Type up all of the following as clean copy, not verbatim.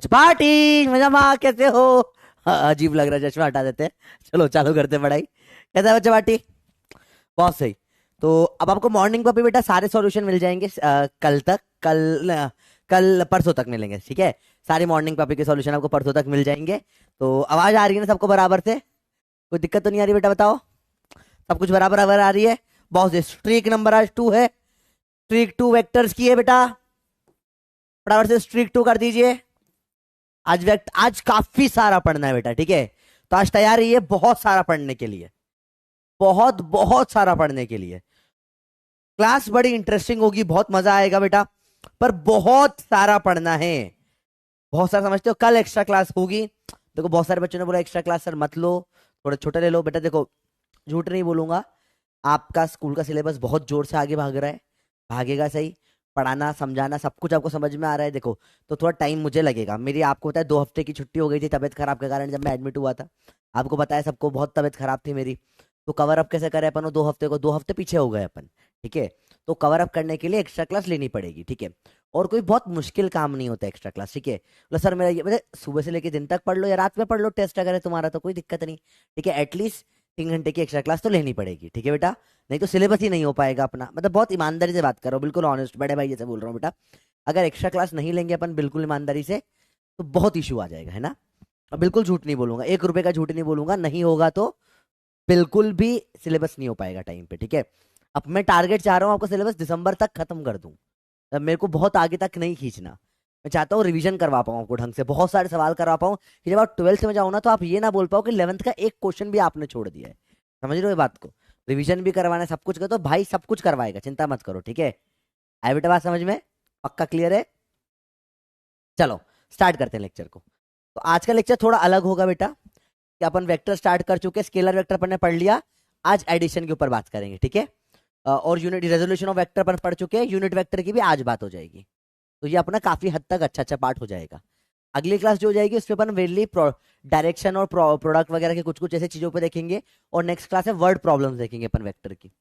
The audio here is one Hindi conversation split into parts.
पार्टी मजा कैसे हो? हाँ, अजीब लग रहा है, चश्मा हटा देते हैं। चलो चालू करते हैं पढ़ाई। कैसा है बच्चा पार्टी? बहुत सही। तो अब आपको मॉर्निंग पर भी बेटा सारे सॉल्यूशन मिल जाएंगे, कल तक, कल परसों तक मिलेंगे, ठीक है। सारे मॉर्निंग पेपर के सॉल्यूशन आपको परसों तक मिल जाएंगे। तो आवाज आ रही है ना सबको बराबर से? कोई दिक्कत तो नहीं आ रही बेटा, बताओ। सब कुछ बराबर बराबर आ रही है? बहुत से स्ट्रीक नंबर आज 2 है। स्ट्रीक 2 वेक्टर्स की है बेटा। फटाफट से स्ट्रीक 2 कर दीजिए। आज काफी सारा पढ़ना है बेटा, ठीक है। तो आज तैयारी है बहुत सारा पढ़ने के लिए। बहुत बहुत सारा पढ़ने के लिए। क्लास बड़ी इंटरेस्टिंग होगी, बहुत मजा आएगा बेटा। पर बहुत सारा पढ़ना है। बहुत सारा समझते हो, कल एक्स्ट्रा क्लास होगी। देखो बहुत सारे बच्चों ने बोला एक्स्ट्रा क्लास सर मत लो, थोड़ा छोटा ले लो। बेटा देखो, झूठ नहीं बोलूंगा, आपका स्कूल का सिलेबस बहुत जोर से आगे भाग रहा है। भागेगा सही। पढ़ाना समझाना सब कुछ आपको समझ में आ रहा है, देखो। तो थोड़ा टाइम मुझे लगेगा। मेरी आपको पता है 2 हफ्ते की छुट्टी हो गई थी तबियत खराब के कारण, जब मैं एडमिट हुआ था। आपको पता है सबको, बहुत तबियत खराब थी मेरी। तो कवर अप कैसे करें अपन? 2 हफ्ते को 2 हफ्ते पीछे हो गए अपन, ठीक है। तो कवर अप करने के लिए एक्स्ट्रा क्लास लेनी पड़ेगी, ठीक है। और कोई बहुत मुश्किल काम नहीं होता एक्स्ट्रा क्लास, ठीक है। बोला सर मेरा ये सुबह से लेके दिन तक पढ़ लो या रात में पढ़ लो, टेस्ट अगर है तुम्हारा तो कोई दिक्कत नहीं, ठीक है। एटलीस्ट 3 घंटे की एक्स्ट्रा क्लास तो लेनी पड़ेगी, ठीक है बेटा। नहीं तो सिलेबस ही नहीं हो पाएगा अपना। मतलब बहुत ईमानदारी से बात कर रहा हूँ, बिल्कुल ऑनेस्ट बड़े भाई जैसे बोल रहा हूँ बेटा। अगर एक्स्ट्रा क्लास नहीं लेंगे अपन बिल्कुल ईमानदारी से, तो बहुत इशू आ जाएगा, है ना। और बिल्कुल झूठ नहीं बोलूंगा, 1 रुपए का झूठ नहीं बोलूंगा, नहीं होगा तो बिल्कुल भी सिलेबस नहीं हो पाएगा टाइम पे, ठीक है। अब मैं टारगेट चाह रहा हूँ आपका सिलेबस दिसंबर तक खत्म कर दूं। अब मेरे को बहुत आगे तक नहीं खींचना। मैं चाहता हूँ रिवीजन करवा पाऊँ आपको ढंग से, बहुत सारे सवाल करवा पाऊँ कि जब आप 12th में जाओ ना तो आप ये ना बोल पाओ कि 11th का एक क्वेश्चन भी आपने छोड़ दिया है। समझ रहे हो ये बात को? रिवीजन भी करवाना है, सब कुछ कर, तो भाई सब कुछ करवाएगा, चिंता मत करो, ठीक है। आए बेटा बात समझ में? पक्का क्लियर है? चलो स्टार्ट करते हैं लेक्चर को। तो आज का लेक्चर थोड़ा अलग होगा बेटा, कि अपन वेक्टर स्टार्ट कर चुके, स्केलर वेक्टर अपन ने पढ़ लिया। आज एडिशन के ऊपर बात करेंगे, ठीक है। और यूनिट रेजोल्यूशन ऑफ वेक्टर अपन पढ़ चुके हैं, यूनिट वेक्टर की भी आज बात हो जाएगी। तो ये अपना काफी हद तक अच्छा अच्छा पार्ट हो जाएगा। अगली क्लास जो हो जाएगी उसमें अपन वेरली डायरेक्शन और प्रोडक्ट वगैरह के कुछ कुछ ऐसे चीजों पे देखेंगे। और नेक्स्ट क्लास है वर्ड प्रॉब्लम्स देखेंगे अपन वेक्टर की।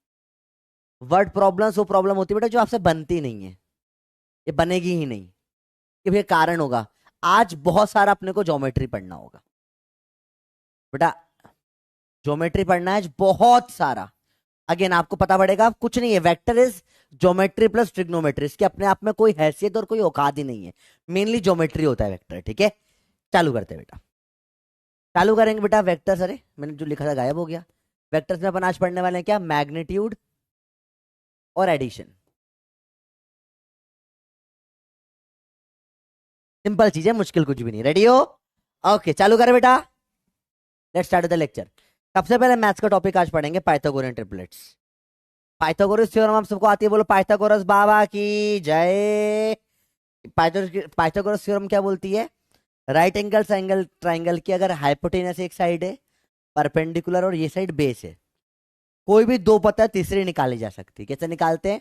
वर्ड प्रॉब्लम्स वो प्रॉब्लम होती है बेटा जो आपसे बनती नहीं है, ये बनेगी ही नहीं, कि भैया कारण होगा। आज बहुत सारा अपने को ज्योमेट्री पढ़ना होगा बेटा। ज्योमेट्री पढ़ना है आज बहुत सारा। अगेन आपको पता पड़ेगा कुछ नहीं है, vector is geometry plus trigonometry, इसकी अपने आप में कोई हैसियत और कोई औकात ही नहीं है। मेनली ज्योमेट्री होता है वेक्टर, ठीक है। चालू करते हैं बेटा। चालू करेंगे बेटा वेक्टर्स। अरे मैंने जो लिखा था गायब हो गया। वेक्टर्स में अपन आज पढ़ने वाले हैं क्या? मैग्नीट्यूड और एडिशन। सिंपल चीज है, मुश्किल कुछ भी नहीं। रेडी हो? ओके चालू करें बेटा। Let's start the lecture. सबसे पहले मैथ्स का टॉपिक आज पढ़ेंगे, पाइथागोरन ट्रिपलेट्स। पाइथागोरस थ्योरम आप सबको आती है, बोलो पाइथागोरस बाबा की जय। पाइथागोरस थ्योरम क्या बोलती है? राइट एंगल एंगल ट्राइंगल की अगर हाइपोटेनस एक साइड है, परपेंडिकुलर और ये साइड बेस है, कोई भी दो पता है तीसरी निकाली जा सकती है। कैसे निकालते हैं?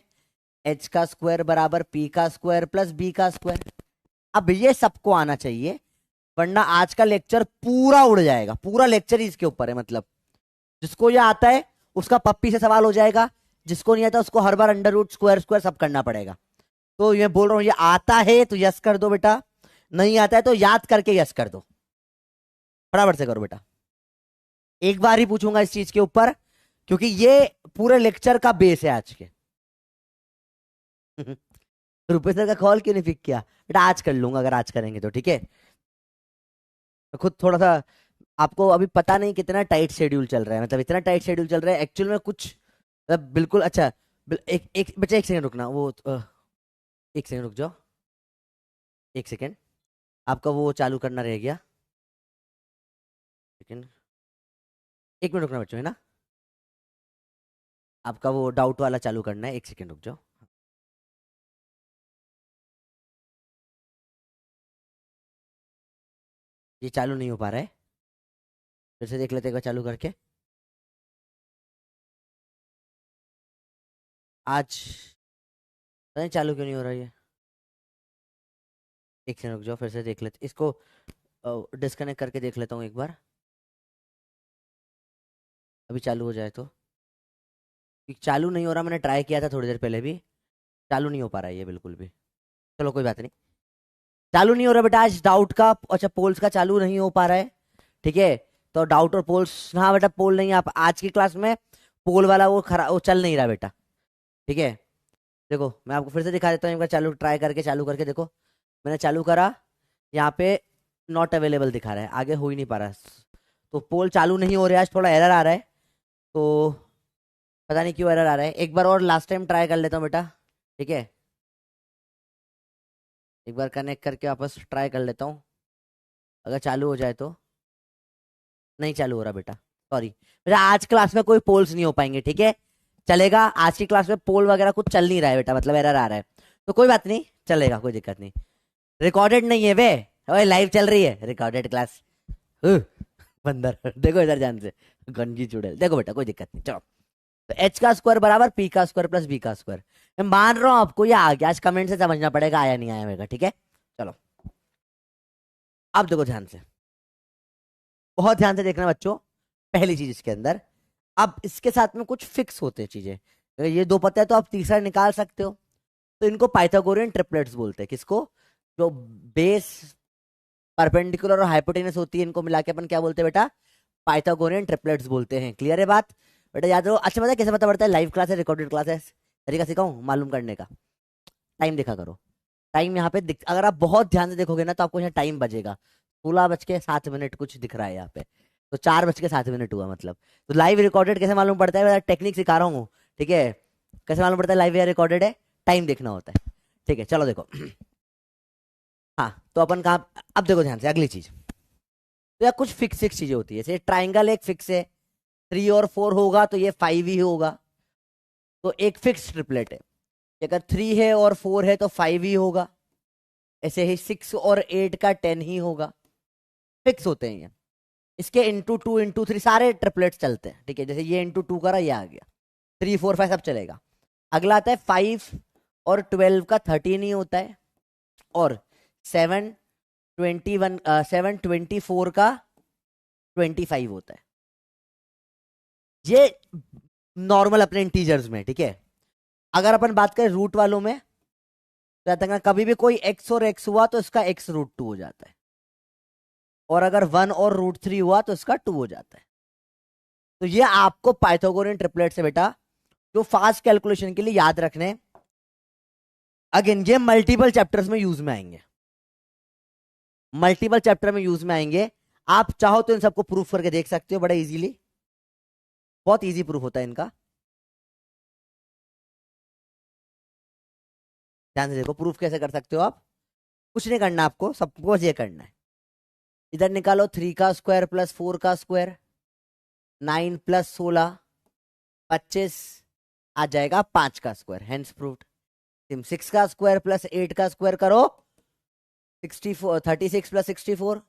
एच का स्क्वायर बराबर पी का स्क्वायर प्लस बी का स्क्वायर। अब ये सबको आना चाहिए, वरना आज का लेक्चर पूरा उड़ जाएगा। पूरा लेक्चर ही इसके ऊपर है। मतलब जिसको ये आता है उसका पप्पी से सवाल हो जाएगा, जिसको नहीं आता उसको हर बार अंडर रूट स्क्वायर स्क्वायर सब करना पड़ेगा। तो ये बोल रहा हूं, ये आता है तो यस कर दो बेटा, नहीं आता है तो याद करके यस कर दो। फटाफट से करो बेटा। एक बार ही पूछूंगा इस चीज के ऊपर, क्योंकि ये पूरे लेक्चर का बेस है आज के। प्रोफेसर का कॉल क्यों नहीं पिक किया बेटा? आज कर लूंगा, अगर आज करेंगे तो, ठीक है। तो खुद थोड़ा सा आपको अभी पता नहीं कितना टाइट शेड्यूल चल रहा है, मतलब इतना टाइट शेड्यूल चल रहा है एक्चुअल में कुछ, मतलब बिल्कुल अच्छा। एक एक बच्चा, 1 सेकंड रुकना, वो 1 सेकंड रुक जाओ। 1 सेकंड, आपका वो चालू करना रह गया। सेकंड, 1 मिनट रुकना बच्चों, है ना। आपका वो डाउट वाला चालू करना है, 1 सेकंड रुक जाओ। ये चालू नहीं हो पा रहा है, फिर से देख लेते हैं एक बार चालू करके। आज पता नहीं चालू क्यों नहीं हो रहा है। 1 सेकंड रुक जाओ, फिर से देख लेते इसको। डिस्कनेक्ट करके देख लेता हूँ एक बार, अभी चालू हो जाए तो। ये चालू नहीं हो रहा, मैंने ट्राई किया था थोड़ी देर पहले भी, चालू नहीं हो पा रहा है ये बिल्कुल भी। चलो कोई बात नहीं। चालू नहीं हो रहा बेटा आज डाउट का, अच्छा पोल्स का चालू नहीं हो पा रहा है, ठीक है। तो डाउट और पोल्स, हाँ बेटा पोल नहीं, आप आज की क्लास में पोल वाला वो खरा वो चल नहीं रहा बेटा, ठीक है। देखो मैं आपको फिर से दिखा देता हूँ एक बार, चालू ट्राई करके, चालू करके देखो। मैंने चालू करा, यहाँ पे नॉट अवेलेबल दिखा रहा है, आगे हो ही नहीं पा रहा। तो पोल चालू नहीं हो रहा है आज, थोड़ा एरर आ रहा है। तो पता नहीं क्यों एरर आ रहा है, एक बार और लास्ट टाइम ट्राई कर लेता हूँ बेटा, ठीक है। एक बार कनेक्ट करके वापस ट्राई कर लेता हूँ, अगर चालू हो जाए तो। नहीं चालू हो रहा बेटा, सॉरी बेटा, आज क्लास में कोई पोल्स नहीं हो पाएंगे, ठीक है। चलेगा, आज की क्लास में पोल वगैरह कुछ चल नहीं रहा है बेटा, मतलब एरर आ रहा है। तो कोई बात नहीं, चलेगा, कोई दिक्कत नहीं। रिकॉर्डेड नहीं है बे, ओए लाइव चल रही है रिकॉर्डेड क्लास। बंदर देखो इधर जान से, गंजी चुड़ैल, देखो बेटा कोई दिक्कत नहीं, चलो। तो एच का स्क्वायर बराबर पी का स्क्वायर प्लस बी का स्क्वायर। मैं मान रहा हूँ आपको ये आ गया, आज कमेंट से समझना पड़ेगा आया नहीं आया मेरा, ठीक है। चलो अब देखो ध्यान से, बहुत ध्यान से देखना बच्चों। पहली चीज इसके अंदर, अब इसके साथ में कुछ फिक्स होते हैं चीजें, अगर ये दो पता है तो आप तीसरा निकाल सकते हो। तो इनको पाइथागोरियन ट्रिपलेट्स बोलते हैं, किसको? जो बेस, परपेंडिकुलर और हाइपोटेनस होती है, इनको मिला के अपन क्या बोलते हैं बेटा? पाइथागोरियन ट्रिपलेट्स बोलते हैं। क्लियर है बात बेटा? याद रहो। अच्छा पता है कैसे पता पड़ता है लाइव क्लास है रिकॉर्डेड क्लास है? तरीका सिखाऊं मालूम करने का? टाइम देखा करो, टाइम यहाँ पे अगर आप बहुत ध्यान से देखोगे ना तो आपको यहाँ टाइम बजेगा, 16:07 कुछ दिख रहा है यहाँ पे। तो 4:07 हुआ मतलब। तो लाइव रिकॉर्डेड कैसे मालूम पड़ता है? टेक्निक सिखा रहा हूँ, ठीक है। कैसे मालूम पड़ता है लाइव या रिकॉर्डेड है? टाइम देखना होता है, ठीक है। चलो देखो हाँ तो अपन कहाँ, अब देखो ध्यान से अगली चीज। तो यार कुछ फिक्स फिक्स चीजें होती है, जैसे ट्राइंगल एक फिक्स है, 3 और 4 होगा तो ये 5 ही होगा, तो एक फिक्स ट्रिपलेट है। अगर 3 है और 4 है तो 5 ही होगा। ऐसे ही 6 और 8 का 10 ही होगा, फिक्स होते हैं ये। इसके इंटू 2 इंटू 3 सारे ट्रिपलेट्स चलते हैं, ठीक है। जैसे ये इंटू 2 करा, ये आ गया, 3 4 5 सब चलेगा। अगला आता है 5 और 12 का 13 ही होता है, और 7 24 का 25 होता है। ये नॉर्मल अपने इंटीजर्स में, ठीक है। अगर अपन बात करें रूट वालों में, तो कहते हैं कभी भी कोई एक्स और एक्स हुआ तो इसका x√2 हो जाता है, और अगर 1 और√3 हुआ तो इसका 2 हो जाता है। तो ये आपको पाइथागोरियन ट्रिपलेट से बेटा जो फास्ट कैलकुलेशन के लिए याद रखने, अगेन ये मल्टीपल चैप्टर्स में यूज में आएंगे, मल्टीपल चैप्टर में यूज में आएंगे। आप चाहो तो इन सबको प्रूफ करके देख सकते हो बड़ा इजीली, बहुत इजी प्रूफ होता है इनका। ध्यान से देखो प्रूफ कैसे कर सकते हो आप। कुछ नहीं करना आपको, सबको ये करना है। इधर निकालो 3 का स्क्वायर प्लस 4 का स्क्वायर, 9 + 16 25, आ जाएगा 5 का स्क्वायर, हेंस प्रूव्ड। 6 का स्क्वायर प्लस 8 का स्क्वायर करो, 64, 36 + 64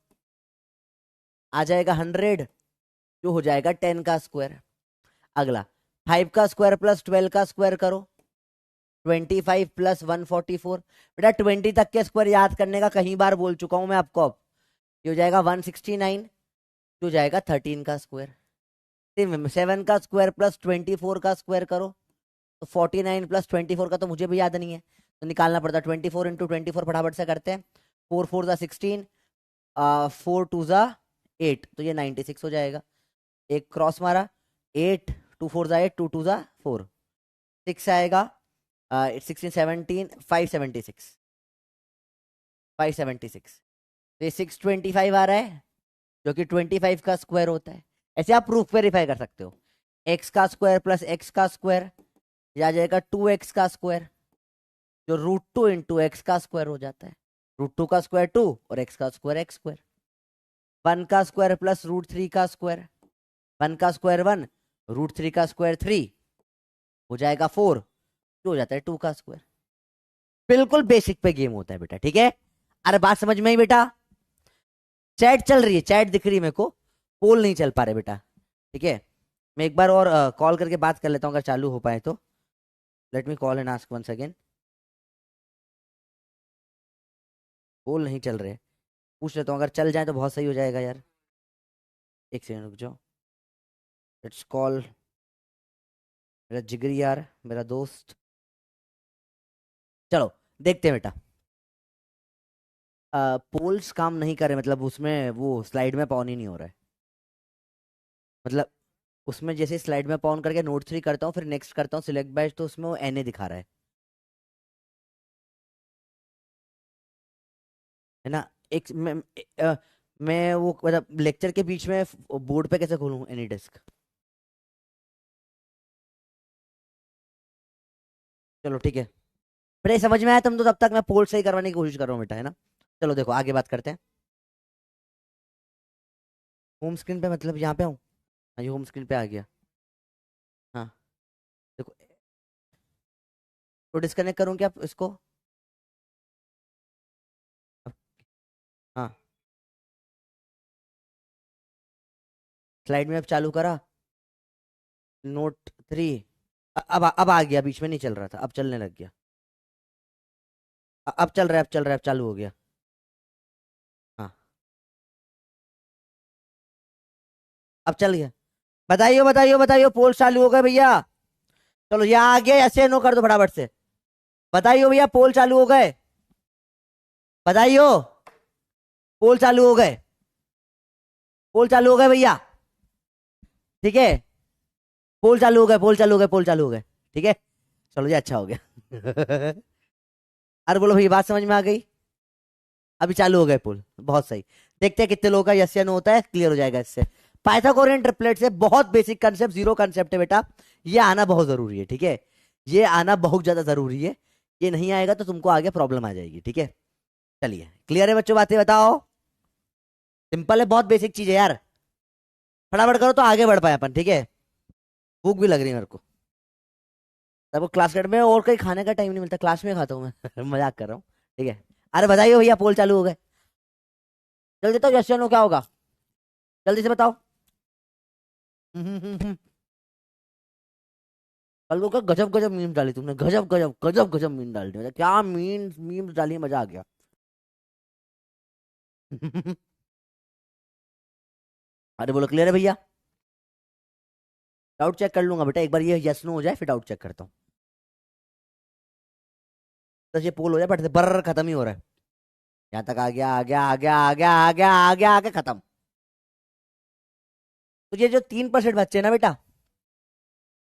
आ जाएगा 100, जो हो जाएगा 10 का स्क्वायर। अगला 5 का स्क्वायर प्लस 12 का स्क्वायर करो, 25 + 144। बेटा 20 तक के स्क्वायर याद करने का कहीं बार बोल चुका हूं मैं आपको। अब ये हो जाएगा 169, जो जाएगा 13 का स्क्वायर। 7 का स्क्वायर प्लस 24 का स्क्वायर करो, तो 49 + 24 का तो मुझे भी याद नहीं है, तो निकालना पड़ता है। 24 × 24 फटाफट से करते हैं, 4 4 = 16, 4 2 = 8, तो ये 96 हो जाएगा। एक क्रॉस मारा, 8 2 4 = 8, 2 2 = 4, 6 आएगा, 16 17 576, 576। तो ये 625 आ रहा है, जो कि 25 का स्क्वायर होता है। ऐसे आप प्रूफ वेरीफाई कर सकते हो। एक्स का स्क्वायर प्लस एक्स का स्क्वायर, यह आ जाएगा 2x का स्क्वायर, जो √2 × x का स्क्वायर हो जाता है। √2 का स्क्वायर 2 और x का स्क्वायर x²। 1 का स्क्वायर प्लस √3 का स्क्वायर, 1 का स्क्वायर 1, √3 का स्क्वायर 3, हो जाएगा 4, जो हो जाता है 2 का स्क्वायर। बिल्कुल बेसिक पे गेम होता है बेटा, ठीक है। अरे बात समझ में ही बेटा? चैट चल रही है, चैट दिख रही है मेरे को, पोल नहीं चल पा रहे बेटा, ठीक है। मैं एक बार और कॉल करके बात कर लेता हूँ, अगर चालू हो पाए तो। Let me call and ask once again. Poll नहीं चल रहे, पूछ लेता हूँ, अगर चल जाए तो बहुत सही हो जाएगा यार। एक सेकंड रुक जाओ, लेट्स कॉल मेरा जिगरी यार, मेरा दोस्त। चलो देखते हैं बेटा। पोल्स काम नहीं कर रहे, मतलब उसमें वो स्लाइड में ऑन ही नहीं हो रहा है। मतलब उसमें जैसे स्लाइड में ऑन करके नोट 3 करता हूँ, फिर नेक्स्ट करता हूँ सिलेक्ट बैच, तो उसमें वो एनए दिखा रहा है ना। एक मैं वो मतलब लेक्चर के बीच में बोर्ड पे कैसे खोलूँ एनी डेस्क। चलो ठीक है, फिर ये समझ में आया तुम तो, तब तक मैं पोल सही करवाने की कोशिश कर रहा हूँ बेटा, है ना। चलो देखो आगे बात करते हैं। होम स्क्रीन पे मतलब यहाँ पे हूँ। हाँ, ये होम स्क्रीन पे आ गया। हाँ देखो, तो डिस्कनेक्ट करूँ क्या इसको। हाँ, स्लाइड में अब चालू करा, नोट 3। अब आ गया, बीच में नहीं चल रहा था, अब चलने लग गया। अब चल रहा है, अब चल रहा है, अब चालू हो गया। हाँ, अब चल गया। बताइयो बताइयो बताइयो, पोल चालू हो गए भैया। चलो यहाँ आ गया, ऐसे नो कर दो फटाफट से। बताइयो भैया, पोल चालू हो गए। बताइयो, पोल चालू हो गए। पोल चालू हो गए भैया। ठीक है, पोल चालू हो गए, पोल चालू हो गए, पोल चालू हो गए। ठीक है, चलो जी अच्छा हो गया। अरे बोलो भैया, बात समझ में आ गई। अभी चालू हो गए पोल, बहुत सही। देखते हैं कितने लोगों का यस या नो होता है, क्लियर हो जाएगा इससे। पाइथागोरियन ट्रिपलेट से बहुत बेसिक कंसेप्ट, जीरो कंसेप्ट है बेटा। ये आना बहुत जरूरी है, ठीक है। ये आना बहुत ज्यादा जरूरी है। ये नहीं आएगा तो तुमको आगे प्रॉब्लम आ जाएगी, ठीक है। चलिए, क्लियर है बच्चों, बातें बताओ। सिंपल है, बहुत बेसिक चीज है यार। फटाफट करो तो आगे बढ़ पाए अपन, ठीक है। भूख भी लग रही है मेरे को। तब क्लास में और कहीं खाने का टाइम नहीं मिलता, क्लास में खाता हूँ मैं। मजाक कर रहा हूँ, ठीक है। अरे बताइए भैया, पोल चालू हो गए। जल्दी तो यस या नो क्या होगा, जल्दी से बताओ। कल को क्या गजब गजब मीम डाली तुमने, गजब गजब गजब गजब मीम डाल दी, मतलब क्या मीम मीम डाली, मजा आ गया। अरे बोलो, क्लियर है भैया। डाउट चेक कर लूंगा बेटा, एक बार ये यस नो हो जाए फिर डाउट चेक करता हूँ। तो ये पोल हो जाए बट बर्र खत्म ही हो रहा है। यहाँ तक आ गया, आ गया, आ गया, आ गया, आ गया, आ गया, आ गया, खत्म। तो ये जो 3% बच्चे हैं ना बेटा,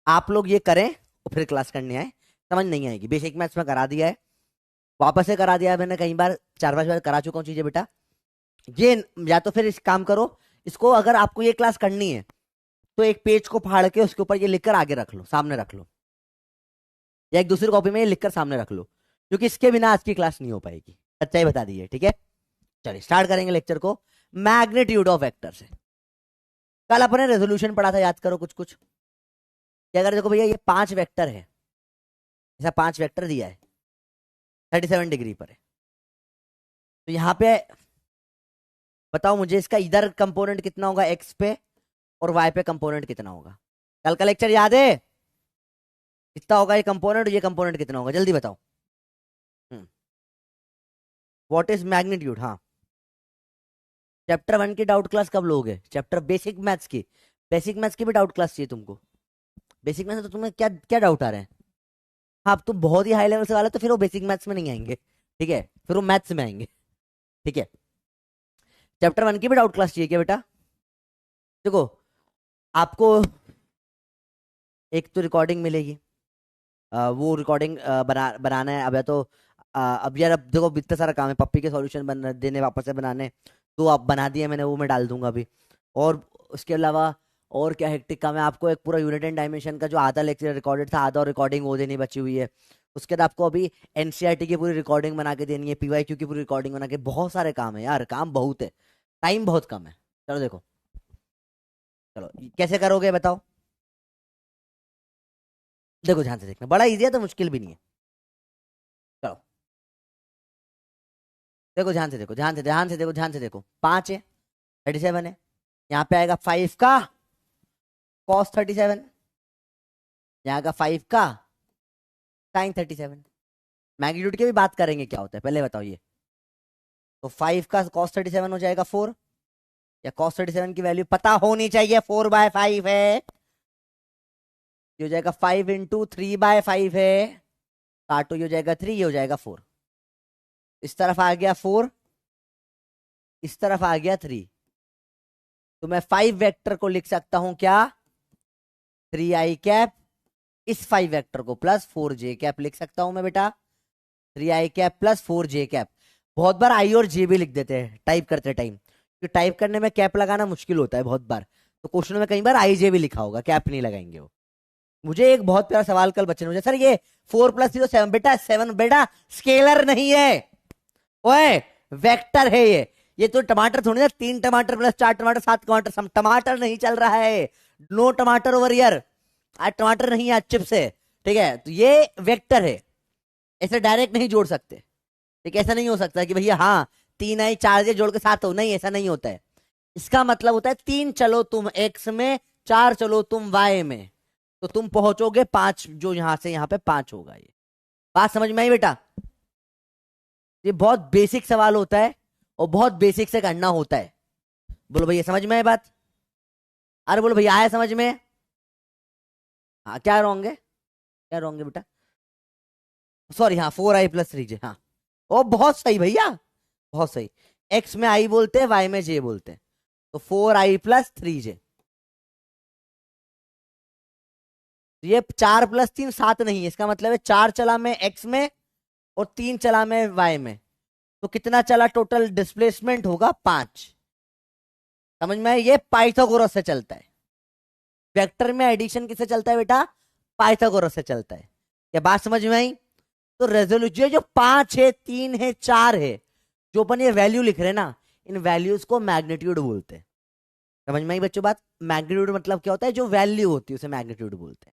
आप लोग ये करें और फिर क्लास करने आए। समझ नहीं आएगी, बेसिक मैथ्स में करा दिया है, वापस से करा दिया है मैंने, कई बार 4-5 बार करा चुका हूँ चीजें बेटा। ये या तो फिर इस काम करो, इसको अगर आपको ये क्लास करनी है तो एक पेज को फाड़ के उसके ऊपर ये लिखकर आगे रख लो, सामने रख लो, या एक दूसरी कॉपी में ये लिखकर सामने रख लो, क्योंकि इसके बिना आज की क्लास नहीं हो पाएगी। सच्चाई बता दी है, ठीक है। चलिए स्टार्ट करेंगे लेक्चर को, मैग्नीट्यूड ऑफ वेक्टर से। कल अपने रेजोल्यूशन पढ़ा था, याद करो कुछ कुछ। कि अगर देखो भैया, ये 5 वेक्टर है, ऐसा 5 वेक्टर दिया है, 37 डिग्री पर है। तो यहाँ पे बताओ मुझे, इसका इधर कंपोनेंट कितना होगा एक्स पे, और वाई पे कंपोनेंट कितना होगा। कल का लेक्चर याद है, कितना होगा ये कंपोनेंट, ये कंपोनेंट कितना होगा, जल्दी बताओ। व्हाट इज मैग्नीट्यूड, हाँ। चैप्टर 1 की डाउट क्लास कब लोगे, चैप्टर बेसिक मैथ्स की। बेसिक मैथ्स की भी डाउट क्लास चाहिए तुमको। बेसिक मैथ्स तो तुम्हें क्या क्या डाउट आ रहे हैं। हाँ, अब तुम बहुत ही हाई लेवल से वाले तो फिर वो बेसिक मैथ्स में नहीं आएंगे, ठीक है, फिर वो मैथ्स में आएंगे, ठीक है। चैप्टर 1 की भी डाउट क्लास चाहिए क्या बेटा। देखो, आपको एक तो रिकॉर्डिंग मिलेगी, वो रिकॉर्डिंग बनाना है। अब या तो अब यार, अब देखो इतना सारा काम है, पप्पी के सॉल्यूशन बन देने, वापस से बनाने। तो अब बना दिए मैंने, वो मैं डाल दूंगा अभी। और उसके अलावा और क्या हेक्टिक काम है, आपको एक पूरा यूनिट एंड डायमेंशन का जो आधा लेक्चर रिकॉर्डेड था, आधा और रिकॉर्डिंग वो देनी बची हुई है। उसके बाद आपको अभी एनसीईआरटी की पूरी रिकॉर्डिंग बना के देनी है, पीवाईक्यू की पूरी रिकॉर्डिंग बना के, बहुत सारे काम है यार, काम बहुत है, टाइम बहुत कम है। चलो देखो, चलो कैसे करोगे बताओ। देखो ध्यान से देखना, बड़ा इजी है तो मुश्किल भी नहीं है। चलो देखो, ध्यान से देखो, ध्यान से ध्यान से देखो, ध्यान से देखो, 5 है, 37 है। यहाँ पे आएगा 5 का cos 37, यहाँ का 5 का sin 37। मैग्नीट्यूड की भी बात करेंगे क्या होता है, पहले बताओ ये। तो 5 का cos 37 हो जाएगा 4, या cos 37 की वैल्यू पता होनी चाहिए, 4/5 है। ये हो जाएगा 5 × 3/5 है, काटो, ये हो जाएगा 3, ये हो जाएगा 4। इस तरफ आ गया 4, इस तरफ आ गया 3, तो मैं 5 वेक्टर को लिख सकता हूं क्या, 3i कैप, इस 5 वेक्टर को प्लस 4j कैप लिख सकता हूं मैं बेटा, 3i cap plus 4j cap. बहुत बार आई और जे भी लिख देते हैं टाइप करते टाइम, क्योंकि टाइप करने में कैप लगाना मुश्किल होता है बहुत बार, तो क्वेश्चन में कई बार आई जे भी लिखा होगा, कैप नहीं लगाएंगे वो। मुझे एक बहुत प्यारा सवाल कल बच्चे ने मुझे, सर ये 4+0 7, बेटा 7 बेटा स्केलर नहीं है, ओए वेक्टर है ये तो टमाटर थोड़ी ना, 3 टमाटर प्लस 4 टमाटर 7 टमाटर, सम टमाटर नहीं चल रहा है, नो टमाटर ओवर हियर, आज टमाटर नहीं है, आज चिप्स है, ठीक है, तो ये वेक्टर है, ऐसे डायरेक्ट नहीं जोड़ सकते, ठीक है, ऐसा नहीं हो सकता कि भैया हाँ 3i 4j जोड़ के 7 हो, नहीं ऐसा नहीं होता है। इसका मतलब होता है 3 चलो तुम x में, 4 चलो तुम y में, तो तुम पहुंचोगे 5, जो यहां से यहां पे 5 होगा। ये बात समझ में आई बेटा? ये बहुत बेसिक सवाल होता है और बहुत बेसिक से करना होता है। बोलो भैया समझ में आई बात? अरे बोलो भैया आया समझ में? हाँ क्या रॉन्ग है, क्या रॉन्ग है बेटा? सॉरी हाँ 4i+3j, हाँ ओ बहुत सही भैया, बहुत सही। x में i बोलते हैं, y में j बोलते हैं, तो 4i+3j। ये 4+3 7 नहीं है, इसका मतलब है 4 चला मैं x में और 3 चला मैं y में, तो कितना चला टोटल डिस्प्लेसमेंट होगा 5। समझ में? ये पाइथागोरस से चलता है। वेक्टर में एडिशन किससे चलता है बेटा? पाइथागोरस से चलता है। क्या बात समझ में आई? तो रेजोल्यूशन जो 5 है, 3 है, 4 है, जो अपन ये वैल्यू लिख रहे हैं ना, इन वैल्यूज को मैग्नीट्यूड बोलते हैं। समझ में आई बच्चों बात? मैग्नीट्यूड मतलब क्या होता है? जो वैल्यू होती है उसे मैग्नीट्यूड बोलते हैं।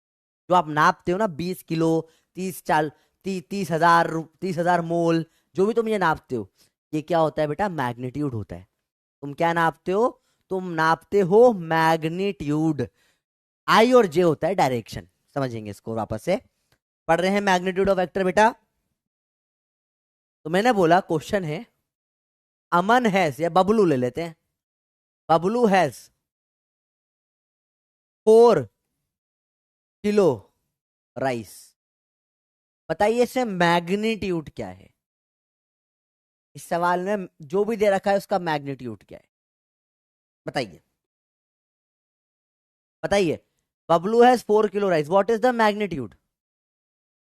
जो आप नापते हो ना 20 किलो, 30,000 मोल, जो भी तुम ये नापते हो, ये क्या होता है बेटा? मैग्नीट्यूड होता है। तुम क्या नापते हो? तुम नापते हो मैग्नीट्यूड। आई और जे होता है डायरेक्शन। समझेंगे इसको वापस से, पढ़ रहे हैं मैग्नीट्यूड ऑफ वेक्टर बेटा। तो मैंने बोला क्वेश्चन है, अमन हैज, या बबलू ले लेते हैं, बबलू हैज 4 किलो राइस, बताइए इससे मैग्नीट्यूड क्या है? इस सवाल में जो भी दे रखा है उसका मैग्नीट्यूड क्या है बताइए, बताइए। Bablu has 4 kilo rice, what is the magnitude?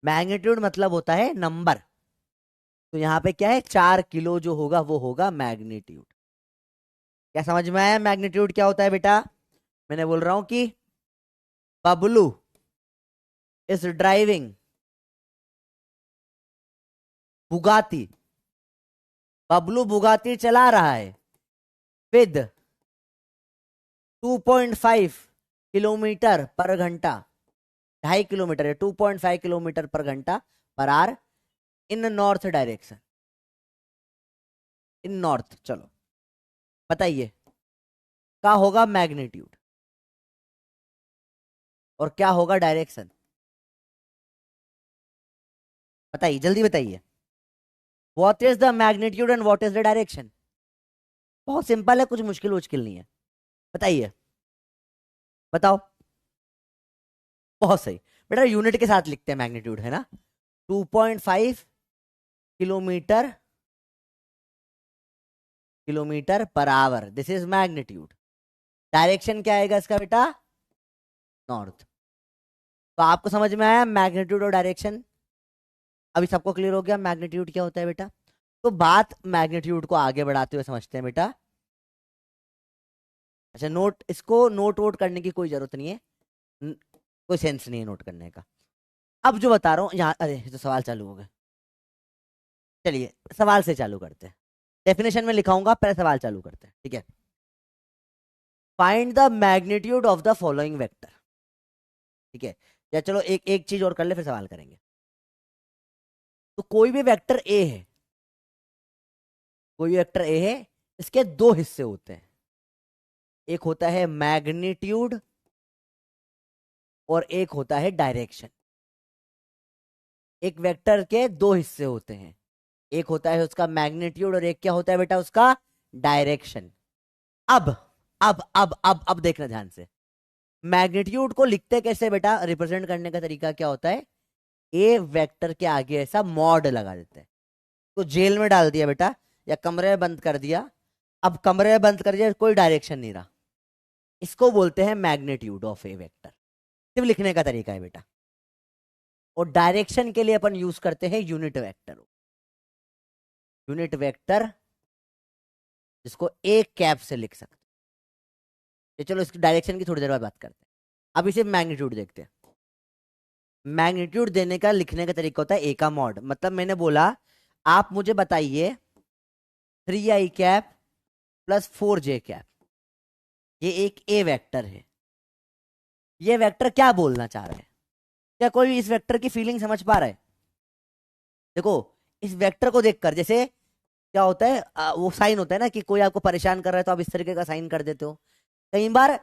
Magnitude मतलब होता है नंबर, तो यहां पे क्या है? 4 किलो जो होगा वो होगा मैग्नीट्यूड। क्या समझ में आया मैग्नीट्यूड क्या होता है बेटा? मैंने बोल रहा हूं कि बबलू इज ड्राइविंग बुगाती, बबलू बुगाती चला रहा है विद 2.5 किलोमीटर पर घंटा, 2.5 किलोमीटर है, 2.5 किलोमीटर पर घंटा पर आर, in north direction, in north. चलो बताइए क्या होगा मैग्नीट्यूड और क्या होगा डायरेक्शन? बताइए जल्दी बताइए। What is the magnitude and what is the direction? बहुत सिंपल है, कुछ मुश्किल मुश्किल नहीं है, बताइए, बताओ। बहुत सही बेटा, यूनिट के साथ लिखते हैं मैग्नीट्यूड, है ना? 2.5 kilometre, kilometre per hour, this is magnitude. Direction क्या आएगा इसका बेटा? नॉर्थ। तो आपको समझ में आया मैग्नीट्यूड और डायरेक्शन? अभी सबको क्लियर हो गया मैग्नीट्यूड क्या होता है बेटा? तो बात मैग्नीट्यूड को आगे बढ़ाते हुए समझते हैं बेटा। अच्छा नोट, इसको नोट वोट करने की कोई जरूरत नहीं है, कोई सेंस नहीं है नोट करने का। अब जो बता रहा हूँ यहाँ, अरे ये तो सवाल चालू हो गए, चलिए सवाल से चालू करते हैं। डेफिनेशन में लिखाऊंगा, पहले सवाल चालू करते हैं, ठीक है? Find the magnitude of the following vector, ठीक है? या चलो एक एक चीज और कर ले फिर सवाल करेंगे। तो कोई भी वेक्टर ए है, कोई वेक्टर ए है, इसके दो हिस्से होते हैं, एक होता है मैग्नीट्यूड और एक होता है डायरेक्शन। एक वेक्टर के दो हिस्से होते हैं, एक होता है उसका मैग्नीट्यूड और एक क्या होता है बेटा? उसका डायरेक्शन। अब अब देखना ध्यान से, मैग्नीट्यूड को लिखते कैसे बेटा? रिप्रेजेंट करने का तरीका क्या होता है? ए वेक्टर के आगे ऐसा मॉड लगा देते हैं, तो जेल में डाल दिया बेटा या कमरे में बंद कर दिया, अब कमरे में बंद कर दिया, कोई डायरेक्शन नहीं रहा, इसको बोलते हैं मैग्नीट्यूड ऑफ ए वेक्टर। सिर्फ लिखने का तरीका है बेटा। और डायरेक्शन के लिए अपन यूज करते हैं यूनिट वेक्टर। यूनिट वेक्टर जिसको एक कैप से लिख सकते हैं। चलो इसकी डायरेक्शन की थोड़ी देर बाद बात करते हैं। अब इसे मैग्नीट्यूड देखते हैं। मैग्नीट्यूड देने का लिखने का तरीका होता है ए का मॉड। मतलब मैंने बोला आप मुझे बताइए 3i cap plus 4j cap, ये एक ए वेक्टर है। ये वेक्टर क्या बोलना चाह रहा है? क्या कोई इस वेक्टर की फीलिंग समझ पा रहा है? देखो इस वेक्टर को देखकर, जैसे क्या होता है वो साइन होता है ना कि कोई आपको परेशान कर रहा है तो आप इस तरीके का साइन कर देते हो। कई बार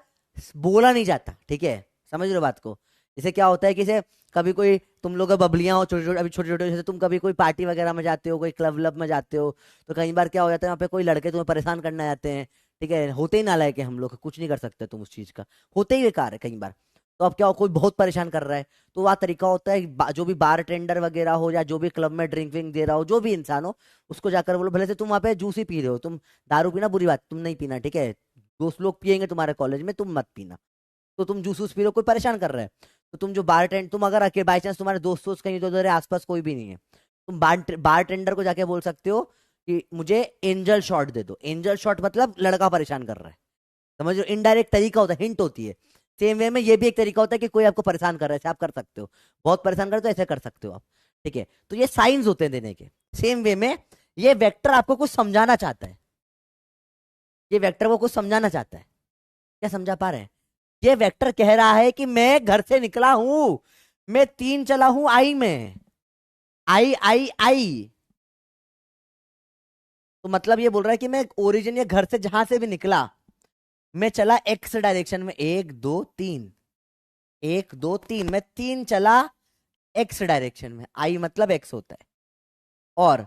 बोला नहीं जाता, ठीक है, समझ रहे हो बात को। जैसे क्या होता है कि जैसे कभी कोई तुम लोग बबलियां हो छोटे छोटे, अभी छोटे छोटे, जैसे तुम कभी कोई पार्टी वगैरह में जाते हो, कोई क्लब व्लब में जाते हो, तो कई बार क्या हो जाता है वहाँ पे कोई लड़के तुम्हें परेशान करने आते हैं, ठीक है, होते ही नालायक है हम लोग, कुछ नहीं कर सकते तुम उस चीज का, होते ही बेकार है कई बार। तो अब क्या हो, कोई बहुत परेशान कर रहा है, तो वह तरीका होता है जो भी बार टेंडर वगैरह हो या जो भी क्लब में ड्रिंक विंक दे रहा हो, जो भी इंसान हो, उसको जाकर बोलो, भले से तुम वहाँ पे जूस ही पी रहे हो, तुम दारू पीना बुरी बात, तुम नहीं पीना, ठीक है, दोस्त लोग पियेंगे तुम्हारे कॉलेज में, तुम मत पीना। तो तुम जूस वूस पी रहे हो, कोई परेशान कर रहा है, तो तुम जो बार टेंड, तुम अगर अकेले बाई चांस तुम्हारे दोस्त दोस्त कहीं उधर आसपास कोई भी नहीं है, तुम बार टेंडर को जाके बोल सकते हो कि मुझे एंजल शॉट दे दो। एंजल शॉट मतलब लड़का परेशान कर रहा है, समझ लो, इनडायरेक्ट तरीका होता है, हिंट होती है। सेम वे में ये भी एक तरीका होता है कि कोई आपको परेशान कर रहा है, ऐसे आप कर सकते हो, बहुत परेशान कर रहे हो तो ऐसे कर सकते हो आप, ठीक है। तो ये साइंस होते हैं देने के। सेम वे में ये वेक्टर आपको कुछ समझाना चाहता है, ये वेक्टर को कुछ समझाना चाहता है। क्या समझा पा रहे हैं? ये वेक्टर कह रहा है कि मैं घर से निकला हूं, मैं 3 चला हूं आई में, आई आई आई। तो मतलब ये बोल रहा है कि मैं ओरिजिन या घर से जहां से भी निकला, मैं चला एक्स डायरेक्शन में, 1 2 3, 1 2 3, मैं 3 चला एक्स डायरेक्शन में, आई मतलब एक्स होता है। और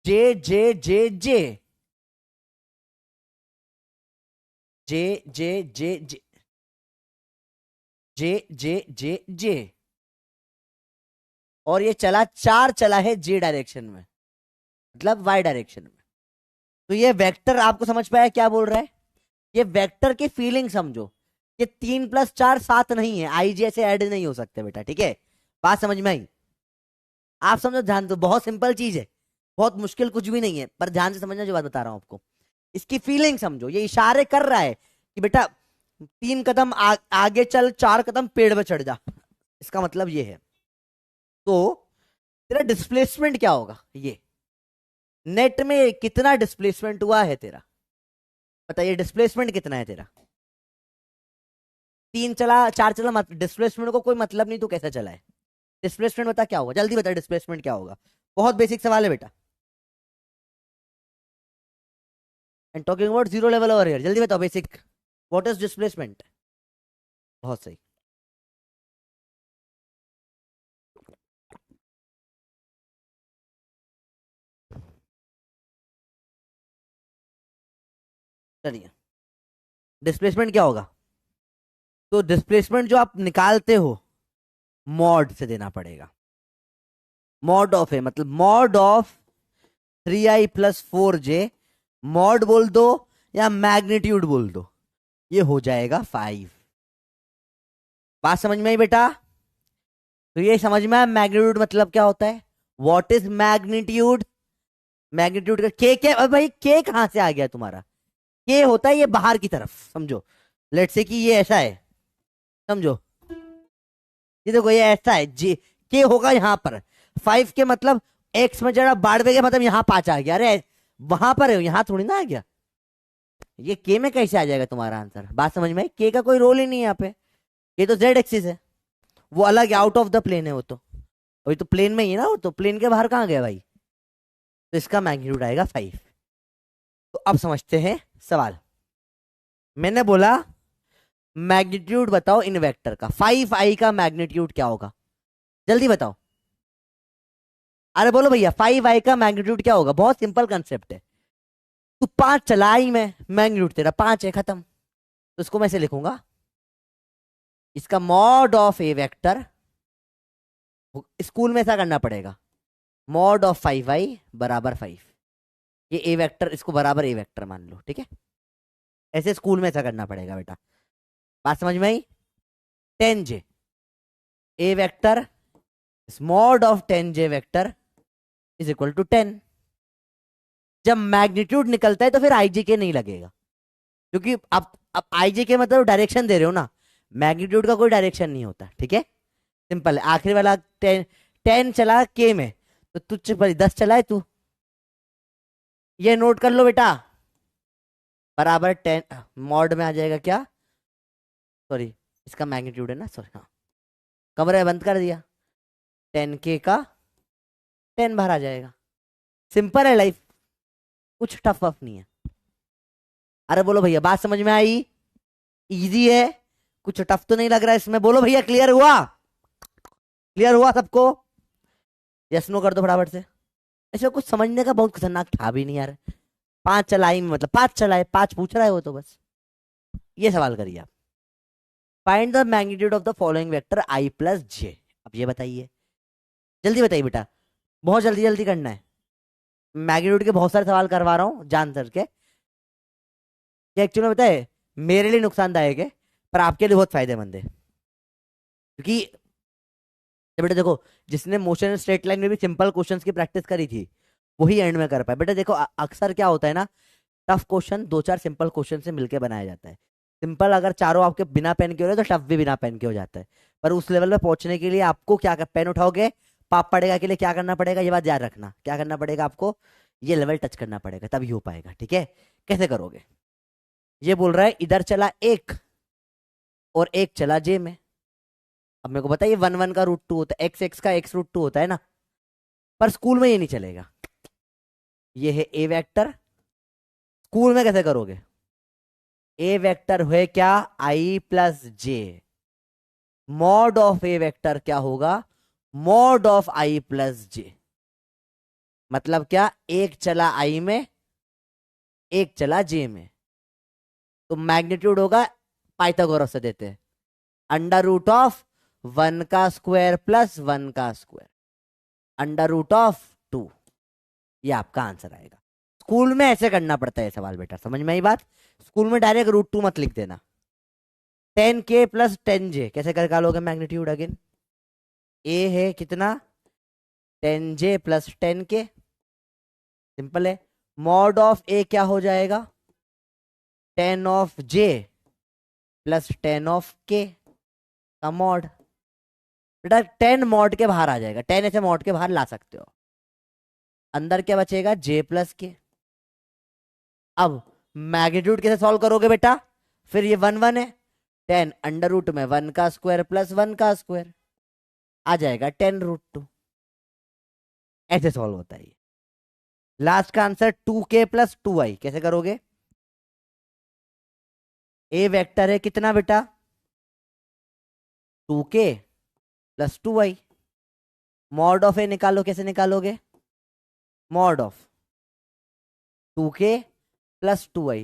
जे जे जे जे जे जे जे जे जे जे जे जे, और ये चला 4 चला है जे डायरेक्शन में, मतलब वाई डायरेक्शन में। तो ये वेक्टर आपको समझ पाया क्या बोल रहा है? ये वेक्टर की फीलिंग समझो, ये 3 + 4 7 नहीं है, आई जे से ऐड नहीं हो सकते बेटा, ठीक है, बात समझ में आई? आप समझो, ध्यान दो, बहुत सिंपल चीज है, बहुत मुश्किल कुछ भी नहीं है, पर ध्यान से समझना जो बात बता रहा हूं आपको। इसकी फीलिंग समझो, ये इशारे कर रहा है कि बेटा 3 कदम आगे चल, 4 कदम पेड़ पे चढ़ जा, इसका मतलब ये है। तो तेरा डिस्प्लेसमेंट क्या होगा? ये नेट में कितना डिस्प्लेसमेंट हुआ है तेरा, बताइए, डिस्प्लेसमेंट कितना है तेरा? 3 चला 4 चला, मत डिस्प्लेसमेंट को कोई मतलब नहीं तो कैसे चला है? डिस्प्लेसमेंट बता क्या होगा, जल्दी बता, डिस्प्लेसमेंट क्या होगा? बहुत बेसिक सवाल है बेटा, and talking about zero level over here, जल्दी बताओ बेसिक, व्हाट इज डिस्प्लेसमेंट? बहुत सही। चलिए, डिस्प्लेसमेंट क्या होगा? तो डिस्प्लेसमेंट जो आप निकालते हो मॉड से देना पड़ेगा। मॉड ऑफ है मतलब mod of 3i + 4j, mod बोल दो या मैग्नीट्यूड बोल दो, ये हो जाएगा 5। बात समझ में आई बेटा? तो ये समझ में आया मैग्नीट्यूड मतलब क्या होता है, व्हाट इज मैग्नीट्यूड? मैग्नीट्यूड का के अब भाई के कहां से आ गया तुम्हारा? के होता है ये बाहर की तरफ, समझो, लेट से कि ये ऐसा है, समझो, ये देखो ये ऐसा है, जे के होगा यहाँ पर, 5 के मतलब एक्स में जरा बाढ़ में गया, मतलब यहाँ 5 आ गया, अरे वहां पर है, यहाँ थोड़ी ना आ गया, ये के में कैसे आ जाएगा तुम्हारा आंसर? बात समझ में आई? के का कोई रोल ही नहीं है यहाँ पे, ये तो जेड एक्सिस है, वो अलग आउट ऑफ द प्लेन है, वो तो वही तो प्लेन में ही है ना, वो तो प्लेन के बाहर कहाँ गया भाई? तो इसका मैग्नीट्यूड आएगा 5। तो अब समझते हैं सवाल। मैंने बोला मैग्नीट्यूड बताओ इन वेक्टर का, 5i का मैग्नीट्यूड क्या होगा, जल्दी बताओ। अरे बोलो भैया 5i का मैग्नीट्यूड क्या होगा? बहुत सिंपल कंसेप्ट है, तू 5 चला ही में, मैग्नीट्यूड तेरा 5 है, खत्म। तो इसको मैं ऐसे लिखूंगा, इसका mod of A vector, school में ऐसा करना पड़ेगा, मॉड ऑफ 5i = 5, ये ए वेक्टर, इसको बराबर ए वेक्टर मान लो, ठीक है। ऐसे स्कूल में ऐसा करना पड़ेगा बेटा, बात समझ में आई। 10j A vector mod of 10j vector is equal to 10। जब मैग्नीट्यूड निकलता है तो फिर आईजे के नहीं लगेगा, क्योंकि अब आईजे के मतलब डायरेक्शन दे रहे हो ना, मैग्नीट्यूड का कोई डायरेक्शन नहीं होता, ठीक है। सिंपल है। आखिरी वाला 10 चला के में, तो तुझ पर 10 चला है तू, ये नोट कर लो बेटा, बराबर 10 मॉड में आ जाएगा क्या, सॉरी इसका मैग्नीट्यूड है ना, सॉरी हाँ, कमरे बंद कर दिया, 10k का 10 बाहर आ जाएगा। सिंपल है लाइफ, कुछ टफ वफ नहीं है। अरे बोलो भैया बात समझ में आई, इजी है, कुछ टफ तो नहीं लग रहा है इसमें, बोलो भैया क्लियर हुआ, क्लियर हुआ सबको, यस नो कर दो फटाफट से। इसमें कुछ समझने का बहुत खतरनाक था भी नहीं यार, 5 चलाई में मतलब 5 चलाए, 5 पूछ रहा है वो तो बस। ये सवाल करिए आप, find the magnitude of the following vector I plus J. अब ये बताइए, जल्दी बताइए बेटा, बहुत जल्दी जल्दी करना है, मैग्नीट्यूड के बहुत सारे सवाल करवा रहा हूँ जान सर के, ये एक्चुअली में बताए मेरे लिए नुकसानदायक है पर आपके लिए बहुत फायदेमंद है, क्योंकि बेटा देखो, जिसने मोशन स्ट्रेट लाइन में भी सिंपल क्वेश्चंस की प्रैक्टिस करी थी वही एंड में कर पाए। बेटा देखो अक्सर क्या होता है ना, टफ क्वेश्चन 2-4 सिंपल क्वेश्चन से मिलकर बनाया जाता है। सिंपल अगर चारों आपके बिना पेन के हो रहे तो टफ भी बिना पेन के हो जाता है, पर उस लेवल पे पहुंचने के लिए आपको क्या कर, पेन उठाओगे पाप पड़ेगा के लिए क्या करना पड़ेगा, ये बात याद रखना, क्या करना पड़ेगा आपको, ये लेवल टच करना पड़ेगा तभी हो पाएगा, ठीक है। कैसे करोगे, ये बोल रहा है इधर चला 1 और 1 चला जे में। अब मेरे को बताइए 1 1 का रूट 2 होता है, x x का x रूट 2 होता है ना, पर स्कूल में ये नहीं चलेगा। ये है ए वेक्टर, स्कूल में कैसे करोगे, ए वेक्टर हुए क्या I plus J, mod of A vector क्या होगा, mod of I plus J. मतलब क्या, 1 चला आई में 1 चला जे में, तो मैग्नीट्यूड होगा, पाइथागोरस से देते हैं, अंडर रूट ऑफ 1 का स्क्वायर प्लस 1 का स्क्वायर, अंडर रूट ऑफ 2, ये आपका आंसर आएगा। स्कूल में ऐसे करना पड़ता है सवाल बेटा, समझ में आई बात। स्कूल में डायरेक्ट रूट 2 मत लिख देना। 10k प्लस 10j कैसे कर निकालोगे मैग्नीट्यूड, अगेन ए है कितना 10j प्लस 10k, सिंपल है। मॉड ऑफ ए क्या हो जाएगा, 10 of j plus 10 of k का मॉड। बेटा 10 मॉड के बाहर आ जाएगा, 10 ऐसे मॉड के बाहर ला सकते हो, अंदर क्या बचेगा j प्लस k। अब मैग्नीट्यूड कैसे सॉल्व करोगे बेटा, फिर ये 1 1 है, 10 अंडर रूट में 1 का स्क्वायर प्लस 1 का स्क्वायर आ जाएगा 10 रूट 2, ऐसे सॉल्व होता है। लास्ट का आंसर 2k प्लस 2i कैसे करोगे, ए वेक्टर है कितना बेटा 2k plus 2i, mod of ए निकालो, कैसे निकालोगे, mod of 2k plus 2i,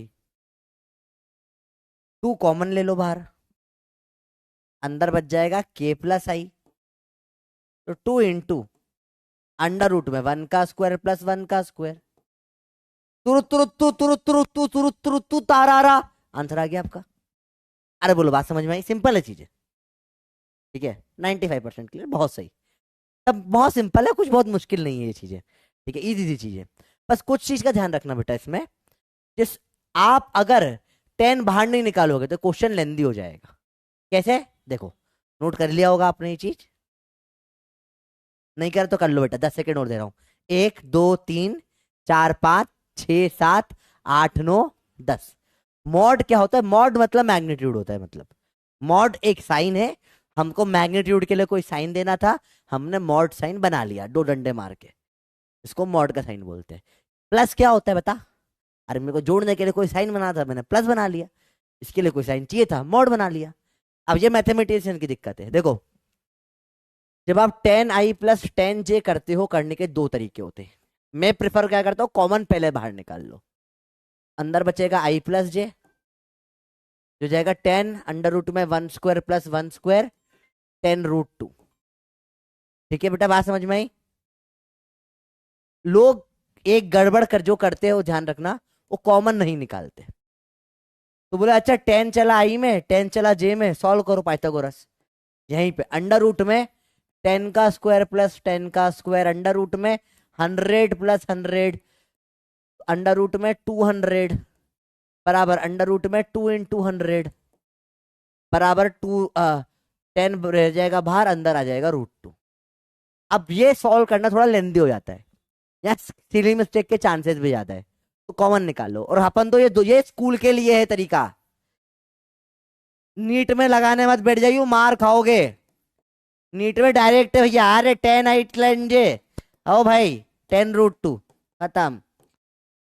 2 common ले लो बाहर, अंदर बच जाएगा k प्लस आई, तो 2 इंटू अंडर रूट में 1 का स्क्वायर प्लस 1 का स्क्वायर, तुरुत तुरुत तु तुरुत तुरुत तु तुरुत तुरुत तु तारा, आंसर आ गया आपका। अरे बोलो बात समझ में आई, सिंपल है चीजें, ठीक है 95% क्लियर, बहुत सही। तब बहुत सिंपल है, कुछ बहुत मुश्किल नहीं है ये चीजें, ठीक है, इजी सी चीजें। बस कुछ चीज का ध्यान रखना बेटा इसमें, जिस आप अगर 10 बाहर नहीं निकालोगे तो क्वेश्चन लेंदी हो जाएगा। कैसे, देखो नोट कर लिया होगा आपने ये चीज, नहीं कर तो कर लो बेटा, 10 सेकेंड और दे रहा हूं, 1 2 3 4 5 6 7 8 9 10। मॉड क्या होता है, मॉड मतलब मैग्नीट्यूड होता है, मतलब मॉड एक साइन है, हमको मैग्नीट्यूड के लिए कोई साइन देना था, हमने मॉड साइन बना लिया 2 डंडे मार के, इसको मॉड का साइन बोलते हैं। प्लस क्या होता है बता, अरे मेरे को जोड़ने के लिए कोई साइन बना था, मैंने प्लस बना लिया, इसके लिए कोई साइन चाहिए था, मॉड बना लिया। अब ये मैथमेटिशियन की दिक्कत है, देखो जब आप 10i प्लस 10j करते हो, करने के 2 तरीके होते हैं, मैं प्रिफर क्या करता हूं, कॉमन पहले बाहर निकाल लो, अंदर बचेगा i प्लस j जो जाएगा 10 अंडर रूट में 1 स्क्वायर प्लस 1 स्क्वायर 10 रूट 2, ठीक है बेटा बात समझ में आई। लोग एक गड़बड़ कर जो करते हो ध्यान रखना, वो कॉमन नहीं निकालते। तो बोले अच्छा 10 चला आई में, 10 चला जे में, सॉल्व करो पाइथागोरस। यहीं पे अंडर रूट में 10 का स्क्वायर प्लस 10 का स्क्वायर, अंडर रूट में 100 प्लस 100, अंडर रूट में 200 बराबर अंडर रूट में 2 इंटू 100 बराबर 10 रह जाएगा बाहर, अंदर आ जाएगा √2। अब ये सॉल्व करना थोड़ा लेंदी हो जाता है, या सिली मिस्टेक के चांसेस भी ज्यादा है, तो कॉमन निकालो। और अपन तो ये स्कूल के लिए है तरीका, नीट में लगाने मत बैठ जाइयो, मार खाओगे। नीट में डायरेक्ट भैया अरे 10 8 लेंगे, ओ भाई 10 √2 खत्म।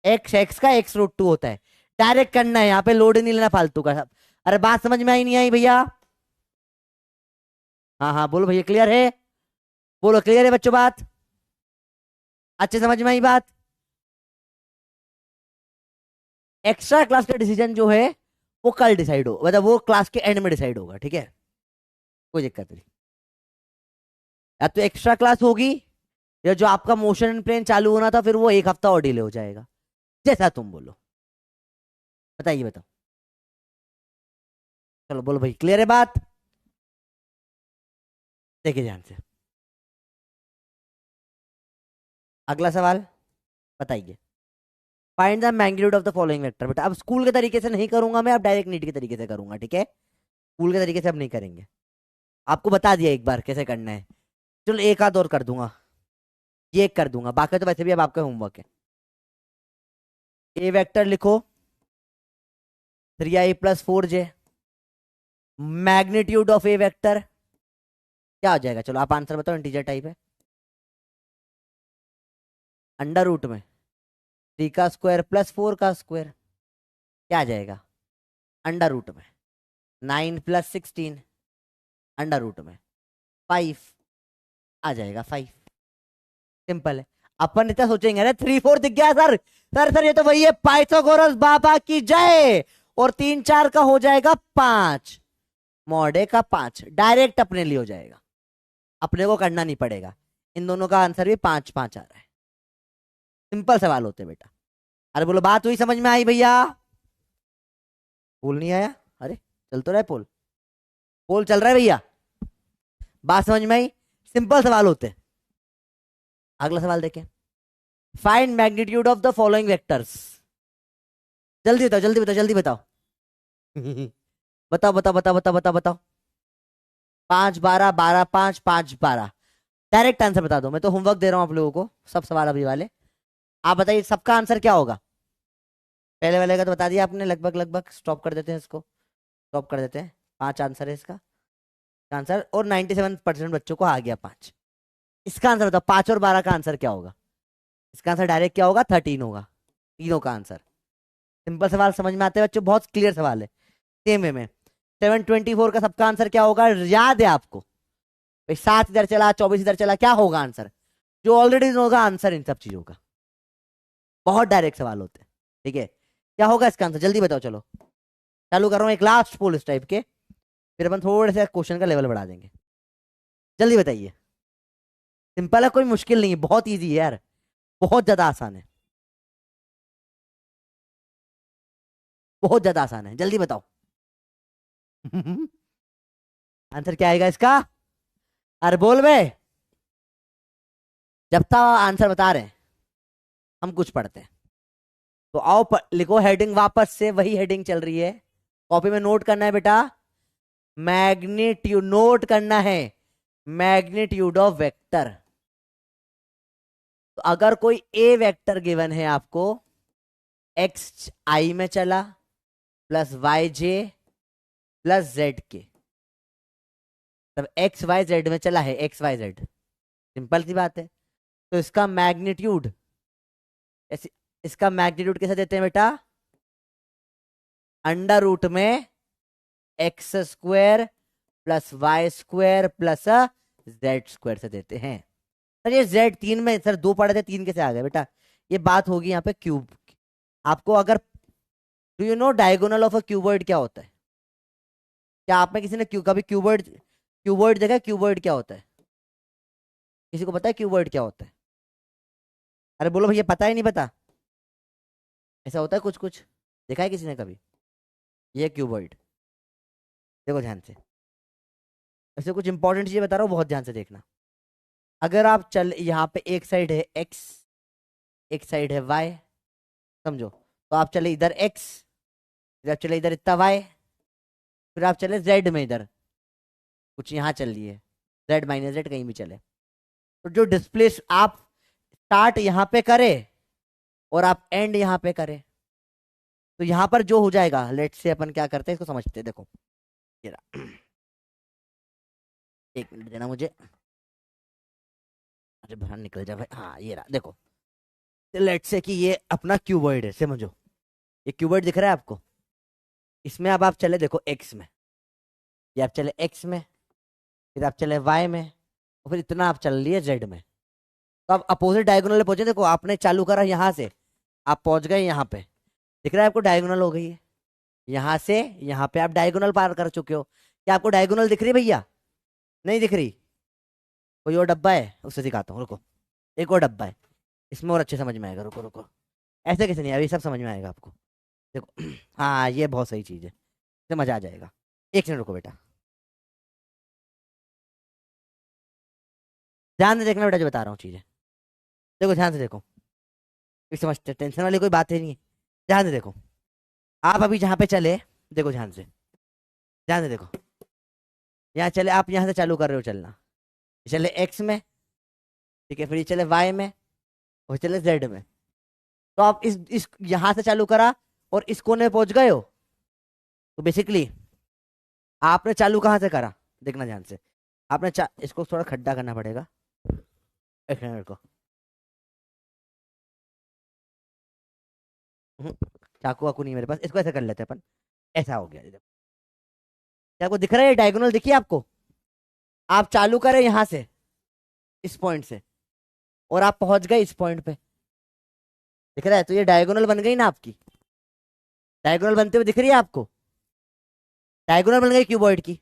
एक्स का x√2 होता है, डायरेक्ट करना है, यहाँ पे लोड नहीं लेना फालतू का। अरे बात समझ में आई नहीं आई भैया? हाँ हाँ बोलो भैया, क्लियर है? बोलो क्लियर है बच्चों बात? अच्छे समझ में आई बात? एक्स्ट्रा क्लास का डिसीजन जो है वो कल डिसाइड हो, मतलब वो क्लास के एंड में डिसाइड होगा, ठीक है? कोई दिक्कत नहीं। या तो एक्स्ट्रा क्लास होगी, या जो आपका मोशन प्लेन चालू होना था फिर वो एक हफ्ता और डिले हो जाएगा, जैसा तुम बोलो। बताइए बताओ, चलो बोलो भाई, क्लियर है बात? देखिए ध्यान से, अगला सवाल बताइए। Find the magnitude of the following vector. बेटा अब स्कूल के तरीके से नहीं करूंगा मैं, अब डायरेक्ट नीट के तरीके से करूंगा, ठीक है? स्कूल के तरीके से अब नहीं करेंगे, आपको बता दिया एक बार कैसे करना है। चलो एक आध और कर दूंगा, ये एक कर दूंगा, बाकी तो वैसे भी अब आपका होमवर्क है। ए वेक्टर लिखो 3i + 4j, magnitude of A vector क्या हो जाएगा? चलो आप आंसर बताओ, इंटीजर टाइप है। अंडर रूट में 3 का स्क्वायर प्लस 4 का स्क्वायर क्या आ जाएगा? अंडर रूट में 9 + 16, अंडर रूट में 5 आ जाएगा 5। सिंपल है। अपन इतना सोचेंगे, अरे 3 4 दिख गया सर, सर सर ये तो वही है, पाइथागोरस बाबा की जय। और 3 4 का हो जाएगा 5, मॉडे का 5 डायरेक्ट अपने लिए हो जाएगा, अपने को करना नहीं पड़ेगा। इन दोनों का आंसर भी 5 5 आ रहा है। सिंपल सवाल होते हैं बेटा। अरे बोलो बात हुई, समझ में आई भैया? पोल नहीं आया? अरे चल तो रहा है पोल, पोल चल रहा है भैया, बात समझ में आई? सिंपल सवाल होते हैं। अगला सवाल देखें। Find magnitude of the following vectors. जल्दी बताओ जल्दी बताओ जल्दी बताओ। बताओ बताओ बताओ बताओ बताओ बताओ। 5 12 12 5 5 12, डायरेक्ट आंसर बता दो, मैं तो होमवर्क दे रहा हूं आप लोगों को, सब सवाल अभी वाले। आप बताइए सबका आंसर क्या होगा? पहले वाले का तो बता दिया आपने, लगभग लगभग। स्टॉप कर देते हैं इसको, स्टॉप कर देते हैं। 5 आंसर है इसका आंसर, और 97% बच्चों को आ गया 5। इसका आंसर बताओ, 5 और 12 का आंसर क्या होगा? इसका आंसर डायरेक्ट क्या होगा? 13 होगा, तीनों का आंसर। सिंपल सवाल समझ में आते हैं बच्चों, बहुत क्लियर सवाल है। सेम वे में 724 का सबका आंसर क्या होगा? याद है आपको भाई? 7 इधर चला, 24 इधर चला, क्या होगा आंसर? जो ऑलरेडी होगा आंसर इन सब चीजों का। बहुत डायरेक्ट सवाल होते हैं, ठीक है? क्या होगा इसका आंसर? जल्दी बताओ। चलो चालू कर रहा हूँ एक लास्ट पोल इस टाइप के, फिर अपन थोड़े से क्वेश्चन का लेवल बढ़ा देंगे। जल्दी बताइए। सिंपल है, कोई मुश्किल नहीं है, बहुत इजी है यार, बहुत ज्यादा आसान है, बहुत ज्यादा आसान है। जल्दी बताओ। आंसर क्या आएगा इसका? अरे बोल बे, जब तक आंसर बता रहे हैं हम कुछ पढ़ते हैं। तो आओ लिखो हेडिंग, वापस से वही हेडिंग चल रही है, कॉपी में नोट करना है बेटा। मैग्नीट्यूड नोट करना है, मैग्नीट्यूड ऑफ वेक्टर। तो अगर कोई ए वेक्टर गिवन है आपको, एक्स आई में चला प्लस वाई जे प्लस जेड के, तब एक्स वाई जेड में चला है, एक्स वाई जेड, सिंपल सी बात है। तो इसका मैग्नीट्यूड, इसका मैग्नीट्यूड कैसे देते हैं बेटा? अंडर रूट में x square plus y square plus z square से देते हैं। सर ये जेड 3 में, सर 2 पढ़े थे 3 कैसे आ गए बेटा? ये बात होगी यहाँ पे क्यूब। आपको अगर, do you know diagonal of a cuboid क्या होता है? क्या आप में किसी ने कभी क्यूबॉइड क्यूबॉइड देखा? क्यूबॉइड क्या होता है? किसी को पता है क्यूबॉइड क्या होता है? अरे बोलो भैया, पता है नहीं पता? ऐसा होता है कुछ कुछ, देखा है किसी ने कभी? ये क्यूबॉइड, देखो ध्यान से। ऐसे कुछ इंपॉर्टेंट चीजें बता रहा हूँ, बहुत ध्यान से देखना। अगर आप चल, यहाँ पे एक साइड है एक्स, एक साइड है वाई, समझो। तो आप चले इधर एक्स, फिर आप चले इधर इतना वाई, फिर आप चले जेड में इधर कुछ यहाँ चल रही है, जेड माइनस जेड कहीं भी चले। तो जो डिस्प्ले आप स्टार्ट यहाँ पे करे और आप एंड यहाँ पे करे, तो यहाँ पर जो हो जाएगा, लेट से अपन क्या करते हैं इसको समझते हैं, देखो। ये रहा। एक मिनट देना मुझे, अरे बाहर निकल जा भाई। हाँ ये रहा, देखो। लेट से कि ये अपना क्यूबॉइड है, समझो। ये क्यूबॉइड दिख रहा है आपको? इसमें अब आप चले देखो एक्स में, ये आप चले एक्स में, फिर आप चले वाई में, और फिर इतना आप चल लिए जेड में। तो आप अपोजिट डायगोनल पे पहुंचे, देखो आपने चालू करा यहाँ से, आप पहुंच गए यहाँ पे, दिख रहा है आपको डायगोनल हो गई है। यहाँ से यहाँ पे आप डायगोनल पार कर चुके हो। क्या आपको डायगोनल दिख रही है भैया? नहीं दिख रही? कोई और डब्बा है, उससे दिखाता हूँ, रुको। एक और डब्बा है, इसमें और अच्छे समझ में आएगा, रुको रुको। ऐसे कैसे नहीं, अभी सब समझ में आएगा आपको, देखो। हाँ ये बहुत सही चीज़ है, इससे मजा आ जाएगा। एक मिनट रुको बेटा, ध्यान से देखना बेटा जो बता रहा हूँ चीज़ें, देखो ध्यान से देखो, फिर समझते, टेंशन वाली कोई बात ही नहीं है। ध्यान से देखो, आप अभी जहाँ पे चले, देखो ध्यान से, ध्यान से देखो। यहाँ चले, आप यहाँ से चालू कर रहे हो चलना, ये चले एक्स में, ठीक है, फिर ये चले वाई में, और चले जेड में। तो आप इस यहाँ से चालू करा और इस कोने पहुंच गए हो। तो बेसिकली आपने चालू कहाँ से करा, देखना ध्यान से। आपने इसको थोड़ा खड्डा करना पड़ेगा, एक मिनट को। हम्म, चाकू वाकू नहीं मेरे पास, इसको ऐसे कर लेते हैं अपन। ऐसा हो गया, ये देखो। क्या आपको दिख रहा है डायगोनल, दिखिए आपको? आप चालू करें यहाँ से, इस पॉइंट से, और आप पहुंच गए इस पॉइंट पे, दिख रहा है? तो ये डायगोनल बन गई ना आपकी, डायगोनल बनते हुए दिख रही है आपको? डायगोनल बन गई क्यूबॉइड की।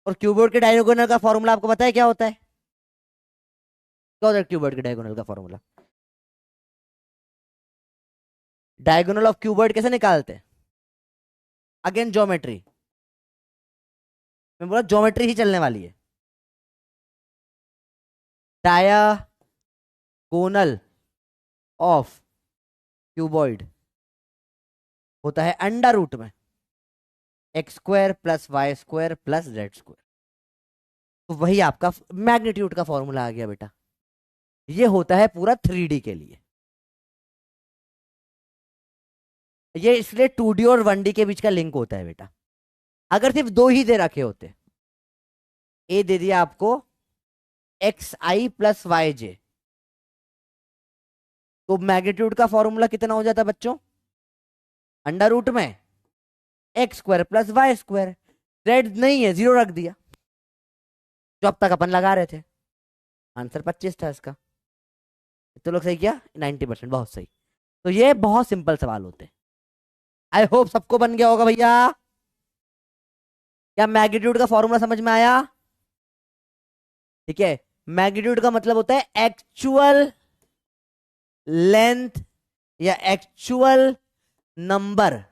और क्यूबॉइड के डायगोनल का फॉर्मूला आपको पता है क्या होता है? क्या होता है क्यूबॉइड के डायगोनल का फॉर्मूला? डायगोनल ऑफ क्यूबॉइड कैसे निकालते हैं? अगेन ज्योमेट्री, मैं बोला ज्योमेट्री ही चलने वाली है। डायगोनल ऑफ क्यूबॉइड होता है अंडर रूट में x square plus y square plus z square. तो वही आपका मैग्नीट्यूड का फॉर्मूला आ गया बेटा। ये होता है पूरा 3D के लिए। ये इसलिए 2D और 1D के बीच का लिंक होता है बेटा। अगर सिर्फ दो ही दे रखे होते, ए दे दिया आपको x i plus y j, तो मैग्नीट्यूड का फॉर्मूला कितना हो जाता बच्चों? अंडर रूट में x square plus y square. Z नहीं है, जीरो रख दिया, जो अब तक अपन लगा रहे थे। आंसर 25 था इसका। तो लोग सही किया, 90%, बहुत सही। तो ये बहुत सिंपल सवाल होते हैं। आई होप सबको बन गया होगा भैया। क्या मैग्नीट्यूड का फॉर्मूला समझ में आया? ठीक है, मैग्नीट्यूड का मतलब होता है एक्चुअल लेंथ या एक्चुअल नंबर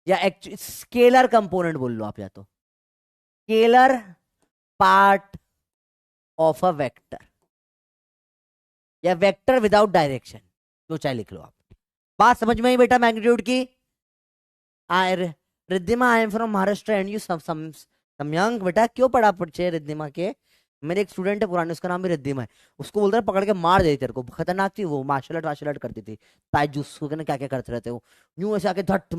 या स्केलर कंपोनेंट बोल लो आप, या तो scalar part of a vector या वेक्टर विदाउट डायरेक्शन, जो चाहे लिख लो आप। बात समझ में आई बेटा मैग्नीट्यूड की? Riddhima, I am from Maharashtra and you Samyank. बेटा क्यों पढ़ा पढ़े रिद्धिमा के? मेरे एक स्टूडेंट है पुराने, उसका नाम भी रिद्धिमा है। उसको बोलते हैं पकड़ के मार देती तेरे को, खतरनाक थी वो, मार्शल आर्ट करती थी, ताइजूस क्या क्या करते रहते हो, यूं ऐसे आके धट।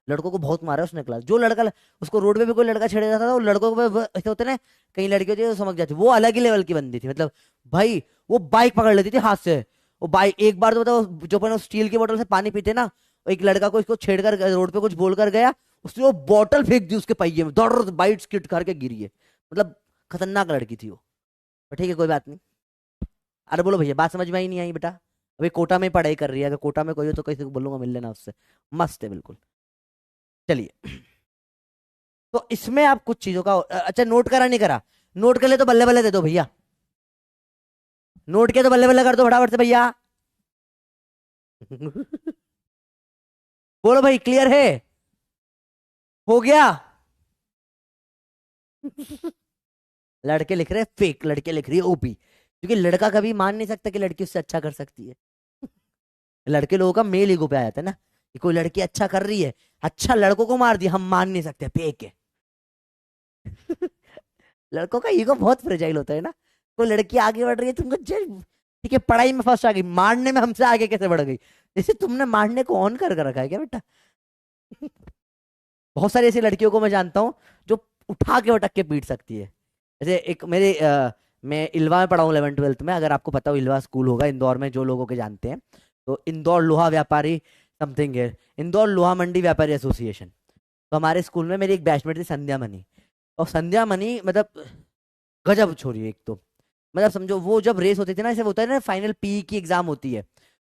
लड़कों को बहुत मारा उसने क्लास। जो लड़का उसको रोड पे भी कोई लड़का छेड़ जाता था, वो लड़कों को ऐसे होते ना, कई लड़की होती है तो समझ जाती, वो अलग ही लेवल की बंदी थी। मतलब भाई वो बाइक पकड़ लेती थी हाथ से। वो बाइक एक बार तो बताओ, जो अपन स्टील की बोतल से पानी पीते ना, एक लड़का को इसको छेड़ कर रोड पे कुछ बोल कर गया, उसने वो बोतल फेंक दी उसके पहिए में, दौड़ बाइट स्किट करके गिरी है। मतलब खतरनाक लड़की थी वो। पर ठीक है कोई बात नहीं। अरे बोलो भैया, बात समझ में आई नहीं आई बेटा? अभी कोटा में पढ़ाई कर रही है, अगर कोटा में कोई हो तो किसी को बोलूंगा मिल लेना उससे, मस्त है बिल्कुल। चलिए, तो इसमें आप कुछ चीजों का अच्छा नोट करा नहीं करा? नोट कर ले तो बल्ले बल्ले दे दो भैया। नोट किया तो बल्ले बल्ले कर दो फटाफट से भैया। बोलो भाई, क्लियर है? हो गया? लड़के लिख रहे हैं फेक, लड़के लिख रही है ओपी, क्योंकि लड़का कभी मान नहीं सकता कि लड़की उससे अच्छा कर सकती है। लड़के लोगों का मेल ईगो पे आ जाता है ना, कि कोई लड़की अच्छा कर रही है, अच्छा लड़कों को मार दिया, हम मान नहीं सकते, फेक है। लड़कों का ईगो बहुत फ्रेजाइल होता है ना। कोई लड़की आगे बढ़ रही है, तुमको ठीक है पढ़ाई में फर्स्ट आ गई, मारने में हमसे आगे कैसे बढ़ गई? जैसे तुमने मारने को ऑन कर रखा है क्या बेटा? बहुत सारी ऐसी लड़कियों को मैं जानता हूँ जो उठा के उटक के पीट सकती है। जैसे एक मेरे मैं इल्वा में पढ़ा हूँ 11वीं 12वीं में, अगर आपको पता हो इल्वा स्कूल होगा इंदौर में, जो लोगों के जानते हैं। तो इंदौर लोहा व्यापारी समथिंग है, इंदौर लोहा मंडी व्यापारी एसोसिएशन। तो हमारे स्कूल में मेरी एक बैचमेट थी संध्या मनी। और संध्या मनी मतलब गजब छोरी है एक तो। मतलब समझो वो जब रेस होती थी ना, ऐसे होता है ना फाइनल पी की एग्जाम होती है,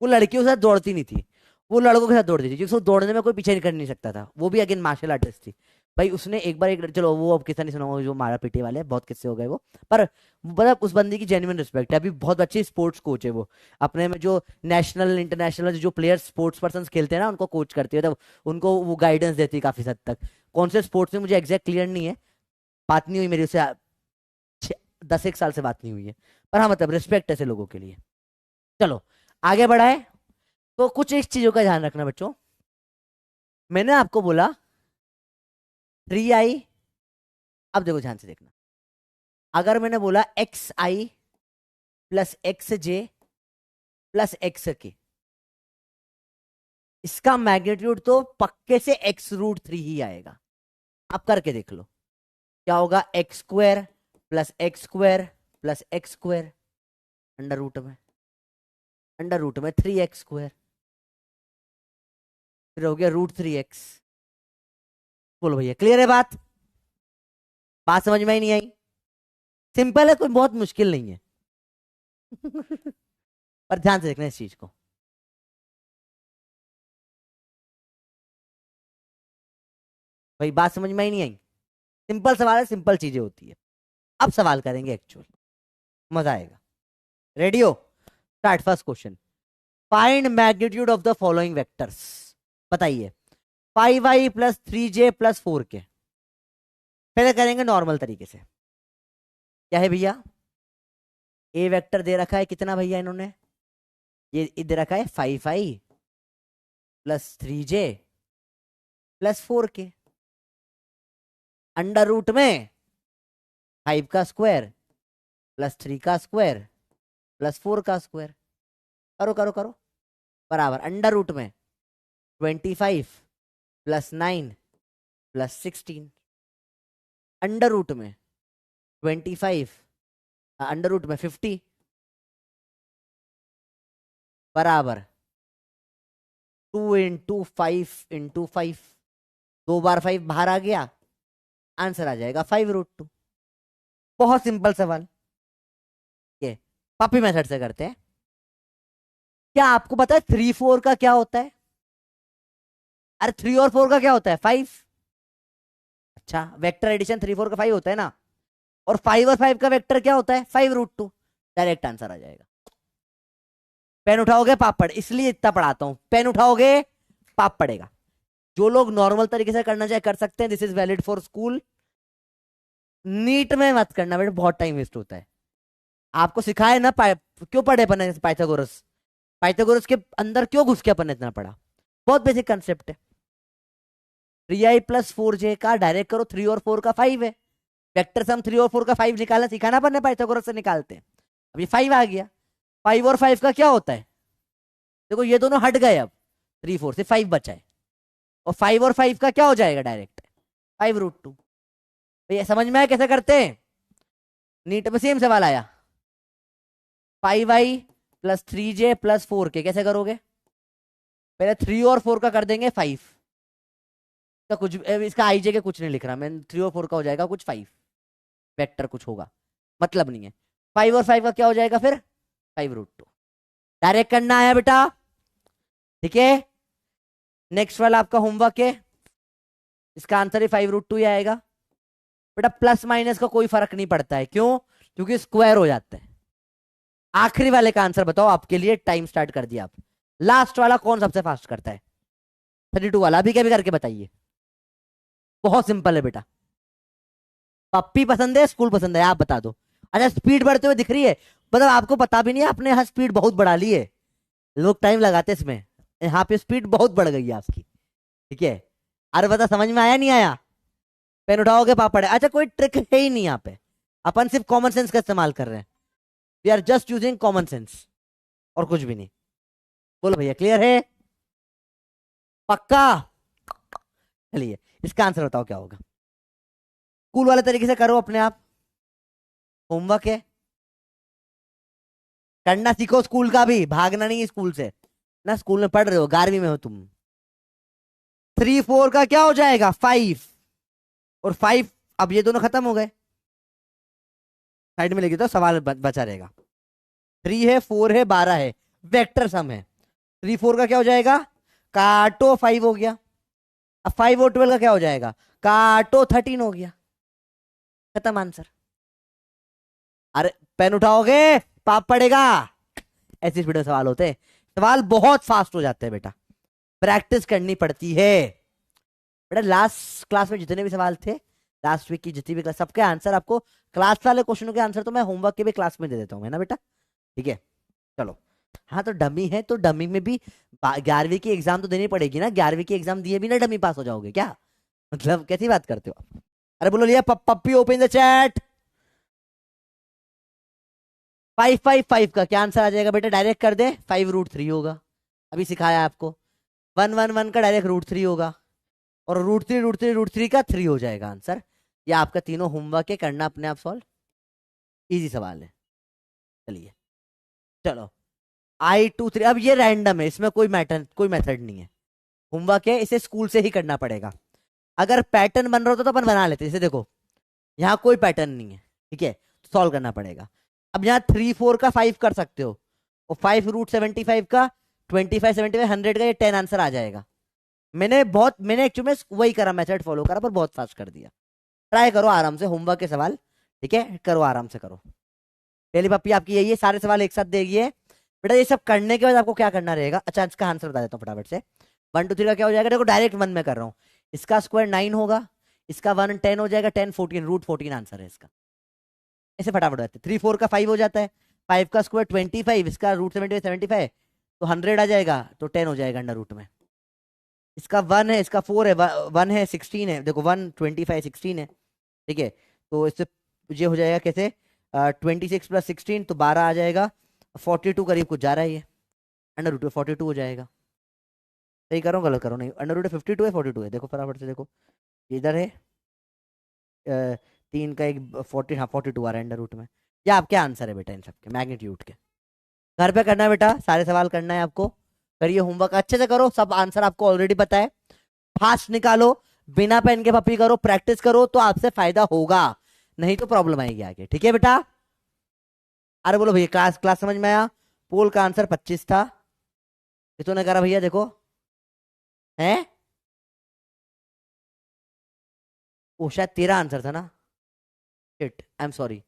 वो लड़कियों के साथ दौड़ती नहीं थी, वो लड़कों के साथ दौड़ती थी, क्योंकि उसको दौड़ने में कोई पीछे नहीं कर नहीं सकता था। वो भी अगेन मार्शल आर्टिस्ट थी। भाई उसने एक बार एक, चलो वो अब किस्सा नहीं सुना होगा जो मारा पीटे वाले, बहुत किस्से हो गए वो। पर मतलब उस बंदी की जेन्युइन रिस्पेक्ट है, अभी बहुत अच्छी स्पोर्ट्स कोच है वो। अपने में जो नेशनल इंटरनेशनल जो प्लेयर्स स्पोर्ट्स पर्सन खेलते हैं ना, उनको कोच करती है, तब उनको वो गाइडेंस देती है काफी हद तक। कौन से स्पोर्ट्स में मुझे एग्जैक्ट क्लियर नहीं है, बात नहीं हुई मेरी उससे, 10 एक साल से बात नहीं हुई है। पर हाँ मतलब रिस्पेक्ट ऐसे लोगों के लिए। चलो आगे बढ़ाए। तो कुछ इस चीजों का ध्यान रखना बच्चों। मैंने आपको बोला 3i, अब देखो ध्यान से देखना। अगर मैंने बोला xi plus xj plus x k, इसका मैग्नीट्यूड तो पक्के से x√3 ही आएगा। आप करके देख लो क्या होगा। x² plus x² under root में 3x², फिर हो गया √3x। बोलो भैया क्लियर है बात? बात समझ में ही नहीं आई? सिंपल है, कोई बहुत मुश्किल नहीं है। पर ध्यान से देखना इस चीज को। भाई बात समझ में ही नहीं आई? सिंपल सवाल है, सिंपल चीजें होती है। अब सवाल करेंगे एक्चुअल, मजा आएगा। रेडी हो? Start first question. Find magnitude of the following vectors. बताइए। 5i plus 3j plus 4k। पहले करेंगे नॉर्मल तरीके से। क्या है भैया? ए वेक्टर दे रखा है कितना भैया इन्होंने? ये दे रखा है 5i plus 3j plus 4k, under root में 5 का स्क्वायर प्लस 3 का स्क्वायर प्लस 4 का स्क्वायर। करो करो करो, बराबर अंडर रूट में 25 प्लस 9 प्लस 16, अंडर रूट में 25, अंडर रूट में 50, बराबर 2 × 5 × 5। 2 बार 5 बाहर आ गया, आंसर आ जाएगा 5√2। बहुत सिंपल सवाल। ये पपी मेथड से करते हैं। क्या आपको पता है 3 4 का क्या होता है? अरे 3 और 4 का क्या होता है? 5। अच्छा, वेक्टर एडिशन 3 4 का 5 होता है ना, और 5 और 5 का वेक्टर क्या होता है? 5√2। डायरेक्ट आंसर आ जाएगा। पेन उठाओगे पाप पड़े, इसलिए इतना पढ़ाता हूं, पेन उठाओगे पाप पड़ेगा। जो लोग नॉर्मल तरीके से करना चाहे कर सकते हैं, this is valid for school. NEET में मत करना बेटा, बहुत टाइम वेस्ट होता है। आपको सिखाए ना क्यों पढ़े अपन पाइथागोरस? पाइथागोरस के अंदर क्यों घुस के अपन ने इतना पढ़ा? बहुत बेसिक कंसेप्ट है। 3i प्लस 4j का डायरेक्ट करो, 3 और 4 का 5 है। वेक्टर सम 3 और 4 का 5 निकालना सिखाना अपन ने, पाइथागोरस से निकालते हैं। अभी 5 आ गया। 5 और 5 का क्या होता है? देखो ये दोनों हट गए, अब 3 4 से 5 बचा है, और 5 और 5 का क्या हो जाएगा? डायरेक्ट 5√2। भैया समझ में आया कैसे करते हैं? नीट में सेम सवाल आया। 5i plus 3j plus 4k कैसे करोगे? पहले 3 और 4 का कर देंगे 5 का, कुछ इसका आई जे के कुछ नहीं लिख रहा मैं, 3 और 4 का हो जाएगा कुछ 5, वेक्टर कुछ होगा, मतलब नहीं है। 5 और 5 का क्या हो जाएगा फिर? 5√2। डायरेक्ट करना आया बेटा, ठीक है। नेक्स्ट वाला आपका होमवर्क है, इसका आंसर ही 5√2 ही आएगा। बेटा प्लस माइनस का कोई फर्क नहीं पड़ता है, क्यों? क्योंकि स्क्वायर हो जाता है। आखिरी वाले का आंसर बताओ, आपके लिए टाइम स्टार्ट कर दिया आप। लास्ट वाला कौन सबसे फास्ट करता है? 32 वाला अभी क्या भी करके बताइए। बहुत सिंपल है बेटा। पप्पी पसंद है, स्कूल पसंद है, आप बता दो। अच्छा स्पीड बढ़ते हुए दिख रही है, मतलब आपको पता भी नहीं है, आपने यहाँ स्पीड बहुत बढ़ा ली है। लोग टाइम लगाते हैं इसमें, यहाँ पे स्पीड बहुत बढ़ गई है आपकी। ठीक है। अरे बता, समझ में आया नहीं आया? पेन उठाओगे पापड़ है। अच्छा कोई ट्रिक है ही नहीं यहाँ पे, अपन सिर्फ कॉमन सेंस का इस्तेमाल कर रहे हैं। We are just using common sense, और कुछ भी नहीं। बोलो भैया, क्लियर है? पक्का? चलिए इसका आंसर बताओ क्या होगा। स्कूल वाले तरीके से करो अपने आप। होमवर्क है, करना सीखो स्कूल का भी, भागना नहीं है स्कूल से ना। स्कूल में पढ़ रहे हो, 11वीं में हो तुम। 3 4 का क्या हो जाएगा? 5। और 5, अब ये दोनों खत्म हो गए, साइड में लेके तो सवाल बचा रहेगा। 3 है, 4 है, 12 है, वेक्टर सम है। 3 4 का क्या हो जाएगा? काटो 5 हो गया। अब 5 और 12 का क्या हो जाएगा? काटो 13 हो गया। खत्म आंसर। अरे पेन उठाओगे पाप पड़ेगा। ऐसी स्पीड में सवाल होते हैं, सवाल बहुत फास्ट हो जाते हैं बेटा, प्रैक्टिस करनी पड़ती है। बेटा लास्ट क्लास में जितने भी सवाल थे, लास्ट वीक की जितनी भी क्लास, सबके आंसर आपको, क्लास वाले क्वेश्चनों के आंसर तो मैं होमवर्क के भी क्लास में दे देता हूँ, है ना बेटा? ठीक है। चलो। हाँ तो डमी है तो डमी में भी 11वीं की एग्जाम तो देनी पड़ेगी ना। 11वीं की एग्जाम दिए भी ना डमी पास हो जाओगे क्या? मतलब कैसी बात करते हो आप? अरे बोलो लिया पप्पी, ओपन द चैट। 5 5 5 का क्या आंसर आ जाएगा बेटा? डायरेक्ट कर दे, 5√3 होगा। अभी सिखाया आपको। 1 1 1 का डायरेक्ट √3 होगा, और √3 का 3 हो जाएगा आंसर। ये आपका तीनों होमवर्क है, करना अपने आप सॉल्व। इजी सवाल है। चलिए चलो। I2 3, अब ये रैंडम है, इसमें कोई मेथड नहीं है। होमवर्क है, इसे स्कूल से ही करना पड़ेगा। अगर पैटर्न बन रहा होता तो अपन बना लेते, जैसे देखो यहाँ कोई पैटर्न नहीं है, ठीक है, सॉल्व करना पड़ेगा। अब यहाँ 3 4 का 5 कर सकते हो, और 5√75 का 25 75 100 का ये 10 आंसर आ जाएगा। मैंने एक्चुअली में वही करा, मेथड फॉलो करा, पर बहुत फास्ट कर दिया। ट्राई करो आराम से, होमवर्क के सवाल, ठीक है, करो आराम से करो। पहली पप्पी आपकी यही है, सारे सवाल एक साथ देगी है बेटा। ये सब करने के बाद आपको क्या करना रहेगा? अच्छा इसका आंसर बता देता हूँ फटाफट से। 1 2 3 का क्या हो जाएगा? देखो डायरेक्ट 1 में कर रहा हूँ। इसका स्क्वायर 9 होगा, इसका 1 10 हो जाएगा, 10 14, √14 आंसर है इसका। ऐसे फटाफट जाते हैं। 3 4 का 5 हो जाता है, 5 का स्क्वायर 25, इसका √75 तो 100 आ जाएगा, तो 10 हो जाएगा अंडर रूट में। इसका 1 है, इसका 4 है, 1 है, 16 है, देखो 1 25 16 है, ठीक है। तो इससे ये हो जाएगा कैसे? 26 + 16 तो 12 आ जाएगा। 42 करीब कुछ जा रहा है ये, अंडर रूट में 42 हो जाएगा। सही करो गलत करो? नहीं, अंडर रूट 52 है, 42 है, देखो फटाफट से देखो। इधर है 3 का एक 40, हाँ 42 आ रहा है अंडर रूट में। ये आपके आंसर है बेटा, इन सबके मैग्नीट्यूड के। घर पे करना है बेटा, सारे सवाल करना है आपको। करिए होमवर्क अच्छे से करो, सब आंसर आपको ऑलरेडी पता है। फास्ट निकालो, बिना पेन के पप्पी करो, प्रैक्टिस करो, तो आपसे फायदा होगा, नहीं तो प्रॉब्लम आएगी आगे। ठीक है बेटा? अरे बोलो भैया, क्लास क्लास समझ में आया? पोल का आंसर 25 था, ये तो ने करा भैया, देखो है। वो शायद 13 आंसर था ना। शिट, आई एम सॉरी,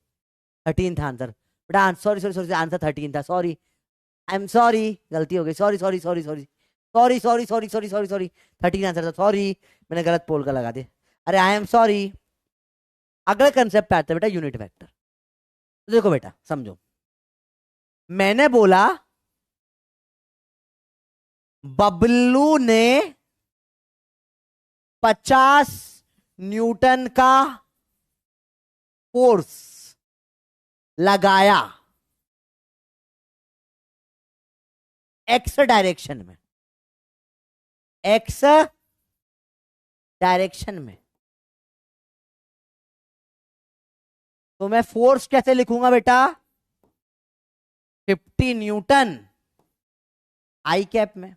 13 था आंसर बेटा। सॉरी सॉरी सॉरी, आंसर 13 था, सॉरी, आई एम सॉरी, गलती हो गई, sorry sorry sorry sorry sorry sorry sorry sorry sorry sorry, 13 answer था, सॉरी, मैंने गलत पोल का लगा दिया। अरे आई एम सॉरी। अगले कंसेप्ट पे आते हैं बेटा, यूनिट वेक्टर। तो देखो बेटा समझो, मैंने बोला बबलू ने 50 न्यूटन का फोर्स लगाया एक्स डायरेक्शन में, एक्स डायरेक्शन में। तो मैं फोर्स कैसे लिखूंगा बेटा? 50 न्यूटन आई कैप में।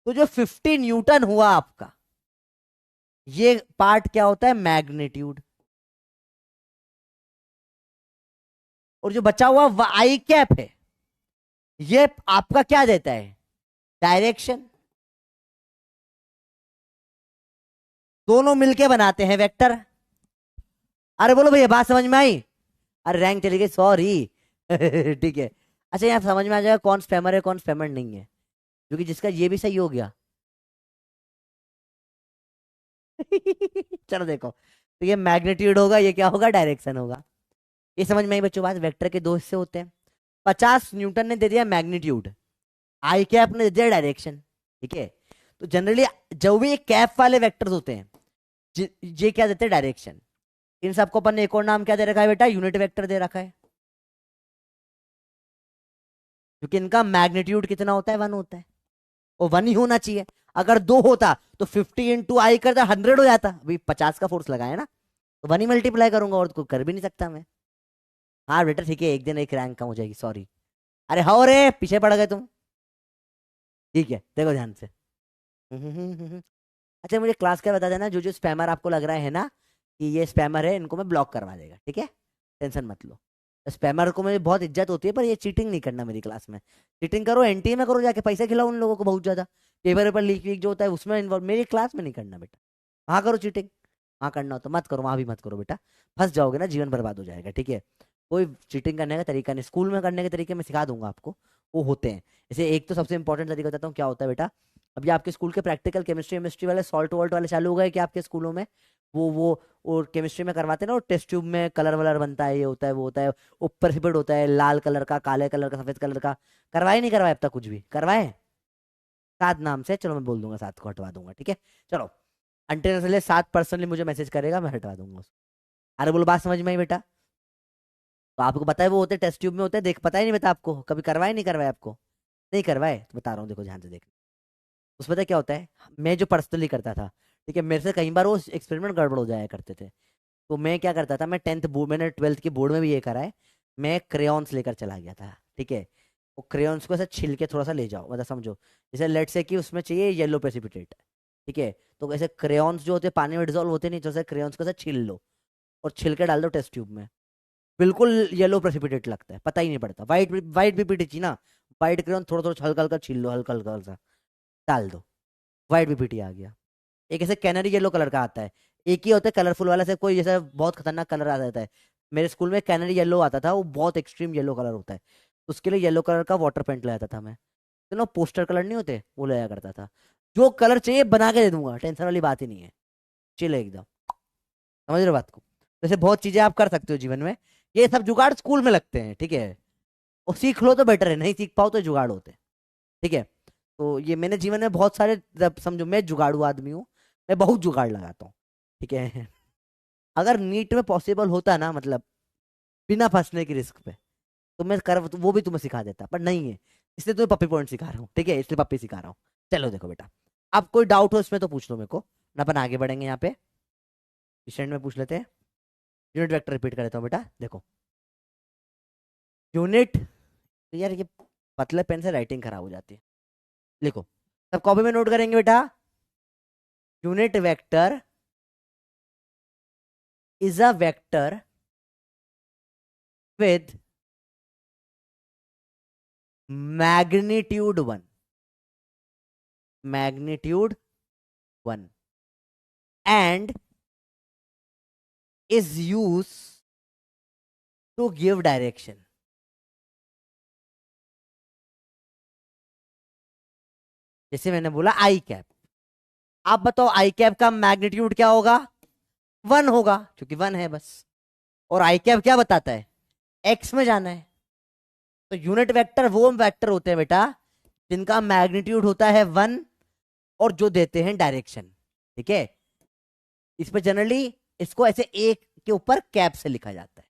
तो जो 50 न्यूटन हुआ आपका, ये पार्ट क्या होता है? मैग्नीट्यूड। और जो बचा हुआ आई कैप है, ये आपका क्या देता है? डायरेक्शन। दोनों मिलके बनाते हैं वेक्टर। अरे बोलो भैया, बात समझ में आई? अरे रैंक चली गई, सॉरी, ठीक है। अच्छा, यहाँ समझ में आ जाएगा कौन स्पैमर है कौन स्पैमर नहीं है, क्योंकि जिसका ये भी सही हो गया। चलो देखो, तो ये मैग्नीट्यूड होगा, ये क्या होगा, डायरेक्शन होगा। ये समझ में आई बच्चों बात। वेक्टर के दो हिस्से होते हैं। 50 न्यूटन ने दे दिया मैग्नीट्यूड, आई कैप ने दे दिया डायरेक्शन। ठीक है। तो जनरली जो भी कैप वाले वेक्टर्स होते हैं, ये क्या देते हैं, डायरेक्शन। इन सबको अपन ने एक और नाम क्या दे रखा है बेटा, यूनिट वेक्टर दे रखा है, क्योंकि इनका मैग्नीट्यूड कितना होता है, 1 होता है। और 1 ही होना चाहिए। अगर 2 होता तो 50 × I करता 100 हो जाता। अभी 50 का फोर्स लगाया ना, तो 1 ही मल्टीप्लाई करूंगा, और तो कर भी नहीं सकता मैं। हाँ बेटा ठीक है, एक दिन एक रैंक कम हो जाएगी, सॉरी। अरे हो रे, पीछे पड़ गए तुम। ठीक है, देखो ध्यान से। अच्छा, मुझे क्लास का बता देना, जो जो स्पैमर आपको लग रहा है ना कि ये स्पैमर है, इनको मैं ब्लॉक करवा देगा, ठीक है। टेंशन मत लो। स्पैमर को मुझे बहुत इज्जत होती है, पर ये चीटिंग नहीं करना मेरी क्लास में। चीटिंग करो एनटीए में करो, जाके पैसे खिलाओ उन लोगों को बहुत ज्यादा। पेपर पेपर लीक वीक जो होता है उसमें इन्वॉल्व, मेरी क्लास में नहीं करना बेटा। वहाँ करो चीटिंग, वहाँ करना हो तो मत करो, वहाँ भी मत करो बेटा। फंस जाओगे ना, जीवन बर्बाद हो जाएगा, ठीक है। कोई चीटिंग करने का तरीका नहीं, स्कूल में करने के तरीके मैं सिखा दूंगा आपको, वो होते हैं। जैसे एक तो सबसे इंपॉर्टेंट तरीका बताता हूँ क्या होता है बेटा। अभी आपके स्कूल के प्रैक्टिकल केमिस्ट्री केमिस्ट्री वाले सॉल्ट वॉल्ट वाले चालू हो गए कि आपके स्कूलों में, वो और केमिस्ट्री में करवाते हैं ना, और टेस्ट ट्यूब में कलर वलर बनता है, ये होता है वो होता है, ऊपर सिपट होता है लाल कलर का, काले कलर का, सफेद कलर का। करवाए नहीं करवाए अब तक कुछ भी, करवाए? सात नाम से, चलो मैं बोल दूंगा, सात को हटवा दूंगा, ठीक है। चलो, अंटे सात पर्सनली मुझे मैसेज करेगा, मैं हटवा दूंगा उसको। अरे बोलो, बात समझ में आई बेटा? तो आपको पता है वो होते टेस्ट ट्यूब में होते हैं, देख पता ही नहीं बेटा आपको, कभी करवाए नहीं करवाए आपको? नहीं करवाए तो बता रहा हूँ, देखो ध्यान से देख। उस पता है क्या होता है, मैं जो पर्सनली करता था, ठीक है, मेरे से कई बार वो एक्सपेरिमेंट गड़बड़ हो जाया करते थे। तो मैं क्या करता था, मैं 10th बोर्ड, मैंने 12th के बोर्ड में भी ये करा है। मैं क्रेयॉन्स लेकर चला गया था, ठीक है। वो क्रेयॉन्स को ऐसे छिल के थोड़ा सा ले जाओ, मतलब समझो, जैसे लेट से कि उसमें चाहिए येलो प्रेसिपिटेट, ठीक है। तो ऐसे क्रेयॉन्स जो होते हैं पानी में डिजोल्व होते नहीं, जैसे क्रेयॉन्स को ऐसे छील लो, और छिल के डाल दो टेस्ट ट्यूब में। बिल्कुल येलो प्रेसिपिटेट लगता है, पता ही नहीं पड़ता। वाइट वाइट बीपीटी चाहिए ना, वाइट क्रेयॉन थोड़ा थोड़ा हल्का हल्का छील लो, हल्का हल्का सा डाल दो, वाइट बीपीटी आ गया। एक ऐसे कैनरी येलो कलर का आता है, एक ही होता है कलरफुल वाला, से कोई जैसा बहुत खतरनाक कलर आ जाता है। मेरे स्कूल में कैनरी येलो आता था, वो बहुत एक्सट्रीम येलो कलर होता है। उसके लिए येलो कलर का वाटर पेंट ले आता था मैं। तो ना पोस्टर कलर नहीं होते, वो ले आया करता था। जो कलर चाहिए बना के दे दूंगा, टेंशन वाली बात ही नहीं है। चिल एकदम। समझ रहे हो बात को? जैसे बहुत चीजें आप कर सकते हो जीवन में, ये सब जुगाड़ स्कूल में लगते हैं, ठीक है। और सीख लो तो बेटर है, नहीं सीख पाओ तो जुगाड़ होते हैं, ठीक है। तो ये मैंने जीवन में बहुत सारे, जब समझो मैं जुगाड़ू आदमी हूँ, मैं बहुत जुगाड़ लगाता हूँ, ठीक है। अगर नीट में पॉसिबल होता ना, मतलब बिना फंसने की रिस्क पे, तो मैं कर वो भी तुम्हें सिखा देता, पर नहीं है। इसलिए तुम्हें पप्पी पॉइंट सिखा रहा हूँ, ठीक है, इसलिए पप्पी सिखा रहा हूँ। चलो देखो बेटा, अब कोई डाउट हो इसमें तो पूछ लो मेरे को, ना अपन आगे बढ़ेंगे यहाँ पे। स्टैंड में पूछ लेते हैं। यूनिट वेक्टर रिपीट कर देता हूँ बेटा, देखो। यूनिट, तो यार ये पतले पेन से राइटिंग खराब हो जाती है। लिखो, सब कॉपी में नोट करेंगे बेटा। Unit vector is a vector with magnitude 1, magnitude 1, and is used to give direction। जैसे मैंने बोला आई कैप, आप बताओ आई कैप का मैग्नीट्यूड क्या होगा? 1 होगा, क्योंकि 1 है बस। और आई कैप क्या बताता है, एक्स में जाना है। तो यूनिट वेक्टर वो वेक्टर होते हैं बेटा जिनका मैग्नीट्यूड होता है 1, और जो देते हैं डायरेक्शन, ठीक है। इस पे जनरली इसको ऐसे एक के ऊपर कैप से लिखा जाता है।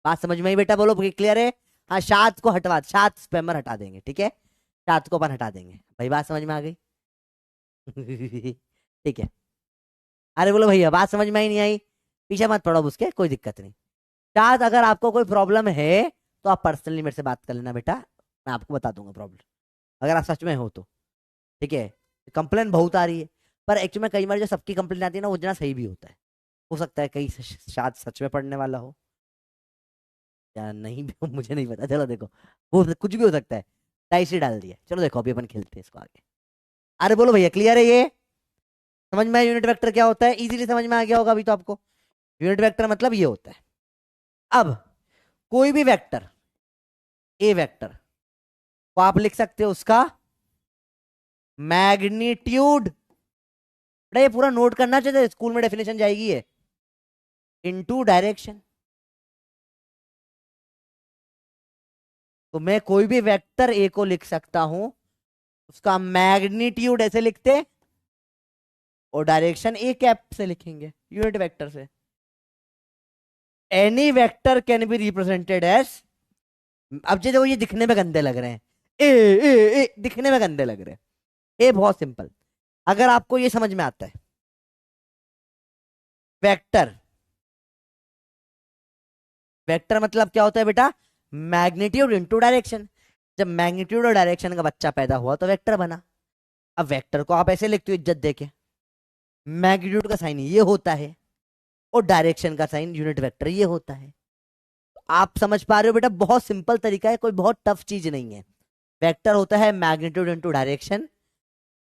बात समझ में आई बेटा? बोलो क्लियर है? हाँ, शाद को हटवा, शाद स्पैमर हटा देंगे, ठीक है। शाद को अपन हटा देंगे भाई, बात समझ में आ गई? ठीक है। अरे बोलो भैया, बात समझ में आई नहीं आई? पीछे मत पड़ो उसके, कोई दिक्कत नहीं। शायद अगर आपको कोई प्रॉब्लम है तो आप पर्सनली मेरे से बात कर लेना बेटा, मैं आपको बता दूंगा प्रॉब्लम, अगर आप सच में हो तो, ठीक है। कंप्लेन बहुत आ रही है, पर एक्चुअली में कई बार जो सबकी कंप्लेन आती है ना, वो जना सही भी होता है। हो सकता है कहीं शायद सच में पढ़ने वाला हो या नहीं भी हो, मुझे नहीं पता। चलो देखो, वो कुछ भी हो सकता है। डाइस ही डाल दिया, चलो देखो अभी अपन खेलते हैं इसको आगे। अरे बोलो भैया, क्लियर है ये? समझ में यूनिट वेक्टर क्या होता है? इजीली समझ में आ गया होगा अभी तो आपको। यूनिट वेक्टर मतलब ये होता है। अब कोई भी वेक्टर ए वेक्टर को आप लिख सकते हो उसका मैग्नीट्यूड। ये पूरा नोट करना चाहिए, स्कूल में डेफिनेशन जाएगी ये, इनटू डायरेक्शन। तो मैं कोई भी वेक्टर ए को लिख सकता हूं, उसका मैग्नीट्यूड ऐसे लिखते, और डायरेक्शन ए कैप से लिखेंगे, यूनिट वेक्टर से। Any vector can be represented as, अब जो ये दिखने में गंदे लग रहे हैं, ए दिखने में गंदे लग रहे हैं, ए बहुत सिंपल। अगर आपको ये समझ में आता है, वेक्टर, वेक्टर मतलब क्या होता है बेटा, मैग्नीट्यूड इनटू डायरेक्शन। जब मैग्नीट्यूड और डायरेक्शन का बच्चा पैदा हुआ तो वेक्टर बना। अब वेक्टर को आप ऐसे लिखते हो इज्जत देके, मैग्नीट्यूड का साइन ये होता है और डायरेक्शन का साइन यूनिट वेक्टर ये होता है। आप समझ पा रहे हो बेटा, बहुत सिंपल तरीका है, कोई बहुत टफ चीज नहीं है। वेक्टर होता है मैग्नीट्यूड इनटू डायरेक्शन,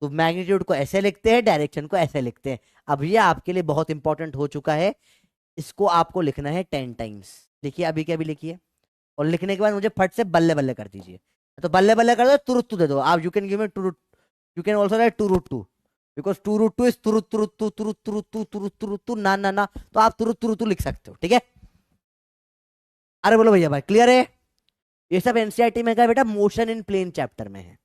तो मैग्नीट्यूड को ऐसे लिखते हैं, डायरेक्शन को ऐसे लिखते हैं। अब ये आपके लिए बहुत इंपॉर्टेंट हो चुका है, इसको आपको लिखना है 10 टाइम्स। लिखिए, अभी के अभी लिखिए, और लिखने के बाद मुझे फट से बल्ले बल्ले कर दीजिए। तो बल्ले बल्ले कर दो, तुरुत्तु दे दो आप, you can give me two, you can also write 2√2, because 2√2 is तुरुत्तुरुत्तु तुरुत्तुरुत्तु तुरुत्तुरुत्तु ना ना ना, तो आप तुरुत्तुरुत्तु लिख सकते हो, ठीक है। अरे बोलो भैया भाई, क्लियर है? ये सब एनसीईआरटी में का बेटा, मोशन इन प्लेन चैप्टर में है,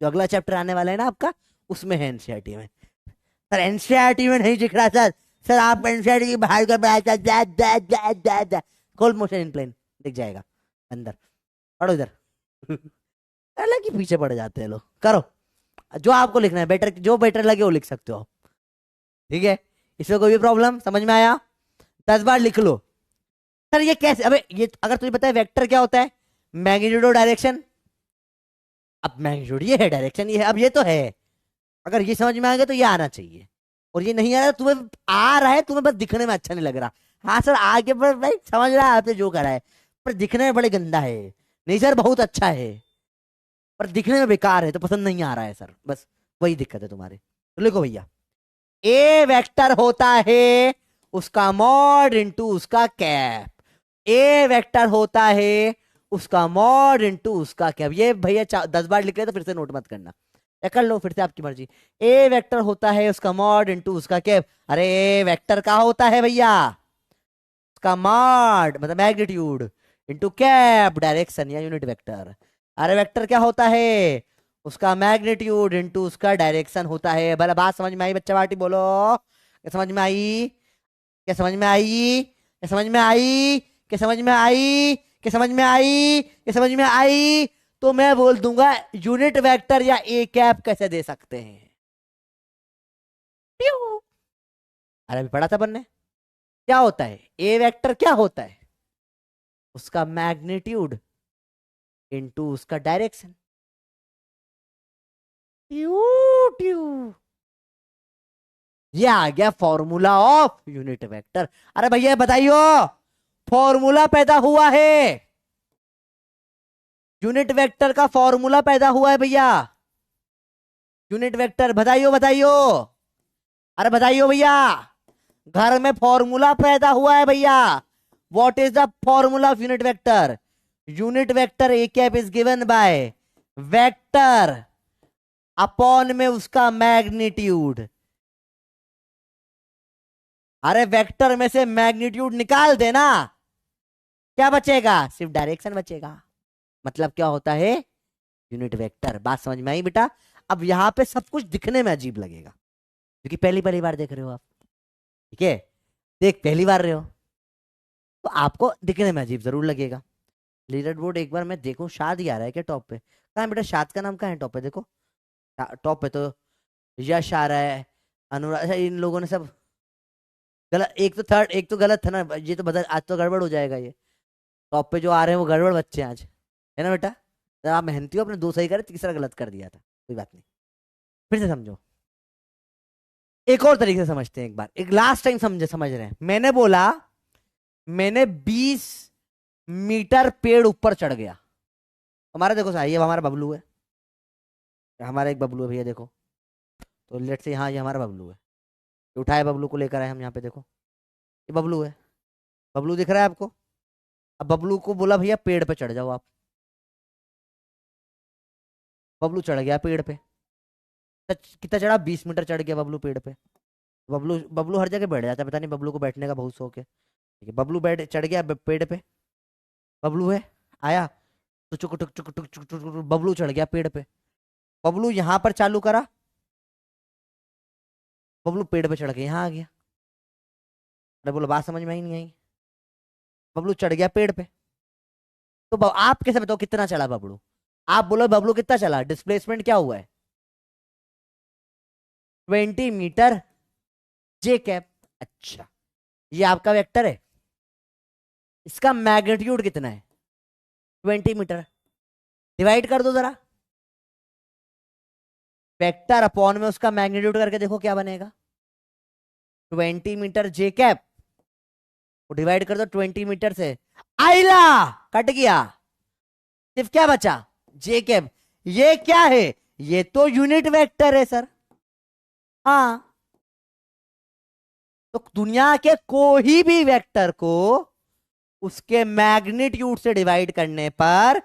जो अगला चैप्टर आने वाला है ना आपका, उसमें है एनसीईआरटी में। सर एनसीईआरटी में नहीं दिख रहा सर, सर आप एनसीईआरटी की बाहर का खोल, मोशन इन प्लेन दिख जाएगा अंदर, पढ़ो इधर। अलग ही पीछे पड़ जाते हैं लोग, करो जो आपको लिखना है, बेटर जो बेटर लगे वो लिख सकते हो आप, ठीक है। इसमें कोई भी प्रॉब्लम, समझ में आया? 10 बार लिख लो। सर ये कैसे, अबे ये अगर तुझे पता है वेक्टर क्या होता है, मैग्नीट्यूड और डायरेक्शन। अब मैग्नीट्यूड ये है, डायरेक्शन ये है, अब ये तो है, अगर ये समझ में आ गया तो ये आना चाहिए, और ये नहीं आ रहा, तुम्हें आ रहा है, तुम्हें बस दिखने में अच्छा नहीं लग रहा। हाँ सर आगे पर भाई समझ रहा है आपने जो करा है, पर दिखने में बड़े गंदा है। नहीं सर बहुत अच्छा है, पर दिखने में बेकार है, तो पसंद नहीं आ रहा है सर, बस वही दिक्कत है तुम्हारे। तो लिखो भैया, ए वेक्टर होता है उसका मॉड इनटू उसका कैप, ए वेक्टर होता है उसका मॉड इनटू उसका कैप। ये भैया 10 बार लिख रहे तो फिर से नोट मत करना, या कर लो फिर से, आपकी मर्जी। ए वेक्टर होता है उसका मॉड इनटू उसका कैप। अरे ए वेक्टर का होता है भैया, उसका मॉड मतलब मैग्नीट्यूड इनटू कैप डायरेक्शन या यूनिट वेक्टर। अरे वेक्टर क्या होता है, उसका मैग्नीट्यूड इनटू उसका डायरेक्शन होता है। भला बात समझ में आई बच्चा बाटी, बोलो क्या समझ में आई, क्या समझ में आई, क्या समझ में आई, क्या समझ में आई, क्या समझ में आई, क्या समझ में आई? तो मैं बोल दूंगा यूनिट वेक्टर या ए कैप कैसे दे सकते हैं। प्यू। अरे अभी पढ़ा था बनने, क्या होता है ए वेक्टर, क्या होता है उसका मैग्नीट्यूड इनटू उसका डायरेक्शन। ट्यू ट्यू, ये आ गया फॉर्मूला ऑफ यूनिट वेक्टर। अरे भैया बताइयो, फॉर्मूला पैदा हुआ है, यूनिट वेक्टर का फॉर्मूला पैदा हुआ है भैया, यूनिट वेक्टर, बताइयो बताइयो, अरे बताइयो भैया, घर में फॉर्मूला पैदा हुआ है भैया। What is the formula of unit vector? Unit vector A cap is given by vector upon में उसका मैग्नीट्यूड। अरे वेक्टर में से मैग्नीट्यूड निकाल देना, क्या बचेगा? सिर्फ डायरेक्शन बचेगा। मतलब क्या होता है यूनिट वेक्टर। बात समझ में आई बेटा? अब यहां पे सब कुछ दिखने में अजीब लगेगा, क्योंकि पहली पहली बार देख रहे हो आप, ठीक है, देख पहली बार रहे हो तो आपको दिखने में अजीब जरूर लगेगा। लीडर बोर्ड एक बार मैं देखूं, शाद ही आ रहा है क्या टॉप पे? कहाँ है बेटा, शाद का नाम कहाँ है टॉप पे? देखो टॉप पे तो यश आ रहा है, अनुराग, अच्छा, इन लोगों ने सब गलत, एक तो थर्ड, एक तो गलत था ना, ये तो बदल, आज तो गड़बड़ हो जाएगा ये। टॉप पे जो आ रहे हैं वो गड़बड़ बच्चे हैं आज, है ना बेटा? जब आप मेहनती हो, अपने 2 सही करे, तीसरा गलत कर दिया था, कोई बात नहीं, फिर से समझो। एक और तरीके से समझते हैं, एक बार, एक लास्ट टाइम समझे, समझ रहे हैं? मैंने बोला मैंने 20 मीटर पेड़ ऊपर चढ़ गया, हमारा देखो सही, ये हमारा बबलू है, हमारा एक बबलू है भैया देखो, तो लेट से, हाँ ये हमारा बबलू है, उठाए बबलू को लेकर आए हम यहाँ पे, देखो ये बबलू है, बबलू दिख रहा है आपको? अब बबलू को बोला भैया पेड़ पे चढ़ जाओ आप, बबलू चढ़ गया पेड़ पे। कितना चढ़ा, 20 मीटर चढ़ गया बबलू पेड़ पे। बबलू बबलू हर जगह बैठ जाता है, पता नहीं बबलू को बैठने का बहुत शौक है। ठीक है, बबलू बैठ चढ़ गया पेड़ पे। बबलू है, आया तो चुक टुक चुक टुक चुक टुक टुक, बबलू चढ़ गया पेड़ पे। बबलू यहाँ पर चालू करा, बबलू पेड़ पे चढ़ के यहाँ आ गया। अरे बोलो, बात समझ में ही नहीं आई। बबलू चढ़ गया पेड़ पे। तो आप कैसे बताओ कितना चला बबलू? आप बोलो बबलू कितना चला, डिस्प्लेसमेंट क्या हुआ है? 20 मीटर जे कैप। अच्छा, ये आपका वेक्टर है, इसका मैग्नीट्यूड कितना है? 20 मीटर। डिवाइड कर दो जरा, वेक्टर अपॉन में उसका मैग्नीट्यूड करके देखो क्या बनेगा। 20 मीटर जे कैप वो डिवाइड कर दो 20 मीटर से, आइला कट गया, सिर्फ क्या बचा? जे कैप। ये क्या है? ये तो यूनिट वेक्टर है सर। हाँ, तो दुनिया के कोई भी वेक्टर को उसके मैग्नीट्यूड से डिवाइड करने पर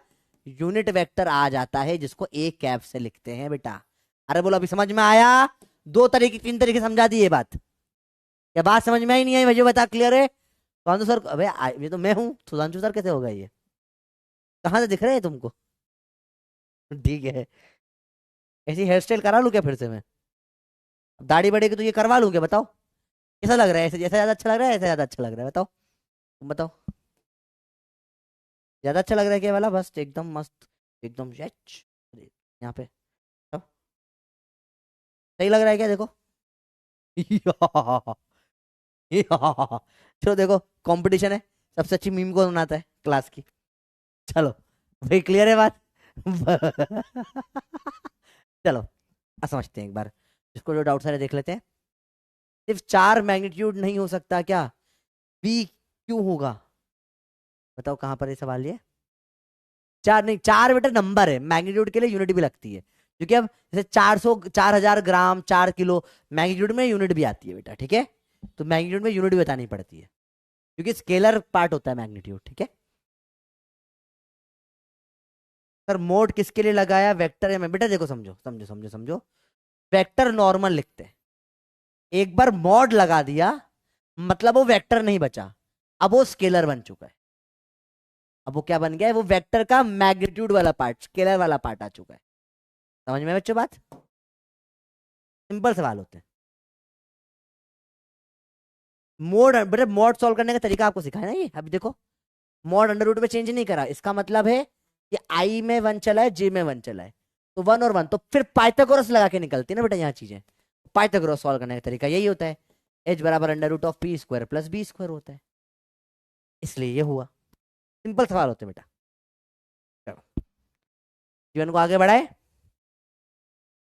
यूनिट वेक्टर आ जाता है, जिसको एक कैप से लिखते हैं बेटा। अरे बोलो, अभी समझ में आया? 2 तरीके 3 तरीके समझा दी ये बात। क्या बात समझ में ही नहीं आई? मुझे बता, क्लियर है? सुधांशु सर, अबे ये तो मैं हूं, सुधांशु सर कैसे होगा ये? कहां से दिख रहे हैं तुमको? ठीक है, ऐसी हेयर स्टाइल करा लूं क्या फिर से मैं? दाढ़ी बढ़ेगी तो ये करवा लूं क्या? बताओ कैसा लग रहा है? ऐसे जैसा ज्यादा अच्छा लग रहा है, ऐसा ज्यादा अच्छा लग रहा है? बताओ, तुम बताओ, ज्यादा अच्छा लग रहा है क्या वाला? बस एकदम मस्त, एकदम यच यहाँ पे तो सही लग रहा है क्या? देखो चलो देखो, कंपटीशन है, सबसे अच्छी मीम कौन बनाता है क्लास की। चलो भाई, क्लियर है बात? चलो अब समझते हैं एक बार, जिसको जो डाउट सारे देख लेते हैं। सिर्फ 4 मैग्नीट्यूड नहीं हो सकता क्या? बी क्यों होगा? बताओ कहां पर ये सवाल? ये 4 नहीं, 4 बेटा नंबर है, मैग्नीट्यूड के लिए यूनिट भी लगती है। क्योंकि अब जैसे 400 4000 ग्राम 4 किलो, मैग्नीट्यूड में यूनिट भी आती है बेटा, ठीक है? तो मैग्नीट्यूड में यूनिट भी बतानी पड़ती है, क्योंकि स्केलर पार्ट होता है मैग्नीट्यूड, ठीक है? सर मोड किसके लिए लगाया, वेक्टर है? मैं बेटा देखो, समझो समझो समझो समझो, वेक्टर नॉर्मल लिखते हैं, एक बार मॉड लगा दिया मतलब वो वेक्टर नहीं बचा, अब वो स्केलर बन चुका है। अब वो क्या बन गया है? वो वेक्टर का मैग्नीट्यूड वाला पार्ट, स्केलर वाला पार्ट आ चुका है। समझ में बच्चों बात? सिंपल सवाल होते हैं। मोड बेटा, मोड सॉल्व करने का तरीका आपको सिखाया ना ये। अभी देखो, मोड अंडर रूट में चेंज नहीं करा, इसका मतलब है कि आई में 1 चला है, जे में 1 चला है, तो 1 और 1, तो फिर पाइथागोरस लगा के निकलती है ना बेटा यहाँ चीजें। पाइथागोरस सॉल्व करने का तरीका यही होता है, एच बराबर under root of p square plus b square होता है, इसलिए ये हुआ। सिंपल सवाल होते हैं बेटा। चलो जीवन को आगे बढ़ाए,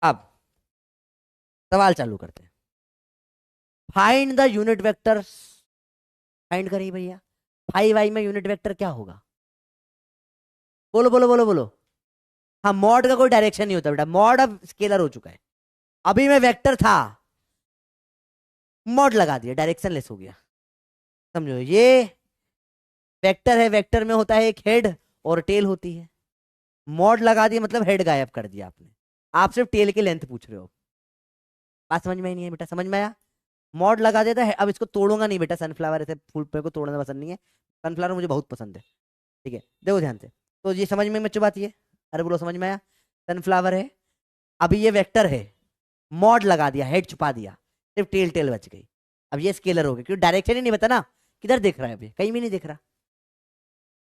अब सवाल चालू करते हैं। Find the unit vector. Find करिए भैया, 5i में यूनिट वेक्टर क्या होगा? बोलो बोलो बोलो बोलो। हाँ, मॉड का कोई डायरेक्शन नहीं होता बेटा, मॉड अब स्केलर हो चुका है। अभी में वेक्टर था, मॉड लगा दिया, डायरेक्शन लेस हो गया। समझो, ये वेक्टर है, वेक्टर में होता है एक हेड और टेल होती है, मॉड लगा दिया मतलब हेड गायब कर दिया आपने, आप सिर्फ टेल की लेंथ पूछ रहे हो। बात समझ में ही नहीं है बेटा? समझ में आया? मॉड लगा देता है। अब इसको तोड़ूंगा नहीं बेटा, सनफ्लावर ऐसे फूल पे को तोड़ना पसंद नहीं है, सनफ्लावर मुझे बहुत पसंद है, ठीक है? देखो ध्यान से, तो ये समझ में बच्चों बात? ये अरे बोलो समझ में आया? सनफ्लावर है, अभी ये वेक्टर है, मॉड लगा दिया, हेड छुपा दिया, सिर्फ टेल टेल बच गई। अब ये स्केलर हो गया, क्योंकि डायरेक्शन ही नहीं पता ना, किधर देख रहा है अभी, कहीं भी नहीं दिख रहा।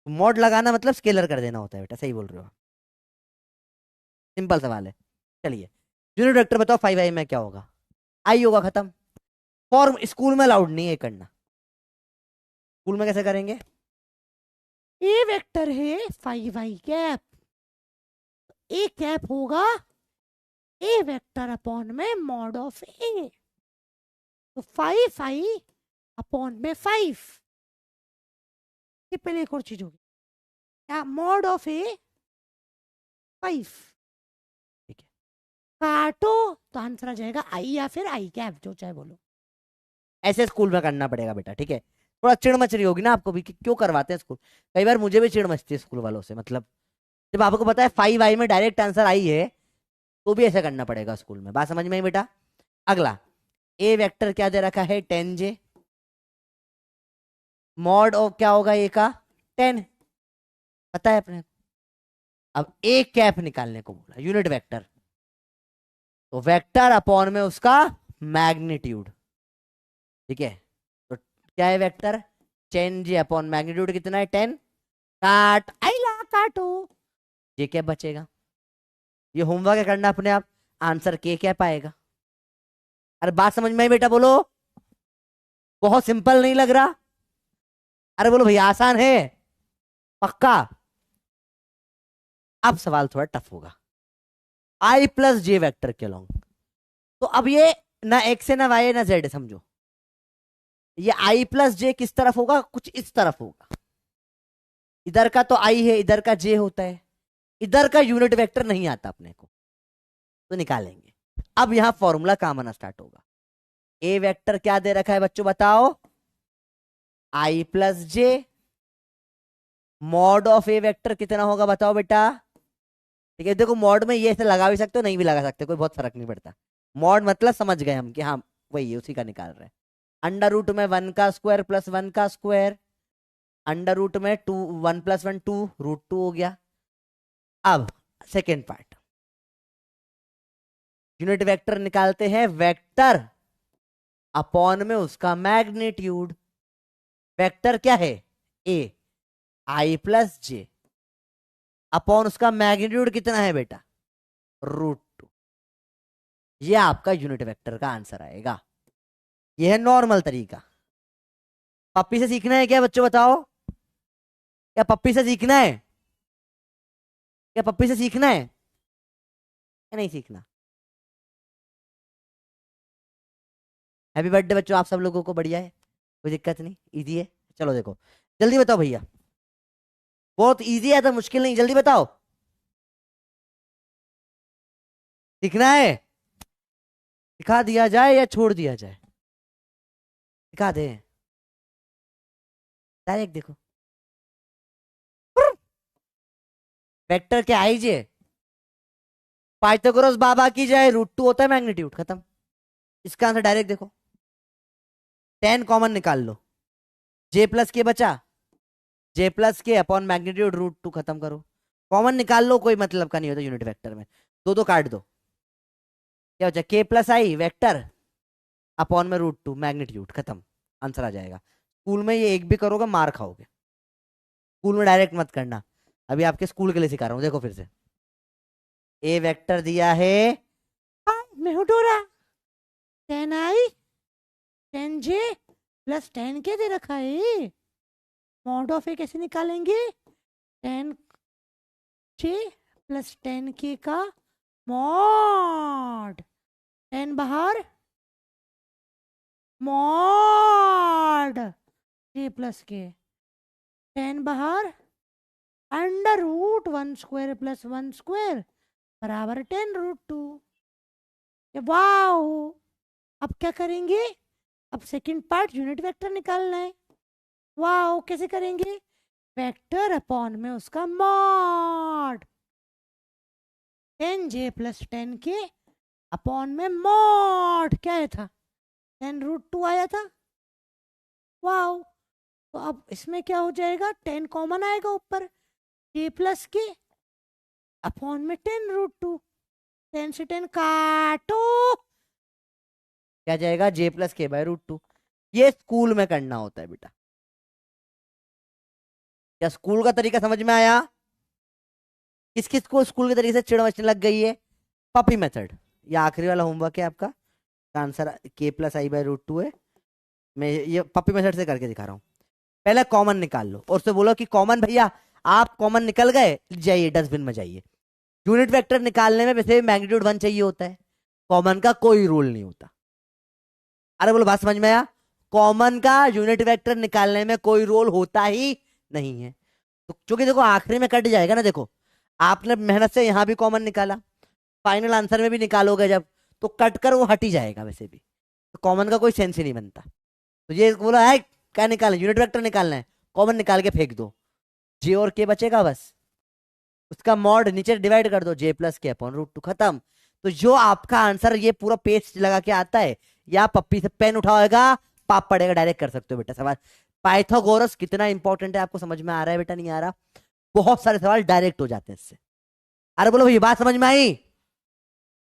मॉड लगाना मतलब स्केलर कर देना होता है बेटा, सही बोल रहे हो, सिंपल सवाल है। चलिए, यूनिट वेक्टर बताओ 5i में क्या होगा? आई होगा, खत्म। फॉर्म स्कूल में अलाउड नहीं है करना, स्कूल में कैसे करेंगे? ए वेक्टर है 5i कैप, ए कैप होगा ए वेक्टर अपॉन में मॉड ऑफ ए, तो 5i अपॉन में 5, ये पहले एक और चीज होगी क्या, मॉड ऑफ ए 5, ठीक है? काटो तो आंसर आ जाएगा आई या फिर आई कैप, जो चाहे बोलो। ऐसे स्कूल में करना पड़ेगा बेटा, ठीक है? थोड़ा चिड़ मच रही होगी ना आपको भी कि क्यों करवाते हैं स्कूल, कई बार मुझे भी चिड़ मचती है स्कूल वालों से। मतलब जब आपको पता है 5i में डायरेक्ट आंसर आई है, तो भी ऐसा करना पड़ेगा स्कूल में। बात समझ में आई बेटा? अगला, ए वेक्टर क्या दे रखा है, 10J। मॉड ऑफ क्या होगा ए का, 10, पता है अपने। अब ए कैप निकालने को बोला, यूनिट वेक्टर, तो वेक्टर अपॉन में उसका मैग्नीट्यूड। ठीक है, तो क्या है वेक्टर, 10J अपॉन मैग्नीट्यूड कितना है, 10। काट आइला काटो, ये क्या बचेगा, ये होमवर्क है करना अपने आप, आंसर के क्या पाएगा। अरे बात समझ में आई बेटा, बोलो। बहुत सिंपल नहीं लग रहा? अरे बोलो भैया आसान है पक्का। अब सवाल थोड़ा टफ होगा, आई प्लस जे वेक्टर के लॉन्ग। तो अब ये ना एक्स है ना वाई है ना जेड है, समझो। ये आई प्लस जे किस तरफ होगा, कुछ इस तरफ होगा। इधर का तो आई है, इधर का जे होता है, इधर का यूनिट वेक्टर नहीं आता अपने को, तो निकालेंगे। अब यहां फॉर्मूला काम आना स्टार्ट होगा। ए वेक्टर क्या दे रखा है बच्चों, बताओ, I plus J. Mod of A vector कितना होगा बताओ बेटा। ठीक है, देखो मॉड में ये ऐसे लगा भी सकते हो, नहीं भी लगा सकते, कोई बहुत फर्क नहीं पड़ता। मॉड मतलब समझ गए हम कि हाँ वही है, उसी का निकाल रहे हैं। अंडर रूट में 1 का स्क्वायर प्लस 1 का स्क्वायर, अंडर रूट में 2, 1 प्लस 1 2, √2 हो गया। अब सेकेंड पार्ट, यूनिट वेक्टर निकालते हैं, वेक्टर अपॉन में उसका मैग्नीट्यूड। वेक्टर क्या है, ए, आई प्लस जे, अपॉन उसका मैग्नीट्यूड कितना है बेटा, √2। ये आपका यूनिट वेक्टर का आंसर आएगा। ये है नॉर्मल तरीका। पप्पी से सीखना है क्या बच्चों, बताओ, क्या पप्पी से सीखना है, क्या पप्पी से सीखना है या नहीं सीखना? हैप्पी बर्थडे बच्चों आप सब लोगों को, बढ़िया है, कोई दिक्कत नहीं, इजी है। चलो देखो जल्दी बताओ भैया, बहुत इजी है तो मुश्किल नहीं, जल्दी बताओ। सीखना है, सिखा दिया जाए या छोड़ दिया जाए, सिखा दे डायरेक्ट। देखो वेक्टर क्या आई जे, पाइथागोरस बाबा की जाए, √2 होता है मैग्नीट्यूड, खत्म। इसका आंसर डायरेक्ट देखो, 10 कॉमन निकाल लो, जे प्लस के बचा, जे प्लस के अपॉन मैग्नीट्यूड √2, खत्म करो। कॉमन निकाल लो, कोई मतलब का नहीं होता यूनिट वेक्टर में, दो दो काट दो, क्या बचा, के प्लस आई वेक्टर अपॉन में √2 मैग्नीट्यूड, खत्म, आंसर आ जाएगा। स्कूल में ये एक भी करोगे मार खाओगे, स्कूल में डायरेक्ट मत करना, अभी आपके स्कूल के लिए सिखा रहा हूँ। देखो फिर से, ए वेक्टर दिया है, मैं हूं डोरा, 10i 10j प्लस 10k दे रखा है। मॉड ऑफ ए कैसे निकालेंगे, 10j प्लस 10k का मॉड, 10 बाहर, मॉड j प्लस के, 10 बाहर, under root 1 square plus 1 square बराबर 10 √2। वाओ, अब क्या करेंगे, अब सेकंड पार्ट यूनिट वेक्टर निकालना है। वाओ, कैसे करेंगे, वेक्टर अपॉन में उसका mod, 10j plus 10k upon में मॉड, क्या आया था, 10 √2 आया था। वाओ, तो अब इसमें क्या हो जाएगा, 10 कॉमन आएगा ऊपर, j प्लस के अपॉन में 10 √2, 10 से 10 काटो, क्या जाएगा, j प्लस के बाय √2। ये स्कूल में करना होता है बेटा। क्या स्कूल का तरीका समझ में आया? किस किस को स्कूल के तरीके से चिड़ मचने लग गई है? पपी मेथड, ये आखिरी वाला होमवर्क है आपका, आंसर k प्लस आई बाय √2 है। मैं ये पपी मेथड से करके दिखा रहा हूँ। पहले कॉमन निकाल लो और उससे बोलो कि कॉमन भैया, आप कॉमन निकल गए, जाइए डस्टबिन में जाइए। यूनिट वेक्टर निकालने में वैसे मैग्नीट्यूड 1 चाहिए होता है, कॉमन का कोई रूल नहीं होता। अरे बोलो बात समझ में आया? कॉमन का यूनिट वेक्टर निकालने में कोई रोल होता ही नहीं है। तो क्योंकि देखो आखिरी में कट जाएगा ना, देखो आपने मेहनत से यहां भी कॉमन निकाला, फाइनल आंसर में भी निकालोगे जब, तो कट कर वो हट ही जाएगा वैसे भी, तो कॉमन का कोई सेंस ही नहीं बनता। तो ये बोला है क्या निकालना, यूनिट वेक्टर निकालना है, कॉमन निकाल के फेंक दो, जे और के बचेगा बस, उसका मॉड नीचे डिवाइड कर दो, j प्लस के अपॉन √2, खत्म। तो जो आपका आंसर ये पूरा पेस्ट लगा के आता है, या पप्पी से पेन उठाएगा, पाप पड़ेगा, डायरेक्ट कर सकते हो बेटा सवाल। पाइथागोरस कितना इंपॉर्टेंट है आपको समझ में आ रहा है बेटा, नहीं आ रहा? बहुत सारे सवाल डायरेक्ट हो जाते हैं इससे। अरे बोलो भैया बात समझ में आई?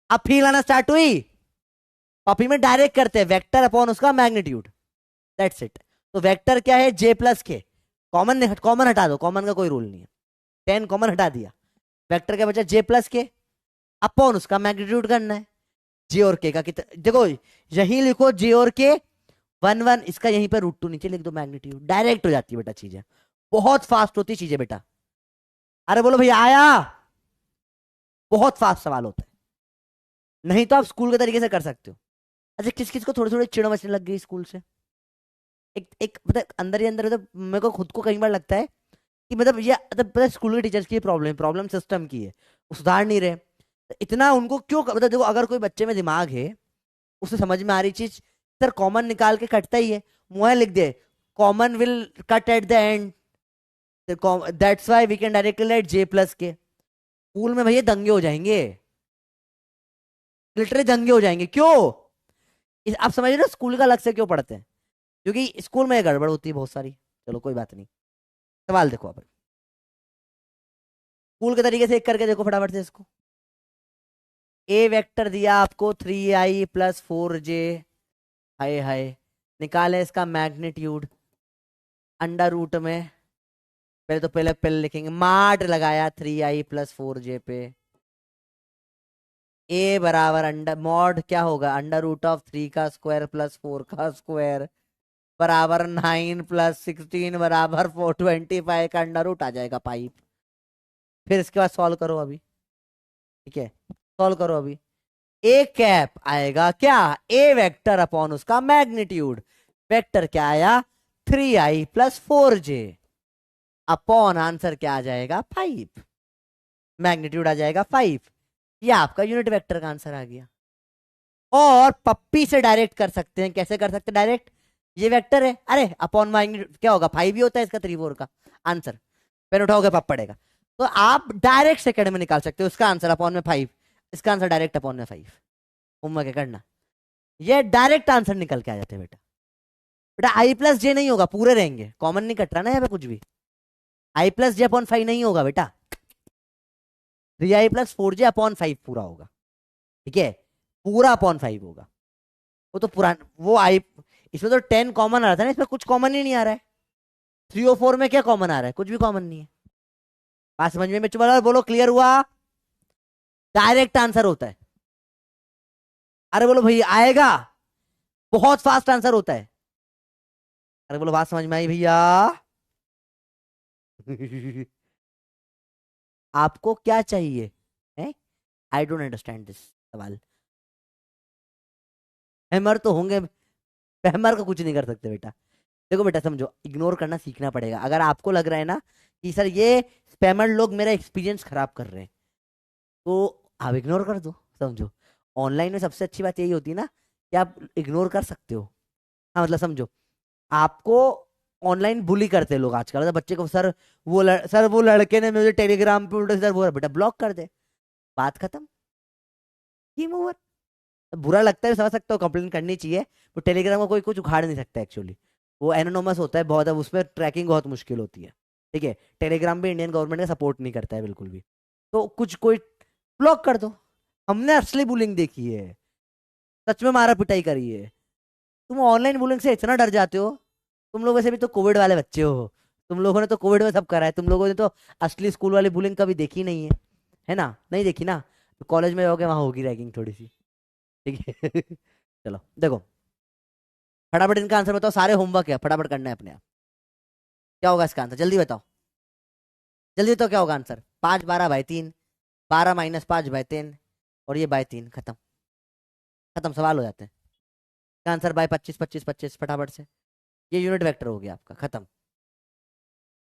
अब फील आना स्टार्ट हुई? पॉपी में डायरेक्ट करते हैं वेक्टर अपॉन उसका मैग्नीट्यूड, दैट्स इट। तो वेक्टर क्या है? जे प्लस के। कॉमन हटा दो, कॉमन का कोई रूल नहीं है, 10 कॉमन हटा दिया, वेक्टर क्या बचा? जे प्लस के अपॉन उसका मैग्नीट्यूड करना है। जे और के का कितना, देखो यही लिखो जे और के 1 1, इसका यहीं पे √2 नीचे लिख दो, मैग्नीट्यूड डायरेक्ट हो जाती है बेटा चीजें, बहुत फास्ट होती है चीजें बेटा। अरे बोलो भैया आया? बहुत फास्ट सवाल होता है, नहीं तो आप स्कूल के तरीके से कर सकते हो। अच्छा किस किस को थोड़ी थोड़ी चिड़ मचने लग गई स्कूल से? एक एक पता है, अंदर ही अंदर मतलब मेरे को खुद को कई बार लगता है कि मतलब ये मतलब पता है स्कूल के टीचर्स की प्रॉब्लम प्रॉब्लम सिस्टम की है, वो सुधार नहीं रहे। तो इतना उनको क्यों मतलब देखो अगर कोई बच्चे में दिमाग है, उसे समझ में आ रही चीज, सर कॉमन निकाल के कटता ही है, मुंह लिख दे common will cut at the end, that's why we can directly write J plus K. School में भैया दंगे हो जाएंगे, लिटरली दंगे हो जाएंगे, क्यों? आप समझ रहे हो स्कूल का अलग से क्यों पढ़ते हैं? क्योंकि स्कूल में गड़बड़ होती है बहुत सारी। चलो कोई बात नहीं, सवाल देखो आप स्कूल के तरीके से एक करके देखो फटाफट से इसको। ए वेक्टर दिया आपको 3i + 4j, हाय हाय, निकाले इसका मैग्नीट्यूड अंडर रूट में, पहले तो पहले पहले लिखेंगे मार्ट लगाया 3i + 4j पे, ए बराबर अंडर मॉड क्या होगा, √3 का स्क्वायर प्लस 4 का स्क्वायर बराबर 9 + 16 बराबर 425 का अंडर रूट आ जाएगा पाइप। फिर इसके बाद सॉल्व करो अभी, ठीक है, सॉल्व करो अभी। ए कैप आएगा क्या? ए वेक्टर अपॉन उसका मैग्नीट्यूड, वेक्टर क्या आया? 3i + 4j अपॉन आंसर क्या आ जाएगा? 5, मैग्नीट्यूड आ जाएगा 5। ये आपका यूनिट वेक्टर का आंसर आ गया। और पप्पी से डायरेक्ट कर सकते हैं, कैसे कर सकते हैं डायरेक्ट? ये वेक्टर है, अरे अपॉन मैग्नीट्यूड क्या होगा? 5 ही होता है इसका 3 4 का आंसर, पेन उठाओगे पप पड़ेगा। तो आप डायरेक्ट सेकंड में निकाल सकते हो इसका आंसर अपॉन में 5, इसका आंसर डायरेक्ट अपॉन में 5। होमवर्क है करना, ये डायरेक्ट आंसर निकल के आ जाते हैं बेटा। बेटा i + j नहीं होगा, पूरे रहेंगे, कॉमन नहीं कट रहा ना यहाँ पे कुछ भी। i + j/5 नहीं होगा बेटा, 3i + 4j/5 पूरा होगा, ठीक है, पूरा अपॉन 5 होगा। वो तो पुराना वो आई, इसमें तो 10 कॉमन आ रहा था ना, इसमें कुछ कॉमन ही नहीं आ रहा है। 3 और 4 में क्या कॉमन आ रहा है? कुछ भी कॉमन नहीं है। बात समझ में चुप बोलो, क्लियर हुआ? डायरेक्ट आंसर होता है। अरे बोलो भैया आएगा, बहुत फास्ट आंसर होता है। अरे बोलो बात समझ में आई भैया? आपको क्या चाहिए है? आई डोंट अंडरस्टैंड दिस सवाल। हैमर तो होंगे, हैमर का कुछ नहीं कर सकते बेटा। देखो बेटा समझो, इग्नोर करना सीखना पड़ेगा। अगर आपको लग रहा है ना कि सर ये स्पैमर लोग मेरा एक्सपीरियंस खराब कर रहे हैं, तो आप इग्नोर कर दो। समझो ऑनलाइन में सबसे अच्छी बात यही होती है ना कि आप इग्नोर कर सकते हो। हाँ मतलब समझो, आपको ऑनलाइन बुली करते हैं लोग आजकल, मतलब बच्चे को सर सर वो लड़के ने मुझे टेलीग्राम पे उल्टा सर बोला, बेटा ब्लॉक कर दे, बात खत्म, गेम ओवर। बुरा लगता है समझ सकते हो, कंप्लेन करनी चाहिए, वो टेलीग्राम को कोई कुछ उखाड़ नहीं सकता एक्चुअली, वो एनोनोमस होता है बहुत, अब उसमें ट्रैकिंग बहुत मुश्किल होती है, ठीक है। टेलीग्राम भी इंडियन गवर्नमेंट का सपोर्ट नहीं करता है बिल्कुल भी, तो कुछ कोई ब्लॉक कर दो। हमने असली बुलिंग देखी है, सच में मारा पिटाई करी है। तुम ऑनलाइन बुलिंग से इतना डर जाते हो, तुम लोग वैसे भी तो कोविड वाले बच्चे हो, तुम लोगों ने तो कोविड में सब करा है, तुम लोगों ने तो असली स्कूल वाली बुलिंग कभी देखी नहीं है ना? नहीं देखी ना? तो कॉलेज में जाओगे वहां होगी रैगिंग थोड़ी सी, ठीक है। चलो देखो फटाफट इनका आंसर बताओ, सारे होमवर्क है फटाफट करना है अपने आप। क्या होगा इसका आंसर जल्दी बताओ, जल्दी बताओ क्या होगा आंसर? 5 12/3, 12 - 5/3, और ये /3, खत्म, खत्म सवाल हो जाते हैं। इसका आंसर बाय 25 25 25 फटाफट से, ये यूनिट वेक्टर हो गया आपका, खत्म।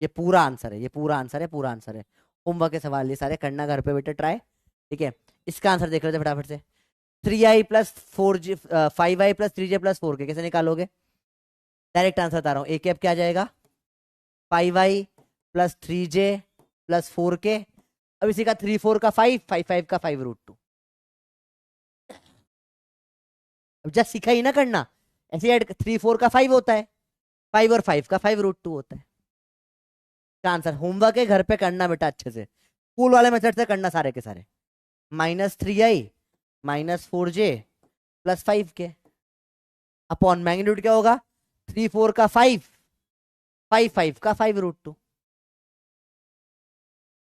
ये पूरा आंसर है, ये पूरा आंसर है, पूरा आंसर है। होमवर्क के सवाल ये सारे करना घर पे बेटे ट्राई, ठीक है। इसका आंसर देख लेते फटाफट से, 3i + 4j 5i + 3j + 4 के कैसे निकालोगे? डायरेक्ट आंसर बता रहा हूँ, ए कैप क्या आ जाएगा? 5i + 3j + 4 के, अब इसी का 3 4 का 5 5 5 का 5 √2, अब जस्ट सीखा ही ना करना, ऐसे ऐड 3 4 का 5 होता है, 5 और 5 का 5√2 होता है। का आंसर होमवर्क है, घर पे करना बेटा अच्छे से, स्कूल वाले मेथड से करना सारे के सारे। -3i -4j +5k upon magnitude क्या होगा, 3 4 का 5, 5 5 का 5√2,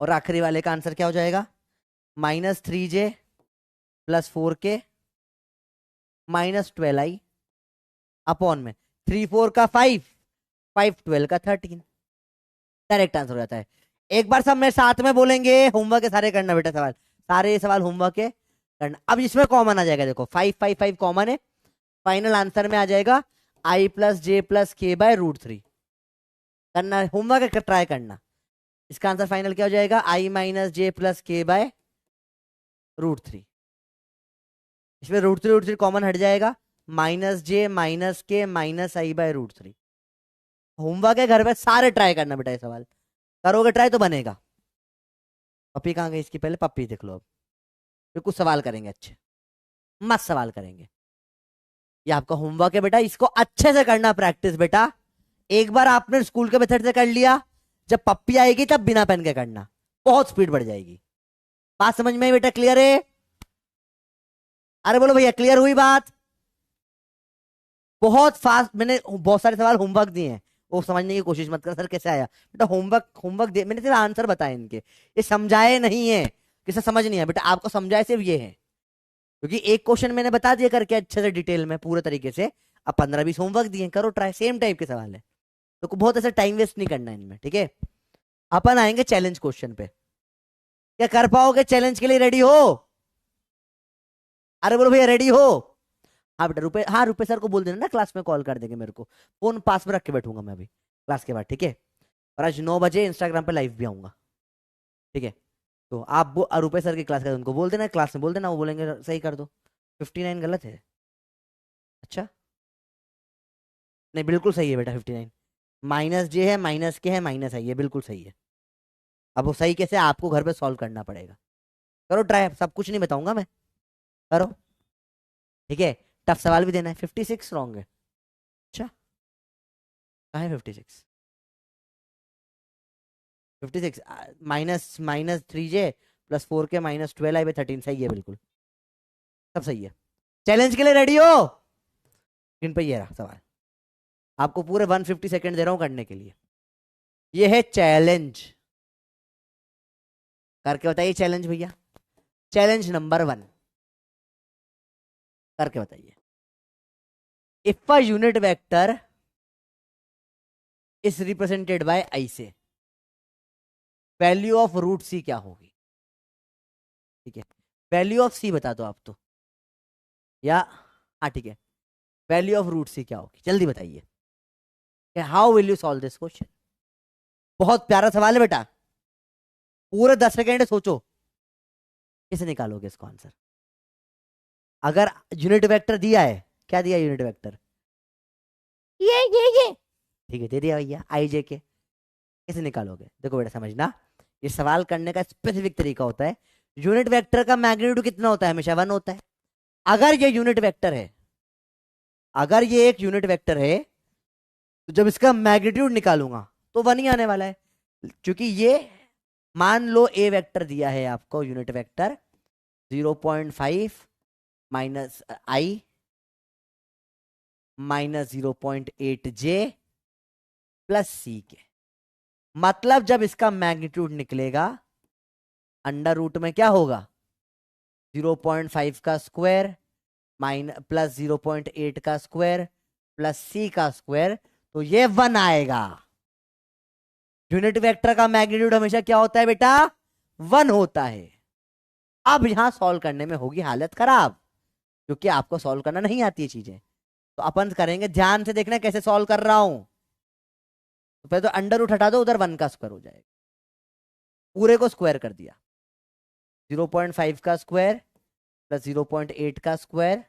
और आखिरी वाले का आंसर क्या हो जाएगा, -3j +4k -12i अपॉन में 3 4 का 5, 5 12 का 13। डायरेक्ट आंसर हो जाता है। एक बार सब में साथ में बोलेंगे, होमवर्क के सारे करना बेटा, सवाल सारे सवाल होमवर्क के करना। अब इसमें कॉमन आ जाएगा, देखो 5 5 5 कॉमन है, फाइनल आंसर में आ जाएगा i+j+k/√3। करना होमवर्क है, ट्राई करना। इसका आंसर फाइनल क्या हो जाएगा, i-j+k/√3। इसमें √3 कॉमन हट जाएगा, -j -k -i/√3। होमवर्क है, घर में सारे ट्राई करना बेटा, ये सवाल करोगे ट्राई तो बनेगा। पप्पी कहाँ गई इसकी, पहले पप्पी देख लो। अब फिर कुछ सवाल करेंगे अच्छे, मस्त सवाल करेंगे। ये आपका होमवर्क है बेटा, इसको अच्छे से करना प्रैक्टिस बेटा। एक बार आपने स्कूल के मेथड से कर लिया, जब पप्पी आएगी तब बिना पेन के करना, बहुत स्पीड बढ़ जाएगी। बात समझ में बेटा, क्लियर है? अरे बोलो भैया, क्लियर हुई बात? बहुत फास्ट, मैंने बहुत सारे सवाल होमवर्क दिए हैं, वो समझने की कोशिश मत कर सर कैसे आया बेटा। होमवर्क होमवर्क दे, मैंने सिर्फ आंसर बताए इनके, ये समझाए नहीं है, किसे समझ नहीं है बेटा, आपको समझाए सिर्फ ये है, क्योंकि एक क्वेश्चन मैंने बता दिया करके अच्छे से डिटेल में पूरे तरीके से। अब 15 20 होमवर्क दिए, करो ट्राई, सेम टाइप के सवाल है, तो बहुत ऐसा टाइम वेस्ट नहीं करना इनमें, ठीक है? अपन आएंगे चैलेंज क्वेश्चन पे, क्या कर पाओगे? चैलेंज के लिए रेडी हो? अरे बोलो भैया, रेडी हो? हाँ बेटा, रुपए, हाँ रुपए सर को बोल देना ना, क्लास में कॉल कर देंगे मेरे को, फोन पास में रख के बैठूंगा मैं अभी क्लास के बाद, ठीक है? और आज 9 बजे इंस्टाग्राम पे लाइव भी आऊंगा, ठीक है? तो आप रुपए सर की क्लास का उनको बोल देना, क्लास में बोल देना, वो बोलेंगे सही कर दो। 59 गलत है? अच्छा, नहीं बिल्कुल सही है बेटा, 59 -j है, -k है, -i है, बिल्कुल सही है। अब वो सही कैसे, आपको घर पे सॉल्व करना पड़ेगा। करो ट्राई, सब कुछ नहीं बताऊंगा मैं, करो, ठीक है? टफ सवाल भी देना है। 56 रॉन्ग है? अच्छा, कहाँ है 56? 56 -3j +4k -12i/13 सही है, बिल्कुल सब सही है। चैलेंज के लिए रेडी हो? इन पे ये रहा सवाल, आपको पूरे 150 सेकंड दे रहा हूं करने के लिए। ये है चैलेंज, करके बताइए चैलेंज भैया। चैलेंज नंबर 1, करके बताइए। If a unit vector is represented by I से, वैल्यू ऑफ √c क्या होगी? ठीक है, वैल्यू ऑफ c बता दो आप तो, या हाँ ठीक है, वैल्यू ऑफ √c क्या होगी, जल्दी बताइए। How will you solve this question? बहुत प्यारा सवाल है बेटा, पूरे 10 सेकेंड सोचो, कैसे निकालोगे इसको आंसर? अगर यूनिट वेक्टर दिया है, क्या दिया यूनिट वेक्टर? ये ठीक है, दे दिया भैया, i j k, कैसे निकालोगे? देखो बेटा समझना, ये सवाल करने का स्पेसिफिक तरीका होता है। यूनिट वेक्टर का मैग्नीट्यूड कितना होता है? हमेशा 1 होता है। अगर ये यूनिट वेक्टर है, अगर ये एक यूनिट वेक्टर है, तो जब इसका मैग्नीट्यूड निकालूंगा तो 1 ही आने वाला है, क्योंकि ये, मान लो ए वेक्टर दिया है आपको, unit vector 0.5 -i -0.8j +c के, मतलब जब इसका मैग्नीट्यूड निकलेगा, अंडर रूट में क्या होगा, 0.5 का स्क्वायर +0.8 का स्क्वायर +c का स्क्वायर, तो ये 1 आएगा। यूनिट वेक्टर का मैग्नीट्यूड हमेशा क्या होता है बेटा? 1 होता है। अब यहां सॉल्व करने में होगी हालत खराब, क्योंकि आपको सॉल्व करना नहीं आती है चीजें, तो अपन करेंगे, ध्यान से देखना कैसे सॉल्व कर रहा हूं। तो पहले तो अंडर रूट हटा दो, उधर 1 का स्क्वायर हो जाएगा, पूरे को स्क्वायर कर दिया, 0.5 का स्क्वायर +0.8 का स्क्वायर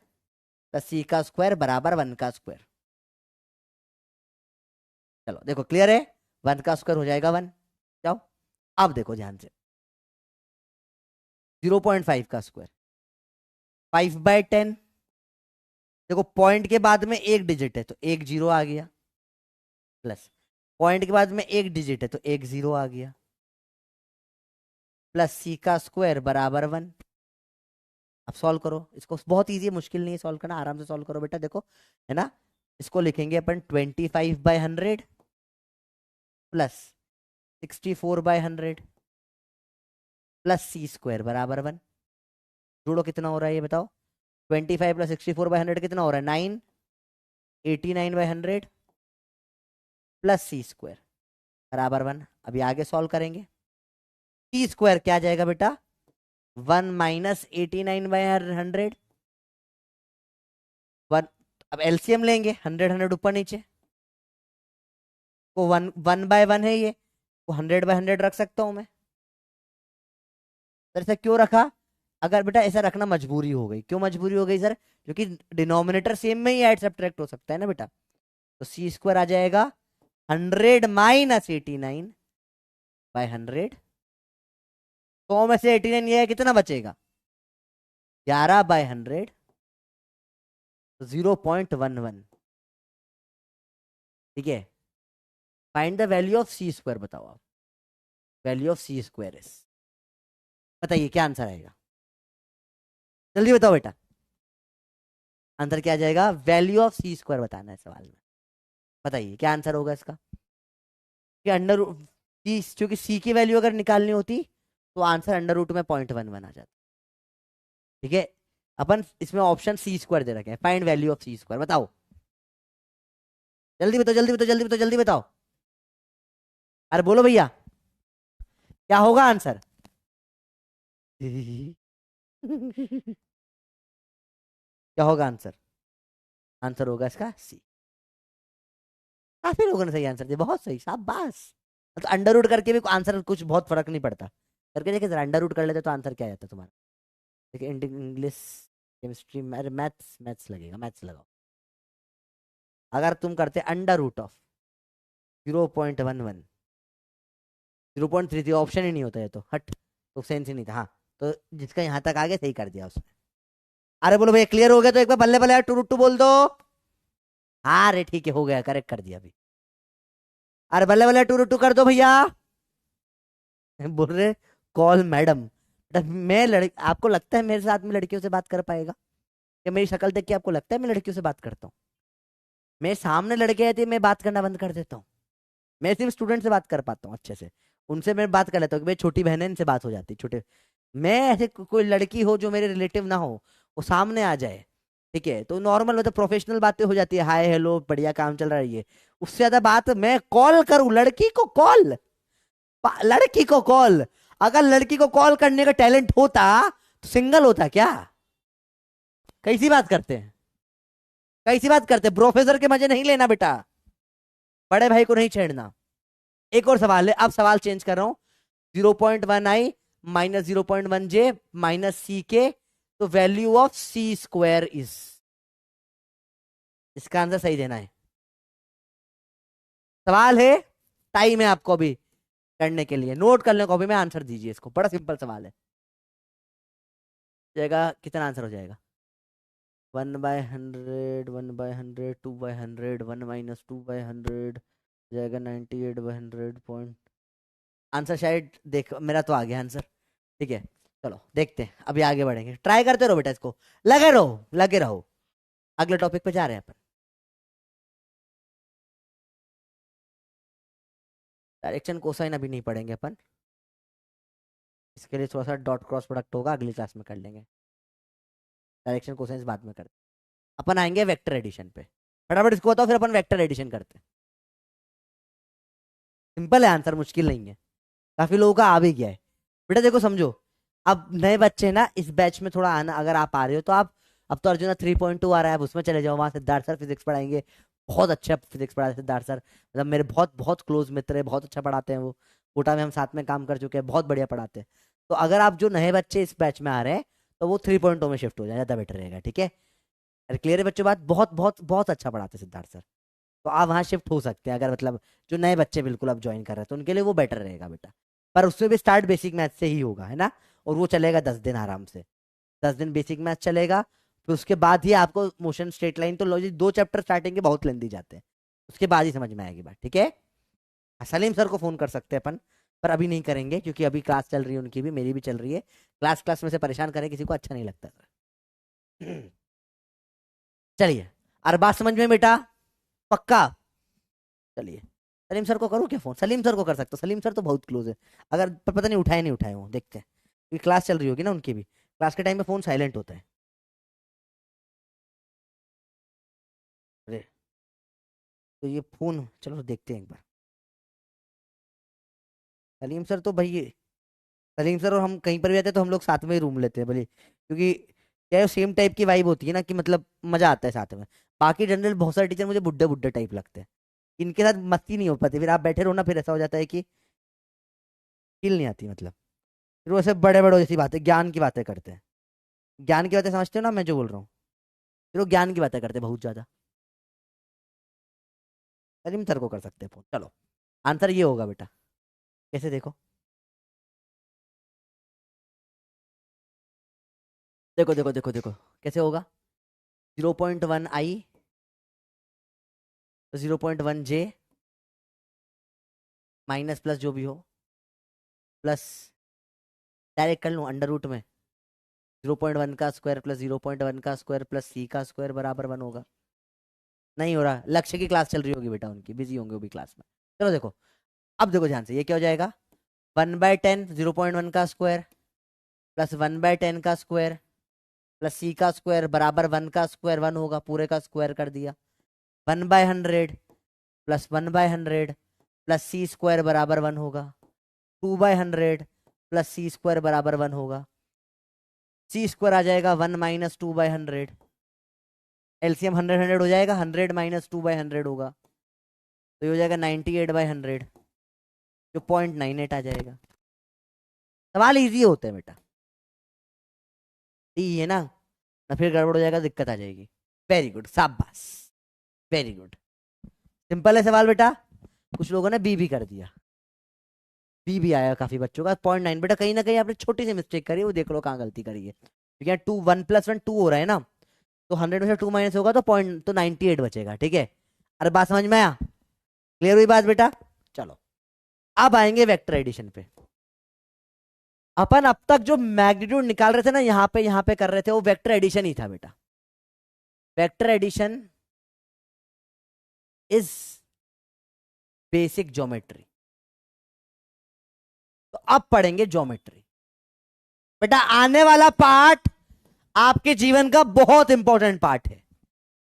+c का स्क्वायर बराबर 1 का स्क्वायर। चलो देखो क्लियर है, 1 का स्क्वायर हो जाएगा 1। जाओ, अब देखो ध्यान से, 0.5 का स्क्वायर 5/10, देखो पॉइंट के बाद में एक डिजिट है तो एक जीरो आ गया, प्लस पॉइंट के बाद में एक डिजिट है तो एक जीरो आ गया, प्लस सी का स्क्वायर बराबर 1। अब सॉल्व करो इसको, बहुत इजी है, मुश्किल नहीं है सॉल्व करना, आराम से सॉल्व करो बेटा। देखो है ना, इसको लिखेंगे अपन 25/100 प्लस 64/100 प्लस सी स्क्वायर बराबर 1। जोड़ो कितना हो रहा है ये बताओ, 25 प्लस 64/100 कितना हो रहा है 9, 89/100 प्लस सी स्क्वायर बराबर 1। अभी आगे सॉल्व करेंगे, सी स्क्वायर क्या आ जाएगा बेटा, 1 माइनस 89/100, 1। अब एलसीएम लेंगे, 100 ऊपर नीचे, को 1/1 है ये, को 100/100 रख सकता हूं मैं। सर ऐसा क्यों रखा, अगर बेटा ऐसा रखना मजबूरी हो गई, क्यों मजबूरी हो गई सर, क्योंकि डिनोमिनेटर सेम में ही ऐड सब्ट्रैक्ट हो सकता है ना बेटा। तो सी स्क्वायर आ जाएगा 100 माइनस 89/100, 100 में से 89 ये है, कितना बचेगा 11/100, 0.11। ठीक है, find the value of c square, बताओ आप, value of c square is, बताइए क्या आंसर आएगा, जल्दी बताओ बेटा, आंसर क्या आ जाएगा, वैल्यू ऑफ सी स्क्वायर बताना है सवाल में, बताइए क्या आंसर होगा इसका। कि अंडर सी, क्योंकि सी की वैल्यू अगर निकालनी होती तो आंसर अंडर रूट में 0.11 आ जाता। ठीक है, अपन इसमें ऑप्शन सी स्क्वायर दे रखे हैं, find value of c square, बताओ जल्दी बताओ, जल्दी बताओ, जल्दी बताओ, जल्दी बताओ, अरे बोलो भैया क्या होगा आंसर। क्या होगा आंसर, आंसर होगा इसका सी। काफी लोगों ने सही आंसर दिया, बहुत सही, शाबाश। तो अंडर रूट करके भी आंसर कुछ बहुत फर्क नहीं पड़ता, करके देखिए जरा, अंडर रूट कर लेते तो आंसर क्या आता तुम्हारा। देखिए इंग्लिश, केमिस्ट्री, मैथ्स, मैथ्स लगेगा, मैथ्स लगाओ। अगर तुम करते अंडर रूट ऑफ 0.11, 0.33, ऑप्शन ही नहीं होता है तो हट, तो सेंस ही नहीं था। हाँ, तो जिसका यहाँ तक आ गया सही कर दिया उसने। अरे बोलो भैया क्लियर हो गया तो एक बार बल्ले बल्ले टू रूट टू बोल दो। हाँ अरे ठीक है, हो गया, करेक्ट कर दिया अभी। अरे बल्ले बल्ले टू रूट टू कर दो भैया। बोल रहे कॉल मैडम, मैं आपको लगता है मेरे साथ में लड़कियों से बात कर पाएगा, या मेरी शक्ल देख के आपको लगता है मैं लड़कियों से बात करता हूँ। मैं सामने लड़के आते मैं बात करना बंद कर देता हूँ, मैं सिर्फ स्टूडेंट से बात कर पाता हूँ अच्छे से, उनसे मैं बात कर लेता हूँ कि भाई छोटी बहन है इनसे बात हो जाती छोटे। मैं ऐसे कोई लड़की हो जो मेरे रिलेटिव ना हो, वो सामने आ जाए, ठीक है, तो नॉर्मल मतलब प्रोफेशनल बातें हो जाती है, हाय हेलो बढ़िया काम चल रहा है ये, उससे ज्यादा बात मैं कॉल करूं लड़की को, कॉल लड़की को कॉल, अगर लड़की को कॉल करने का टैलेंट होता तो सिंगल होता क्या। कैसी बात करते हैं, कैसी बात करते हैं, प्रोफेसर के मजे नहीं लेना बेटा, बड़े भाई को नहीं छेड़ना। एक और सवाल है, अब सवाल चेंज कर रहा हूं, 0.1i minus 0.1j minus c के, तो value of c square is, इसका आंसर सही देना है। सवाल है, टाइम है आपको अभी करने के लिए, नोट कर लें कॉपी में, आंसर दीजिए इसको, बड़ा सिंपल सवाल है। जाएगा कितना आंसर हो जाएगा, 1/100, 1/100, 2/100, 1 माइनस 2/100 जाएगा 98/100 पॉइंट। आंसर शायद देख मेरा तो आ गया आंसर। ठीक है, चलो देखते हैं, अभी आगे बढ़ेंगे, ट्राई करते रहो बेटा इसको, लगे रहो लगे रहो। अगले टॉपिक पे जा रहे हैं अपन, डायरेक्शन कोसाइन अभी नहीं पढ़ेंगे अपन, इसके लिए थोड़ा सा डॉट क्रॉस प्रोडक्ट होगा, अगली क्लास में कर लेंगे, डायरेक्शन कोसाइन बाद में करते हैं। अपन आएंगे वेक्टर एडिशन पे, फटाफट इसको बताओ फिर अपन वेक्टर एडिशन करते हैं। सिंपल है आंसर, मुश्किल नहीं है, काफी लोगों का आ भी गया है। बेटा देखो समझो, अब नए बच्चे ना इस बैच में थोड़ा आना, अगर आप आ रहे हो तो आप, अब तो अर्जुना 3.2 आ रहा है, आप उसमें चले जाओ, वहां सिद्धार्थ सर फिजिक्स पढ़ाएंगे, बहुत अच्छा फिजिक्स पढ़ाते हैं सिद्धार्थ सर, मतलब मेरे बहुत बहुत क्लोज मित्र है, बहुत अच्छा पढ़ाते हैं वो, कोटा में हम साथ में काम कर चुके हैं, बहुत बढ़िया पढ़ाते हैं। तो अगर आप जो नए बच्चे इस बैच में आ रहे हैं तो वो 3.2 में शिफ्ट हो जाए, ज्यादा बेटर रहेगा, ठीक है। अरे क्लियर है बच्चों बात, बहुत बहुत बहुत अच्छा पढ़ाते हैं सिद्धार्थ सर, तो आप वहाँ शिफ्ट हो सकते हैं, अगर मतलब जो नए बच्चे बिल्कुल अब ज्वाइन कर रहे हैं तो उनके लिए वो बेटर रहेगा बेटा। पर उसमें भी स्टार्ट बेसिक मैथ से ही होगा, है ना, और वो चलेगा 10 दिन आराम से, 10 दिन बेसिक मैथ चलेगा, फिर उसके बाद ही आपको मोशन स्ट्रेट लाइन, तो लॉजिक 2 चैप्टर स्टार्टिंग के बहुत लेंदी जाते हैं, उसके बाद ही समझ में आएगी बात, ठीक है। सलीम सर को फोन कर सकते हैं अपन, पर अभी नहीं करेंगे क्योंकि अभी क्लास चल रही है उनकी भी, मेरी भी चल रही है। क्लास क्लास में से परेशान करें किसी को अच्छा नहीं लगता सर। चलिए, और बात समझ में बेटा, पक्का। चलिए, सलीम सर को करूँ क्या फोन? सलीम सर को कर सकता हूँ, सलीम सर तो बहुत क्लोज है। अगर पता नहीं उठाए नहीं उठाए, वो देखते हैं, क्योंकि क्लास चल रही होगी ना उनकी भी, क्लास के टाइम में फोन साइलेंट होता है। अरे, तो ये फोन चलो देखते हैं एक बार। सलीम सर तो भाई, सलीम सर और हम कहीं पर भी आते हैं तो हम लोग साथ में ही रूम लेते हैं भले, क्योंकि क्या है सेम टाइप की वाइब होती है ना, कि मतलब मजा आता है साथ में। बाकी जनरल बहुत सारे टीचर मुझे बुड्ढे बुड्ढे टाइप लगते हैं, इनके साथ मस्ती नहीं हो पाती, फिर आप बैठे रहो ना, फिर ऐसा हो जाता है कि फील नहीं आती, मतलब फिर वो ऐसे बड़े बड़े जैसी बातें, ज्ञान की बातें करते हैं। ज्ञान की बातें समझते हो ना मैं जो बोल रहा हूँ, फिर वो ज्ञान की बातें करते हैं बहुत ज्यादा। सलीम सर को कर सकते हैं फोन, चलो। आंसर ये होगा बेटा, कैसे देखो, देखो देखो देखो देखो, कैसे होगा। 0.1 I, 0.1 J, माइनस प्लस जो भी हो, प्लस, डायरेक्ट कर लूँ अंडर रूट में, 0.1 का स्क्वायर प्लस 0.1 का स्क्वायर प्लस C का स्क्वायर बराबर 1 होगा। नहीं हो रहा, लक्ष्य की क्लास चल रही होगी बेटा, उनकी बिजी होंगे वो भी क्लास में। चलो देखो, अब देखो ध्यान से, ये क्या हो जाएगा, 1/10, 0.1 का स्क्वायर प्लस 1/10 का स्क्वायर प्लस C का स्क्वायर बराबर 1 का स्क्वायर, 1 होगा, पूरे का स्क्वायर कर दिया। 1/100 प्लस 1/100 प्लस C स्क्वायर बराबर 1 होगा। 2/100 प्लस C स्क्वायर बराबर 1 होगा। C स्क्वायर आ जाएगा 1 माइनस 2/100, एलसीएम 100 हो जाएगा, 100 - 2/100 होगा, तो ये हो जाएगा 98/100, जो 0.98 आ जाएगा। सवाल इजी होते हैं बेटा, ये है ना, ना फिर गड़बड़ हो जाएगा, दिक्कत आ जाएगी। वेरी गुड, शाबाश, वेरी गुड। सिंपल है सवाल बेटा, कुछ लोगों ने बी भी कर दिया, बी भी आया काफी बच्चों का। 0.9 बेटा, कहीं ना कहीं आपने छोटी सी मिस्टेक करी है, वो देख लो कहाँ गलती करी है, क्योंकि 1 + 1 2 हो रहा है ना, तो 100 में से 2 माइनस होगा तो पॉइंट, तो 98 बचेगा, ठीक है। अरे बात समझ में आया, क्लियर हुई बात बेटा। चलो, अब आएंगे वेक्टर एडिशन पे। अपन अब तक जो मैग्नीट्यूड निकाल रहे थे ना, यहाँ पे कर रहे थे, वो वेक्टर एडिशन ही था बेटा। Vector addition is basic geometry. तो अब पढ़ेंगे ज्योमेट्री बेटा, आने वाला पार्ट आपके जीवन का बहुत इंपॉर्टेंट पार्ट है।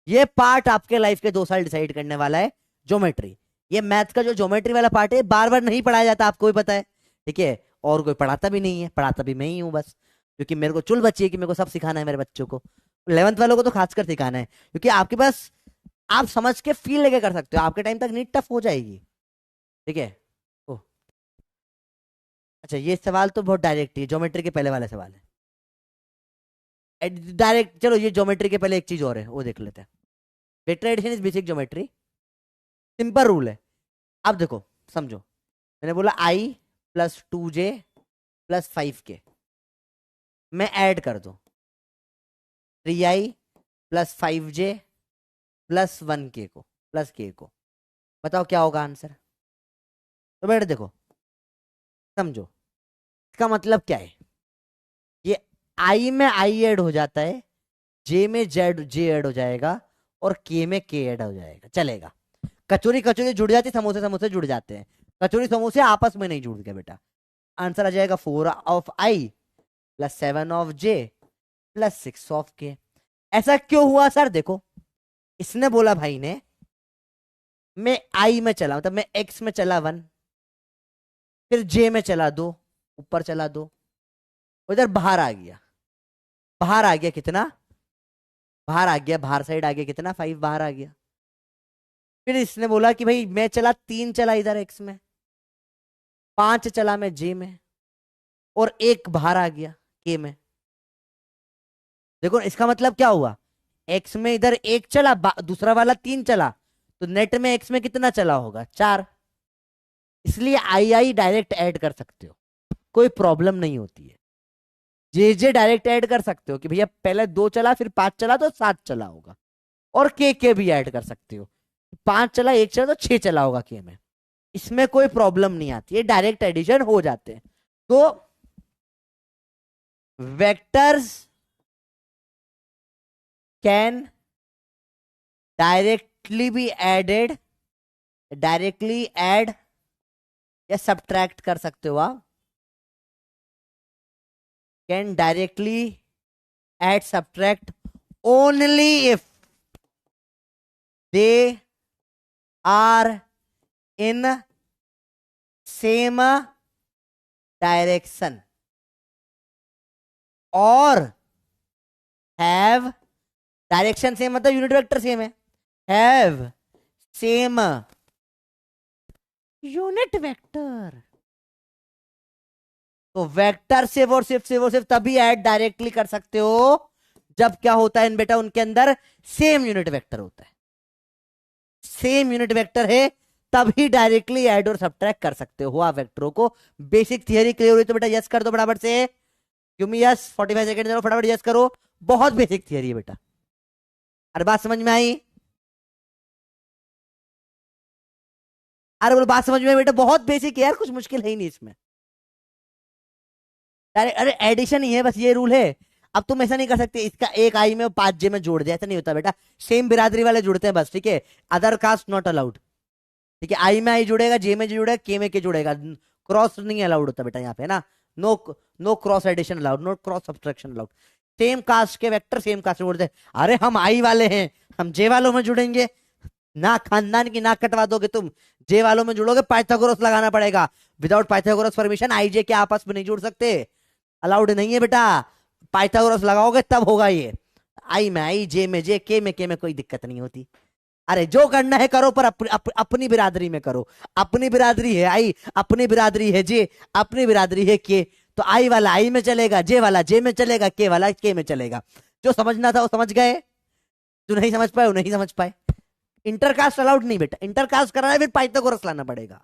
ये पार्ट आपके लाइफ के 2 साल डिसाइड करने वाला है, ज्योमेट्री। ये मैथ का जो ज्योमेट्री वाला पार्ट है, बार बार नहीं पढ़ाया जाता, आपको भी पता है, ठीक है। और कोई पढ़ाता भी नहीं है, पढ़ाता भी मैं ही हूं बस, क्योंकि मेरे को चुल बच्ची है कि मेरे को सब सिखाना है मेरे बच्चों को। 11th वालों को तो खासकर सिखाना है, क्योंकि आपके पास, आप समझ के फील लेके कर सकते हो, आपके टाइम तक नीट टफ हो जाएगी, ठीक है। ओह, अच्छा, ये सवाल तो बहुत डायरेक्ट है, ज्योमेट्री के पहले वाला सवाल है डायरेक्ट। चलो, ये ज्योमेट्री के पहले एक चीज और है, वो देख लेते हैं। Vector addition is basic geometry, simple rule है। अब देखो, समझो, मैंने बोला I + 2J + 5K, मैं ऐड कर दो 3I + 5J + 1K को, प्लस K को, बताओ क्या होगा आंसर। तो बेटा देखो, समझो, इसका मतलब क्या है, ये I में I ऐड हो जाता है, J में J ऐड हो जाएगा, और K में K ऐड हो जाएगा, चलेगा। कचोरी कचोरी जुड़ जाती, समोसे समोसे जुड़ जाते हैं, कचोरी समोसे आपस में नहीं जुड़ते बेटा। आंसर आ जाएगा 4 of I + 7 of J + 6 of K। ऐसा क्यों हुआ सर? देखो, इसने बोला भाई ने, मैं I में चला, मतलब मैं X में चला 1, फिर J में चला 2, ऊपर चला 2, उधर बाहर आ गया, बाहर आ गया कितना, बाहर आ गया, बाहर साइड आ गया कितना, 5 बाहर आ गया। फिर इसने बोला कि भाई मैं चला 3 चला इधर X में, 5 चला मैं J में, और 1 बाहर आ गया K में। देखो इसका मतलब क्या हुआ, X में इधर 1 चला, दूसरा वाला 3 चला, तो नेट में X में कितना चला होगा, 4। इसलिए I डायरेक्ट ऐड कर सकते हो, कोई प्रॉब्लम नहीं होती है। जे डायरेक्ट ऐड कर सकते हो कि भैया पहले 2 चला फिर 5 चला तो 7 चला होगा। और के भी ऐड कर सकते हो, 5 चला 1 चला तो 6 चला होगा के में। इसमें कोई प्रॉब्लम नहीं आती है, डायरेक्ट एडिशन हो जाते हैं। तो vectors can directly be added, directly add या सब्ट्रैक्ट कर सकते हो आप। Can directly add subtract only if they are in same direction और हैव, डायरेक्शन सेम मतलब यूनिट वेक्टर सेम है, हैव सेम यूनिट वेक्टर। तो वेक्टर सिर्फ तभी ऐड डायरेक्टली कर सकते हो जब क्या होता है इन बेटा, उनके अंदर सेम यूनिट वेक्टर होता है। सेम यूनिट वेक्टर है तभी डायरेक्टली ऐड और सब्ट्रैक्ट कर सकते हो आप वेक्टरों को। बेसिक थियरी क्लियर हुई तो बेटा यस कर दो फटाफट से, क्यों यस 45 सेकंड दे फटाफट यस करो। बहुत बेसिक थियरी है बेटा। अरे बात समझ में आई? अरे बोलो बात समझ में आई बेटा, बहुत बेसिक है यार, कुछ मुश्किल है ही नहीं इसमें। अरे अरे एडिशन ही है बस, ये रूल है। अब तुम ऐसा नहीं कर सकते इसका एक आई में और 5 जे में जोड़ दिया, ऐसा नहीं होता बेटा। सेम बिरादरी वाले जुड़ते हैं बस, ठीक है। अदर कास्ट नॉट अलाउड, ठीक है। आई में आई जुड़ेगा, जे में जुड़ेगा, के में के जुड़ेगा, क्रॉस नहीं अलाउड होता बेटा यहाँ पे ना। No no cross addition allowed, no cross subtraction allowed. Same caste के वेक्टर सेम कास्ट में जोड़ते। अरे हम आई वाले हैं, हम जे वालों में जुड़ेंगे ना, खानदान की नाक कटवा दोगे तुम। जे वालों में जुड़ोगे पाइथागोरस लगाना पड़ेगा, विदाउट पाइथागोरस परमिशन आई जे के आपस में नहीं जुड़ सकते, अलाउड नहीं है बेटा। पाइथागोरस लगाओगे तब होगा ये। आई में आई, जे में जे, के में कोई दिक्कत नहीं होती। अरे जो करना है करो, पर अपनी बिरादरी में करो। अपनी बिरादरी है आई, अपनी बिरादरी है जे, अपनी बिरादरी है के, तो आई वाला आई में चलेगा, जे वाला जे में चलेगा, के वाला के में चलेगा। जो समझना था वो समझ गए, जो नहीं समझ पाए वो नहीं समझ पाए। इंटरकास्ट अलाउड नहीं बेटा, इंटरकास्ट करना है फिर पाइथागोरस लाना पड़ेगा।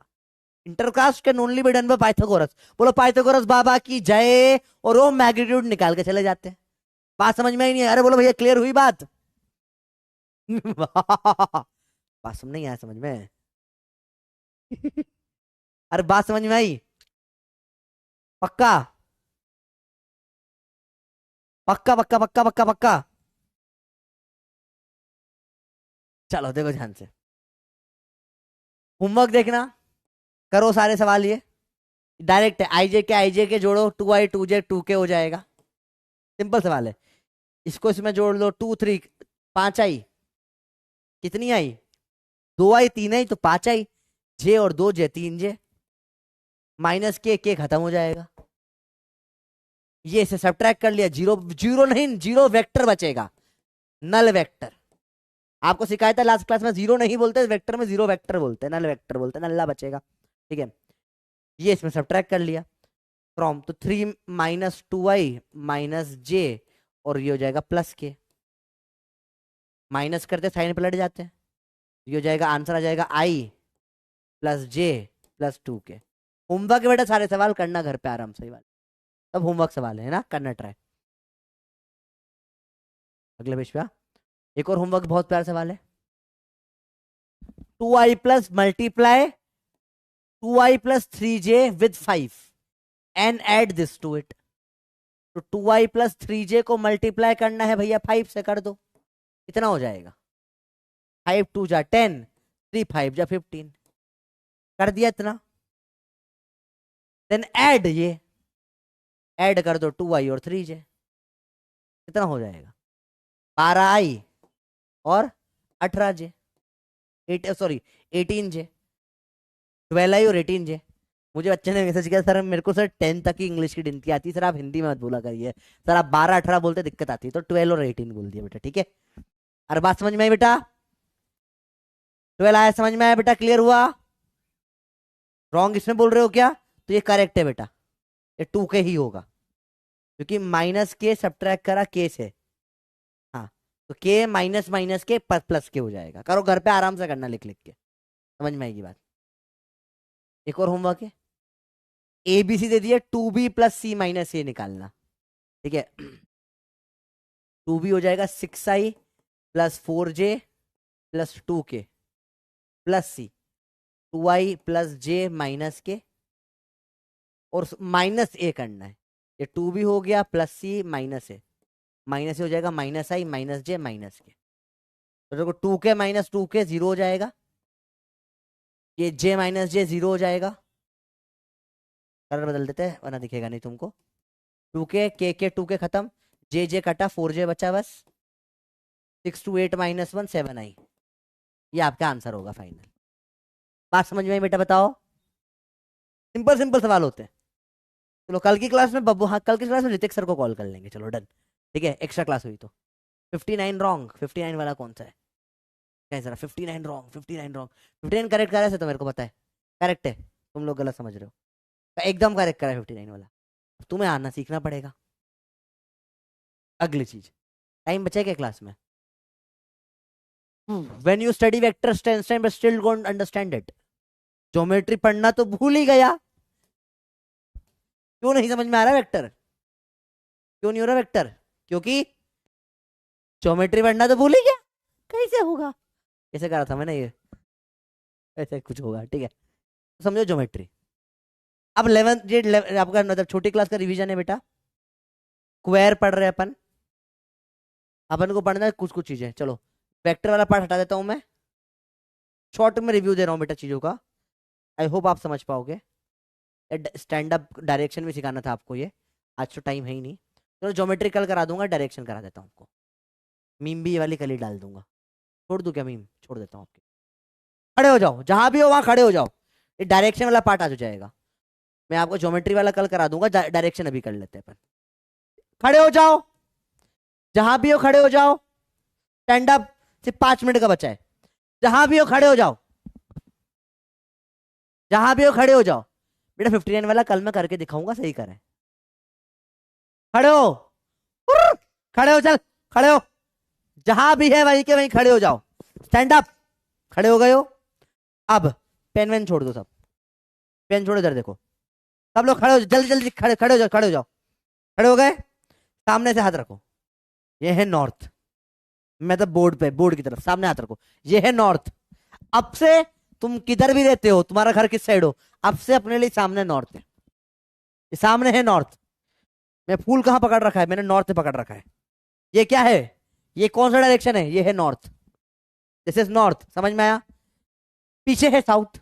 Intercaste can only be done by Pythagoras. बोलो पाइथागोरस बाबा की जय, और वो मैग्नीट्यूड निकाल के चले जाते हैं। बात समझ में ही नहीं है? अरे बोलो भैया क्लियर हुई बात? बात समझ नहीं आया समझ में? अरे बात समझ में आई? पक्का पक्का पक्का पक्का पक्का पक्का? चलो देखो ध्यान से, होमवर्क देखना, करो सारे सवाल ये। डायरेक्ट है, आई जे के जोड़ो, 2i 2j 2k हो जाएगा। सिंपल सवाल है। इसको इसमें जोड़ लो, 2 3 5 आई, कितनी आई? 2 आई 3 आई तो 5 आई, जे और 2 जे 3 जे, माइनस के खत्म हो जाएगा। ये इसे सब्ट्रैक्ट कर लिया, जीरो जीरो नहीं, जीरो वेक्टर बचेगा, नल वेक्टर। आपको सिखाया था लास्ट क्लास में, जीरो नहीं बोलते वेक्टर में, जीरो वेक्टर बोलते हैं, नल वेक्टर बोलते हैं, नल्ला बचेगा, ठीक है। ये इसमें सब्ट्रैक्ट कर लिया फ्रॉम, तो 3 माइनस 2i माइनस जे, और ये हो जाएगा प्लस के। माइनस करते साइन पलट जाते हैं, ये हो जाएगा, आंसर आ जाएगा आई प्लस जे प्लस 2k। होमवर्क बेटा सारे सवाल करना घर पे आराम से, वाले सब होमवर्क सवाल है ना, करना ट्राई। अगले पेज पे एक और होमवर्क बहुत प्यारा सवाल है। 2i plus multiply 2i plus 3j with 5 and add this to it. तो 2i प्लस 3j को मल्टीप्लाई करना है भैया 5 से, कर दो, कितना हो जाएगा? 5 2 जा 10, 3 5 जा 15, कर दिया इतना। देन ऐड, ये ऐड कर दो 2i और 3j, कितना हो जाएगा? 12i और 18j, 18j, 12i और 18j। मुझे बच्चे ने मैसेज किया, सर मेरे को सर 10 तक की इंग्लिश की गिनती आती है सर, आप हिंदी में मत बोला करिए सर, आप 12 18 बोलते दिक्कत आती है, तो 12 और 18 बोल दिया बेटा, ठीक है। अरे बात समझ में आई बेटा? 12 आया समझ में आया बेटा, क्लियर हुआ? रॉन्ग इसमें बोल रहे हो क्या? तो ये करेक्ट है बेटा, ये 2k ही होगा, क्योंकि माइनस के सब्ट्रैक्ट करा के से। हाँ, तो के माइनस माइनस के प्लस के हो जाएगा। करो घर पे आराम से करना, लिख लिख के, समझ में आएगी बात। एक और होमवर्क है, एबीसी दे दिया, 2b प्लस सी माइनस ए निकालना। ठीक है। 2b हो जाएगा 6i plus 4j plus 2k plus c, 2i plus j minus के, और माइनस ए करना है। ये 2b हो गया प्लस सी माइनस ए, माइनस ए हो जाएगा माइनस आई माइनस जे माइनस के। तो देखो 2k माइनस 2k 0 हो जाएगा, ये j माइनस जे 0 हो जाएगा। कलर बदल देते हैं वरना दिखेगा नहीं तुमको। 2k के 2k खत्म, जे कटा, 4j बचा बस। 6 2 8 माइनस 1 7i, ये आपका आंसर होगा फाइनल। बात समझ में आई बेटा? बताओ, सिंपल सिंपल सवाल होते हैं। चलो कल की क्लास में बब्बू, हाँ कल की क्लास में ऋतिक सर को कॉल कर लेंगे, चलो डन। ठीक है, एक्स्ट्रा क्लास हुई तो। 59 रॉन्ग, 59 वाला कौन सा है? क्या है जरा? 59 रॉन्ग, 59 रॉन्ग। 59 करेक्ट करा है तो मेरे को पता है करेक्ट है, तुम लोग गलत समझ रहे हो। एकदम करेक्ट करा है 59 वाला। तुम्हें आना सीखना पड़ेगा। अगली चीज, टाइम बचा क्या क्लास में? When you study vector time but still don't understand it. Geometry पढ़ना तो भूल ही गया, क्यों नहीं समझ में आ रहा वेक्टर? क्यों नहीं हो रहा वेक्टर? क्योंकि ज्योमेट्री पढ़ना तो भूल ही गया। कैसे होगा? कैसे करा था मैंने ये? ऐसे कुछ होगा, ठीक है। तो समझो ज्योमेट्री। अब 11th ये आपका मतलब छोटी क्लास का रिवीजन है बेटा। स्क्वायर पढ़ रहे हैं अपन, अपन को पढ़ना है कुछ कुछ चीजें। चलो वेक्टर वाला पार्ट हटा देता हूं मैं, शॉर्ट में रिव्यू दे रहा हूँ बेटा चीजों का। आई होप आप समझ पाओगे। स्टैंड अप डायरेक्शन में सिखाना था आपको ये, आज तो टाइम है ही नहीं। चलो ज्योमेट्री कल करा दूंगा, डायरेक्शन करा देता हूँ आपको। मीम भी ये वाली कल ही डाल दूंगा। छोड़ दूं क्या मीम? छोड़ देता हूँ आपके। खड़े हो जाओ, जहां भी हो वहां खड़े हो जाओ। ये डायरेक्शन वाला पार्ट आ जाएगा। मैं आपको ज्योमेट्री वाला कल करा दूंगा, डायरेक्शन अभी कर लेते हैं अपन। खड़े हो जाओ, जहां भी हो खड़े हो जाओ। स्टैंड अप, सिर्फ 5 मिनट का बचा है। जहां भी हो खड़े हो जाओ, जहां भी हो खड़े हो जाओ। बेटा 59 वाला कल मैं करके दिखाऊंगा, सही करें। खड़े हो, खड़े हो, चल खड़े हो। जहां भी है वहीं के वहीं खड़े हो जाओ। स्टैंड अप, खड़े हो गए हो। अब पेन वेन छोड़ दो सब, पेन छोड़ो, इधर देखो। सब लोग खड़े हो, जल्दी जल्दी खड़े खड़े हो जाओ, खड़े हो जाओ। खड़े हो गए, सामने से हाथ रखो। ये है नॉर्थ, मतलब बोर्ड पे, बोर्ड की तरफ सामने हाथ रखो। ये है नॉर्थ। अब से तुम किधर भी रहते हो, तुम्हारा घर किस साइड हो, अब से अपने लिए सामने नॉर्थ है। ये सामने है नॉर्थ। मैं फूल कहां पकड़ रखा है? मैंने नॉर्थ पे पकड़ रखा है। ये क्या है? ये कौन सा डायरेक्शन है? ये है नॉर्थ। दिस इज नॉर्थ, समझ में आया? पीछे है साउथ,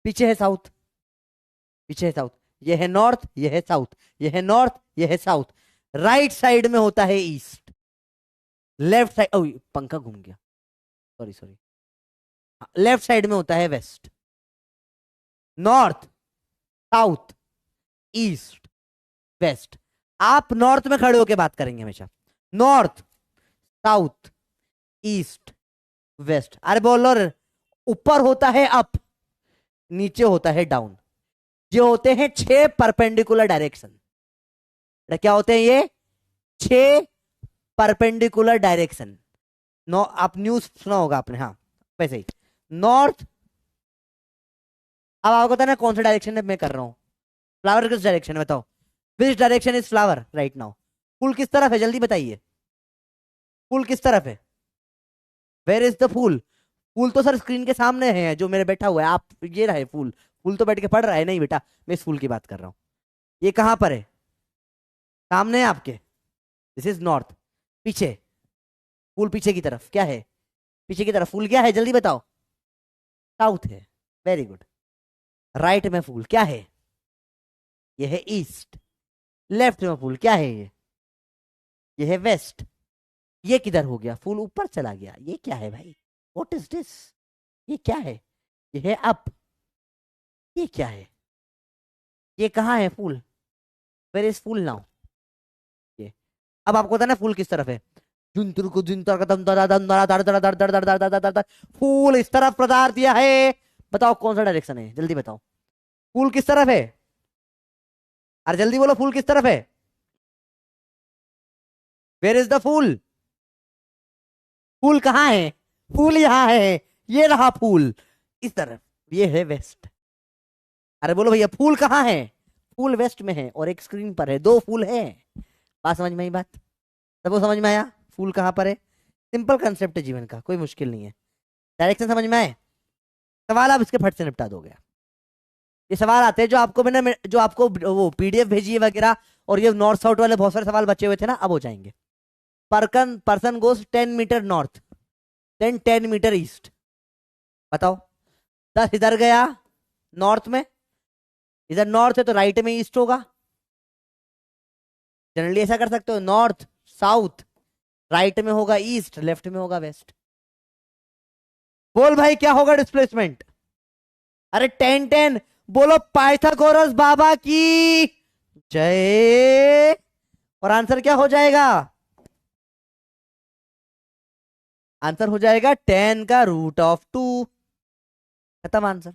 पीछे है साउथ, पीछे है साउथ। ये है नॉर्थ, ये है साउथ, ये है नॉर्थ, ये है साउथ। राइट साइड में होता है ईस्ट, लेफ्ट साइड, ओ पंखा घूम गया, सॉरी सॉरी। लेफ्ट साइड में होता है west. North, south, east, west. आप नॉर्थ में खड़े होकर बात करेंगे हमेशा। North, south, east, west. अरे बोलो, ऊपर होता है अप, नीचे होता है डाउन। ये होते हैं 6 परपेंडिकुलर डायरेक्शन। क्या होते हैं ये? 6 परपेंडिकुलर डायरेक्शन। नो, आप न्यूज सुना होगा आपने, हाँ वैसे ही। नॉर्थ, अब आपको पता ना कौन सा डायरेक्शन है मैं कर रहा हूं। फ्लावर किस डायरेक्शन है बताओ? Which direction is flower right now? फूल किस तरफ है जल्दी बताइए? फूल किस तरफ है? वेयर इज द फूल? फूल तो सर स्क्रीन के सामने है, जो मेरे बैठा हुआ है। आप ये रहे फूल, फूल तो बैठ के पढ़ रहा है। नहीं बेटा, मैं इस फूल की बात कर रहा हूँ। ये कहां पर है? सामने है आपके। This is north. पीछे फूल, पीछे की तरफ क्या है? पीछे की तरफ फूल क्या है जल्दी बताओ? साउथ है, वेरी गुड। राइट में फूल क्या है? ये है ईस्ट। लेफ्ट में फूल क्या है? ये है वेस्ट। ये किधर हो गया? फूल ऊपर चला गया। ये क्या है भाई? What is this? ये क्या है? ये है अप। ये क्या है? ये कहाँ है फूल? वेयर इज फूल नाउ? ये अब आपको पता ना फूल किस तरफ है? फूल इस तरफ प्रदार दिया है। बताओ कौन सा डायरेक्शन है जल्दी बताओ? फूल किस तरफ है? अरे जल्दी बोलो, फूल किस तरफ है? वेयर इज द फूल? फूल कहाँ है? फूल यहाँ है, ये रहा फूल इस तरफ, ये है वेस्ट। अरे बोलो भैया फूल कहाँ है? फूल वेस्ट में है, और एक स्क्रीन पर है, 2 फूल है। बात समझ में आई बात? सबको समझ में आया फूल कहाँ पर है? सिंपल कंसेप्ट है जीवन का, कोई मुश्किल नहीं है। डायरेक्शन समझ में आए? सवाल आप इसके फट से निपटा दोगे। ये सवाल आते हैं जो आपको मैंने जो आपको वो पीडीएफ भेजी है वगैरह, और ये नॉर्थ साउथ वाले बहुत सारे सवाल बचे हुए थे ना, अब हो जाएंगे। Person goes 10 metre north, then 10 metre east. बताओ, 10 इधर गया नॉर्थ में, इधर नॉर्थ है तो राइट में ईस्ट होगा। जनरली ऐसा कर सकते हो, नॉर्थ साउथ, राइट में होगा ईस्ट, लेफ्ट में होगा वेस्ट। बोल भाई क्या होगा डिस्प्लेसमेंट? अरे 10 10 बोलो, पाइथागोरस बाबा की जय। और आंसर क्या हो जाएगा? आंसर हो जाएगा 10 का √2। खत्म आंसर।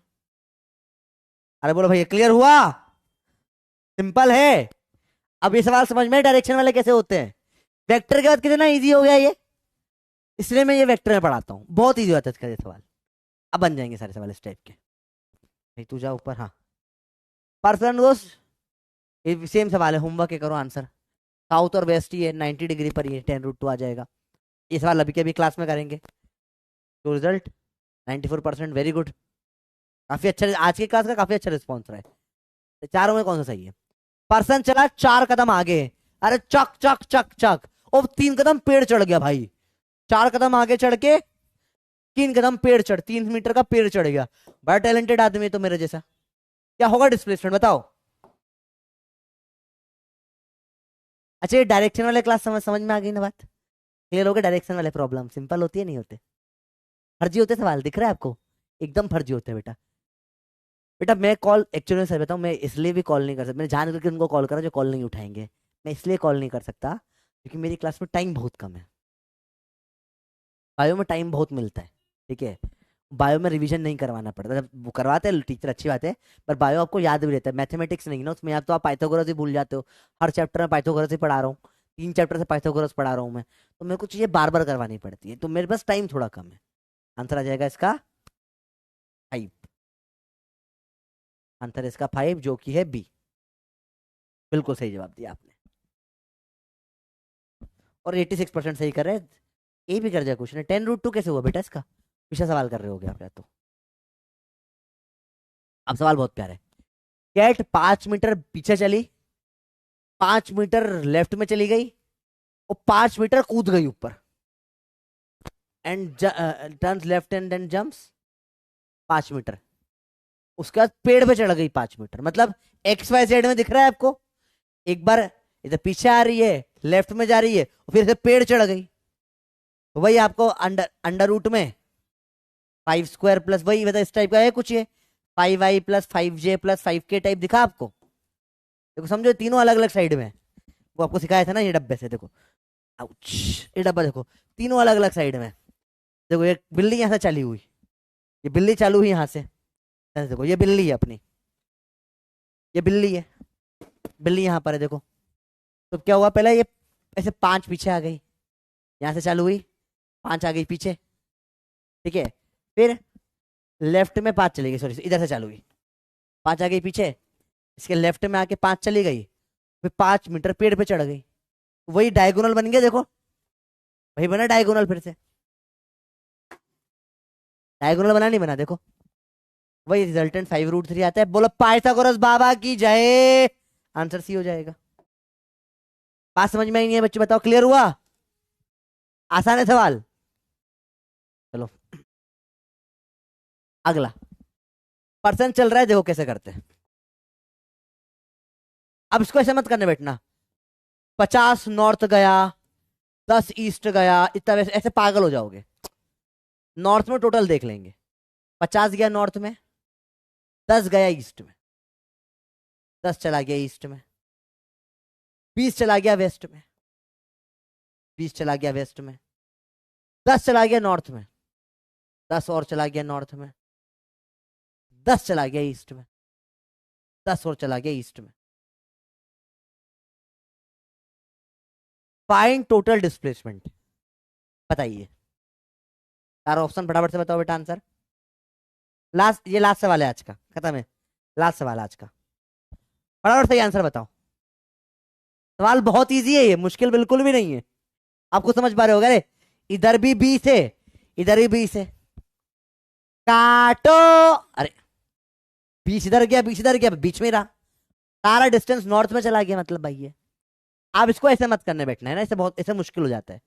अरे बोलो भाई क्लियर हुआ? सिंपल है। अब ये सवाल समझ में डायरेक्शन वाले कैसे होते हैं? वेक्टर के बाद कितना इजी हो गया ये, इसलिए मैं ये वेक्टर में पढ़ाता हूँ, बहुत इजी होता है इसका ये सवाल। अब बन जाएंगे सारे सवाल इस टाइप के। भाई तू जा ऊपर। हाँ, पर्सन गोस, ये सेम सवाल है, होमवर्क ये करो आंसर। साउथ और वेस्ट ही है, 90 डिग्री पर ये 10 √2 आ जाएगा। ये सवाल अभी के अभी क्लास में करेंगे। तो रिजल्ट 94%, वेरी गुड। काफी अच्छा, आज की क्लास का काफी अच्छा रिस्पॉन्स रहा है। चारों में कौन सा सही है? पर्सन चला 4 कदम आगे, अरे चक चक चक चक, और 3 कदम पेड़ चढ़ गया भाई। 4 कदम आगे चढ़ के 3 कदम पेड़ चढ़, 3 मीटर का पेड़ चढ़ गया। बड़ा टैलेंटेड आदमी है तो मेरे जैसा। क्या होगा डिस्प्लेसमेंट बताओ? अच्छा ये डायरेक्शन वाले क्लास समझ में आ गई ना बात? क्लियर हो गया? डायरेक्शन वाले प्रॉब्लम सिंपल होती है, नहीं होते? फर्जी होते सवाल, दिख रहा है आपको? एकदम फर्जी होते हैं बेटा। बेटा मैं कॉल एक्चुअली में सर बताऊं, मैं इसलिए भी कॉल नहीं कर सकता, मैंने जान करके उनको कॉल करा जो कॉल नहीं उठाएंगे। मैं इसलिए कॉल नहीं कर सकता क्योंकि मेरी क्लास में टाइम बहुत कम है। बायो में टाइम बहुत मिलता है, ठीक है। बायो में रिवीजन नहीं करवाना पड़ता, जब वो करवाते हैं टीचर अच्छी बात है, पर बायो आपको याद भी रहता है। मैथमेटिक्स नहीं ना उसमें, या तो आप पाइथागोरस ही भूल जाते हो। हर चैप्टर में पाइथागोरस ही पढ़ा रहा हूँ, 3 चैप्टर से पाइथागोरस पढ़ा रहा हूँ मैं, तो मेरे को चीजें बार बार करवानी पड़ती है, तो मेरे पास टाइम थोड़ा कम है। आंसर आ जाएगा इसका 5। आंसर इसका 5 जो कि है बी। बिल्कुल सही जवाब दिया आपने, और 86% सही कर रहे हैं। ए भी कर दिया क्वेश्चन। 10 √2 कैसे हुआ बेटा इसका? पिछला सवाल कर रहे हो आप या तो। अब सवाल बहुत प्यारा है। कैट 5 मीटर पीछे चली, 5 मीटर लेफ्ट में चली गई, और 5 मीटर कूद गई ऊपर, and turns left and then jumps 5 metre. उसके बाद पेड़ पे चढ़ गई 5 मीटर, मतलब XYZ में दिख रहा है आपको? एक बार इधर पीछे आ रही है, लेफ्ट में जा रही है, और फिर इधर पेड़ चढ़ गई। तो वही आपको अंडर अंडर रूट में 5² प्लस वही मतलब इस टाइप का है कुछ, ये 5i plus 5j plus 5k type दिखा आपको? देखो समझो तीनों अलग अलग साइड में, वो आपको सिखाया था ना ये डब्बे से, देखो आउच, ये डब्बा देखो, तीनों अलग अलग साइड में। देखो एक बिल्ली यहाँ से चली हुई, ये बिल्ली चालू हुई यहाँ से, ऐसे देखो ये बिल्ली है अपनी, ये बिल्ली है, बिल्ली यहाँ पर है देखो। तो क्या हुआ, पहले ये ऐसे 5 पीछे आ गई, यहाँ से चालू हुई, 5 आ गई पीछे, ठीक है। फिर लेफ्ट में 5 चली गई, सॉरी इधर से चालू हुई, 5 आ गई पीछे, इसके लेफ्ट में आके 5 चली गई, फिर 5 मीटर पेड़ पे चढ़ गई। वही डायगोनल बन गया देखो, वही बना डायगोनल, फिर से डायगोनल बना नहीं बना, देखो वही रिजल्टेंट 5 √3 आता है। बोलो पाइथागोरस बाबा की जय। आंसर सी हो जाएगा। बात समझ में आई नहीं है बच्चे? बताओ क्लियर हुआ? आसान है सवाल। चलो अगला, पर्सन चल रहा है, देखो कैसे करते हैं। अब इसको ऐसे मत करने बैठना, 50 नॉर्थ गया, 10 ईस्ट गया, इतना वैसे ऐसे पागल हो जाओगे। नॉर्थ में टोटल देख लेंगे, 50 गया नॉर्थ में, 10 गया ईस्ट में, 10 चला गया ईस्ट में, 20 चला गया वेस्ट में, 20 चला गया वेस्ट में, 10 चला गया नॉर्थ में, 10 और चला गया नॉर्थ में, 10 चला गया ईस्ट में, 10 और चला गया ईस्ट में। फाइंड टोटल डिस्प्लेसमेंट, बताइए। चार ऑप्शन फटाफट से बताओ बेटा आंसर। लास्ट, ये लास्ट सवाल है आज का, खत्म है, लास्ट सवाल आज का। फटाफट सही आंसर बताओ। सवाल बहुत इजी है, ये मुश्किल बिल्कुल भी नहीं है। आपको समझ पा रहे हो? अरे इधर भी 20 है, इधर भी 20 है, काटो। अरे 20 इधर गया, 20 इधर गया, बीच में ही रहा। सारा डिस्टेंस नॉर्थ में चला गया, मतलब भाई ये। आप इसको ऐसे मत करने बैठना है ना, ऐसे बहुत ऐसे मुश्किल हो जाता है।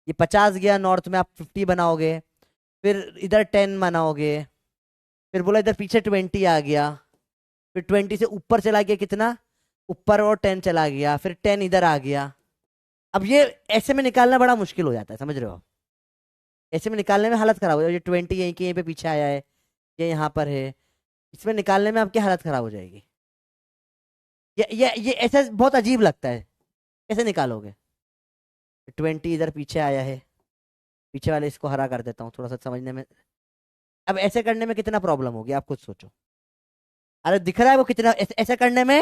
ये 50 गया नॉर्थ में, आप 50 बनाओगे, फिर इधर 10 बनाओगे, फिर बोला इधर पीछे 20 आ गया, फिर 20 से ऊपर चला गया कितना, ऊपर और 10 चला गया, फिर 10 इधर आ गया। अब ये ऐसे में निकालना बड़ा मुश्किल हो जाता है, समझ रहे हो? ऐसे में निकालने में हालत खराब हो जाएगी। ये 20 यहीं के यहीं पे पीछे आया है, ये यहाँ पर है, इसमें निकालने में आपकी हालत खराब हो जाएगी। ये ऐसा बहुत अजीब लगता है, कैसे निकालोगे? 20 इधर पीछे आया है, पीछे वाले इसको हरा कर देता हूँ थोड़ा सा समझने में। अब ऐसे करने में कितना प्रॉब्लम होगी आप खुद सोचो। अरे दिख रहा है वो कितना, ऐसे करने में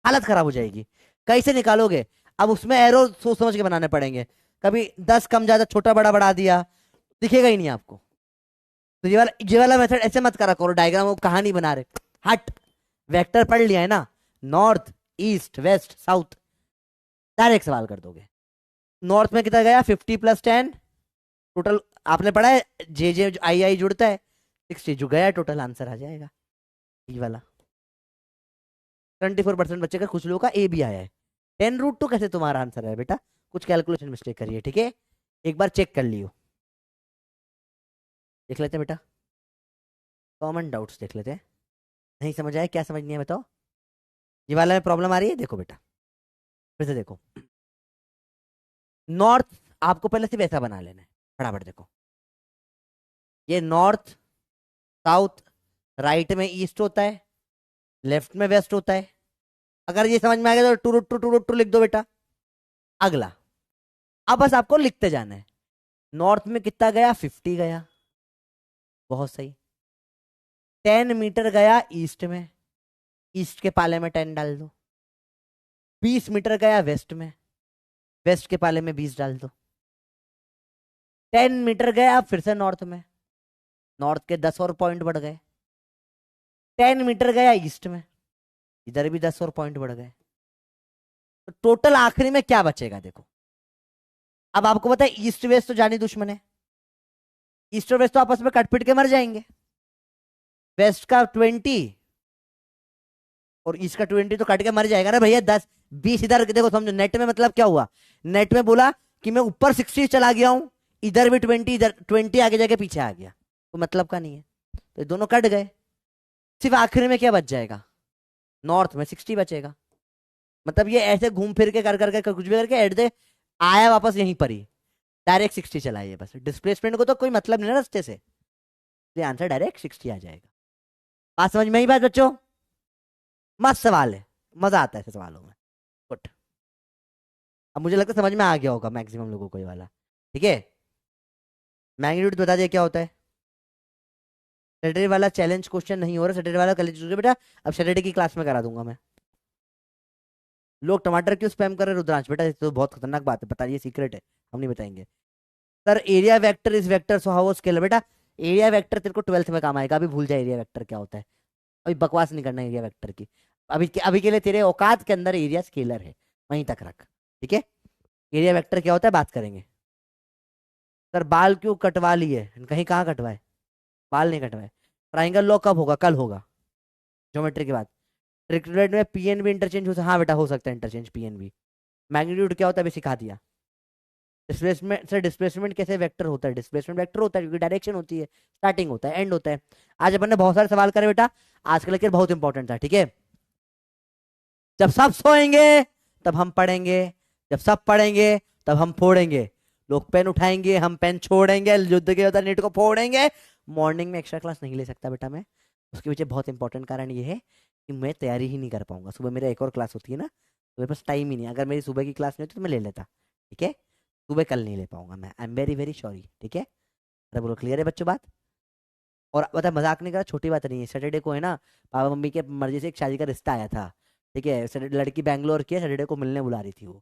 हालत खराब हो जाएगी। कैसे निकालोगे? अब उसमें एरो सोच समझ के बनाने पड़ेंगे। कभी 10 कम ज्यादा छोटा बड़ा बढ़ा दिया, दिखेगा ही नहीं आपको। तो ये वाला मेथड ऐसे मत करा करो, डायग्राम वो कहानी बना रहे। हट, वेक्टर पढ़ लिया है ना, north east west south, direct सवाल कर दोगे। नॉर्थ में कितना गया, 50 + 10 टोटल। आपने पढ़ा है जे जे आई आई जुड़ता है, 60 जो गया टोटल आंसर आ जाएगा ये वाला। 24% बच्चे का, कुछ लोगों का ए भी आया है। 10√2 कैसे तुम्हारा आंसर है बेटा? कुछ कैलकुलेशन मिस्टेक करिए, ठीक है? एक बार चेक कर लियो, देख लेते हैं बेटा, कॉमन डाउट्स देख लेते हैं। नहीं समझ आया, क्या समझ नहीं है बताओ? ये वाला में प्रॉब्लम आ रही है, देखो बेटा फिर से देखो। नॉर्थ आपको पहले सिर्फ ऐसा बना लेना है, फटाफट देखो। ये नॉर्थ साउथ, राइट में ईस्ट होता है, लेफ्ट में वेस्ट होता है। अगर ये समझ में आ गया तो 2√2 लिख दो बेटा। अगला, अब बस आपको लिखते जाना है। नॉर्थ में कितना गया, 50 गया, बहुत सही। 10 मीटर गया ईस्ट में, ईस्ट के पाले में 10 डाल दो। 20 मीटर गया वेस्ट में, वेस्ट के पाले में 20 डाल दो। 10 मीटर गया फिर से नॉर्थ में, नॉर्थ के 10 और पॉइंट बढ़ गए। 10 मीटर गया ईस्ट में, इधर भी 10 और पॉइंट बढ़ गए। तो टोटल आखिरी में क्या बचेगा देखो। अब आपको पता है ईस्ट वेस्ट तो जानी दुश्मन है, ईस्ट और वेस्ट तो आपस में कटपिट के मर जाएंगे। वेस्ट का 20 और ईस्ट का 20 तो कट के मर जाएगा ना भैया। 10 20 इधर देखो, समझो नेट में मतलब क्या हुआ। नेट में बोला कि मैं ऊपर 60 चला गया हूं, इधर भी 20, इधर 20 आगे जाके पीछे आ गया, तो मतलब का नहीं है। तो ये दोनों कट गए, सिर्फ आखिरी में क्या बच जाएगा, नॉर्थ में 60 बचेगा। मतलब ये ऐसे घूम फिर के कर करके कुछ भी करके एट दे आया वापस यहीं पर ही, डायरेक्ट 60 चलाइए बस। डिस्प्लेसमेंट को तो कोई मतलब नहीं ना रास्ते से, इसलिए आंसर डायरेक्ट 60 आ जाएगा। बात समझ में ही बात बच्चों? मस्त सवाल है, मजा आता है ऐसे सवालों में। गुड। अब मुझे लगता है समझ में आ गया होगा मैक्सिमम लोगों को ये वाला, ठीक है? मैग्नीट्यूड बता दिया क्या होता है। सैटरडे वाला चैलेंज क्वेश्चन नहीं हो रहा, सैटरडे वाला कल बेटा, अब सैटरडे की क्लास में करा दूंगा मैं। लोग टमाटर क्यों स्पैम कर रहे हैं रुद्रांश बेटा, ये तो बहुत खतरनाक बात है, बताइए, सीक्रेट है, हम नहीं बताएंगे। Sir area vector is vector so how scalar. बेटा एरिया वेक्टर तेरे को 12th में काम आएगा, अभी भूल जाए एरिया वेक्टर क्या होता है। अभी बकवास नहीं करना एरिया वेक्टर की। अभी के लिए तेरे औकात के अंदर एरिया स्केलर है, वहीं तक रख, ठीक है? एरिया वेक्टर क्या होता है बात करेंगे। सर बाल क्यों कटवा लिए, कहीं कहाँ कटवाए, बाल नहीं कटवाए। ट्राइंगल लॉ कब होगा, कल होगा, ज्योमेट्री के बाद। ट्रिक्लेट में पीएनबी इंटरचेंज हो सकता, हाँ बेटा हो सकता है इंटरचेंज पीएनबी। मैग्नीट्यूड क्या होता है अभी सिखा दिया। डिस्प्लेसमेंट, सर डिस्प्लेसमेंट कैसे वेक्टर होता है? डिस्प्लेसमेंट वेक्टर होता है क्योंकि डायरेक्शन होती है, स्टार्टिंग होता है एंड होता है। आज अपन ने बहुत सारे सवाल करे बेटा, आज का लेक्चर बहुत इंपॉर्टेंट था, ठीक है? जब सब सोएंगे तब हम पढ़ेंगे, जब सब पढ़ेंगे तब हम फोड़ेंगे। लोग पेन उठाएंगे, हम पेन छोड़ेंगे, युद्ध के होता नेट को फोड़ेंगे। मॉर्निंग में एक्स्ट्रा क्लास नहीं ले सकता बेटा मैं, उसके पीछे बहुत इंपॉर्टेंट कारण ये है कि मैं तैयारी ही नहीं कर पाऊंगा। सुबह मेरा एक और क्लास होती है ना, तो मेरे पास टाइम ही नहीं। अगर मेरी सुबह की क्लास नहीं होती तो मैं ले लेता, ठीक है? सुबह कल नहीं ले पाऊंगा मैं, I am very very sorry, ठीक है? अरे बोलो क्लियर है बच्चों बात? और बता मजाक नहीं करा, छोटी बात नहीं है। सैटरडे को है ना, पापा मम्मी के मर्जी से एक शादी का रिश्ता आया था, ठीक है? लड़की बैंगलोर की है, सैटरडे को मिलने बुला रही थी वो,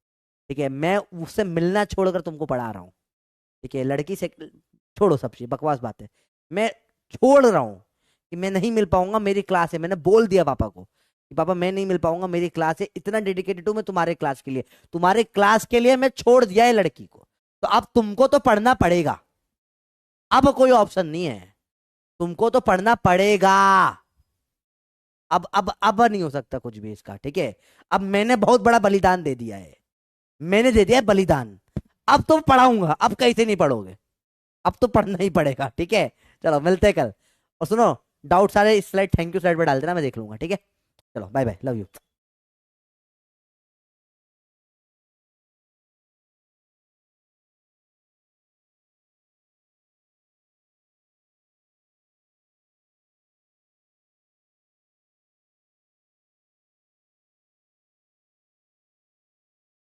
ठीक है? मैं उससे मिलना छोड़कर तुमको पढ़ा रहा हूँ, ठीक है? लड़की से छोड़ो, सब चीज बकवास बात है। मैं छोड़ रहा हूँ कि मैं नहीं मिल पाऊंगा, मेरी क्लास है, मैंने बोल दिया पापा को कि कि पापा मैं नहीं मिल पाऊंगा, मेरी क्लास है, इतना डेडिकेटेड हूं मैं तुम्हारे क्लास के लिए, तुम्हारे क्लास के लिए मैं छोड़ दिया है लड़की को, तो अब तुमको तो पढ़ना पड़ेगा, अब कोई ऑप्शन नहीं है, तुमको तो पढ़ना पड़ेगा। अब नहीं हो सकता कुछ भी इसका, ठीक है। अब मैंने बहुत बड़ा बलिदान दे दिया है, मैंने दे दिया है बलिदान, अब तो पढ़ाऊंगा, अब कैसे नहीं पढ़ोगे, अब तो पढ़ना ही पड़ेगा, ठीक है। चलो मिलते हैं कल। और सुनो, डाउट सारे स्लाइड थैंक यू स्लाइड पर डाल देना, मैं देख लूंगा, ठीक है। चलो बाय बाय, लव यू।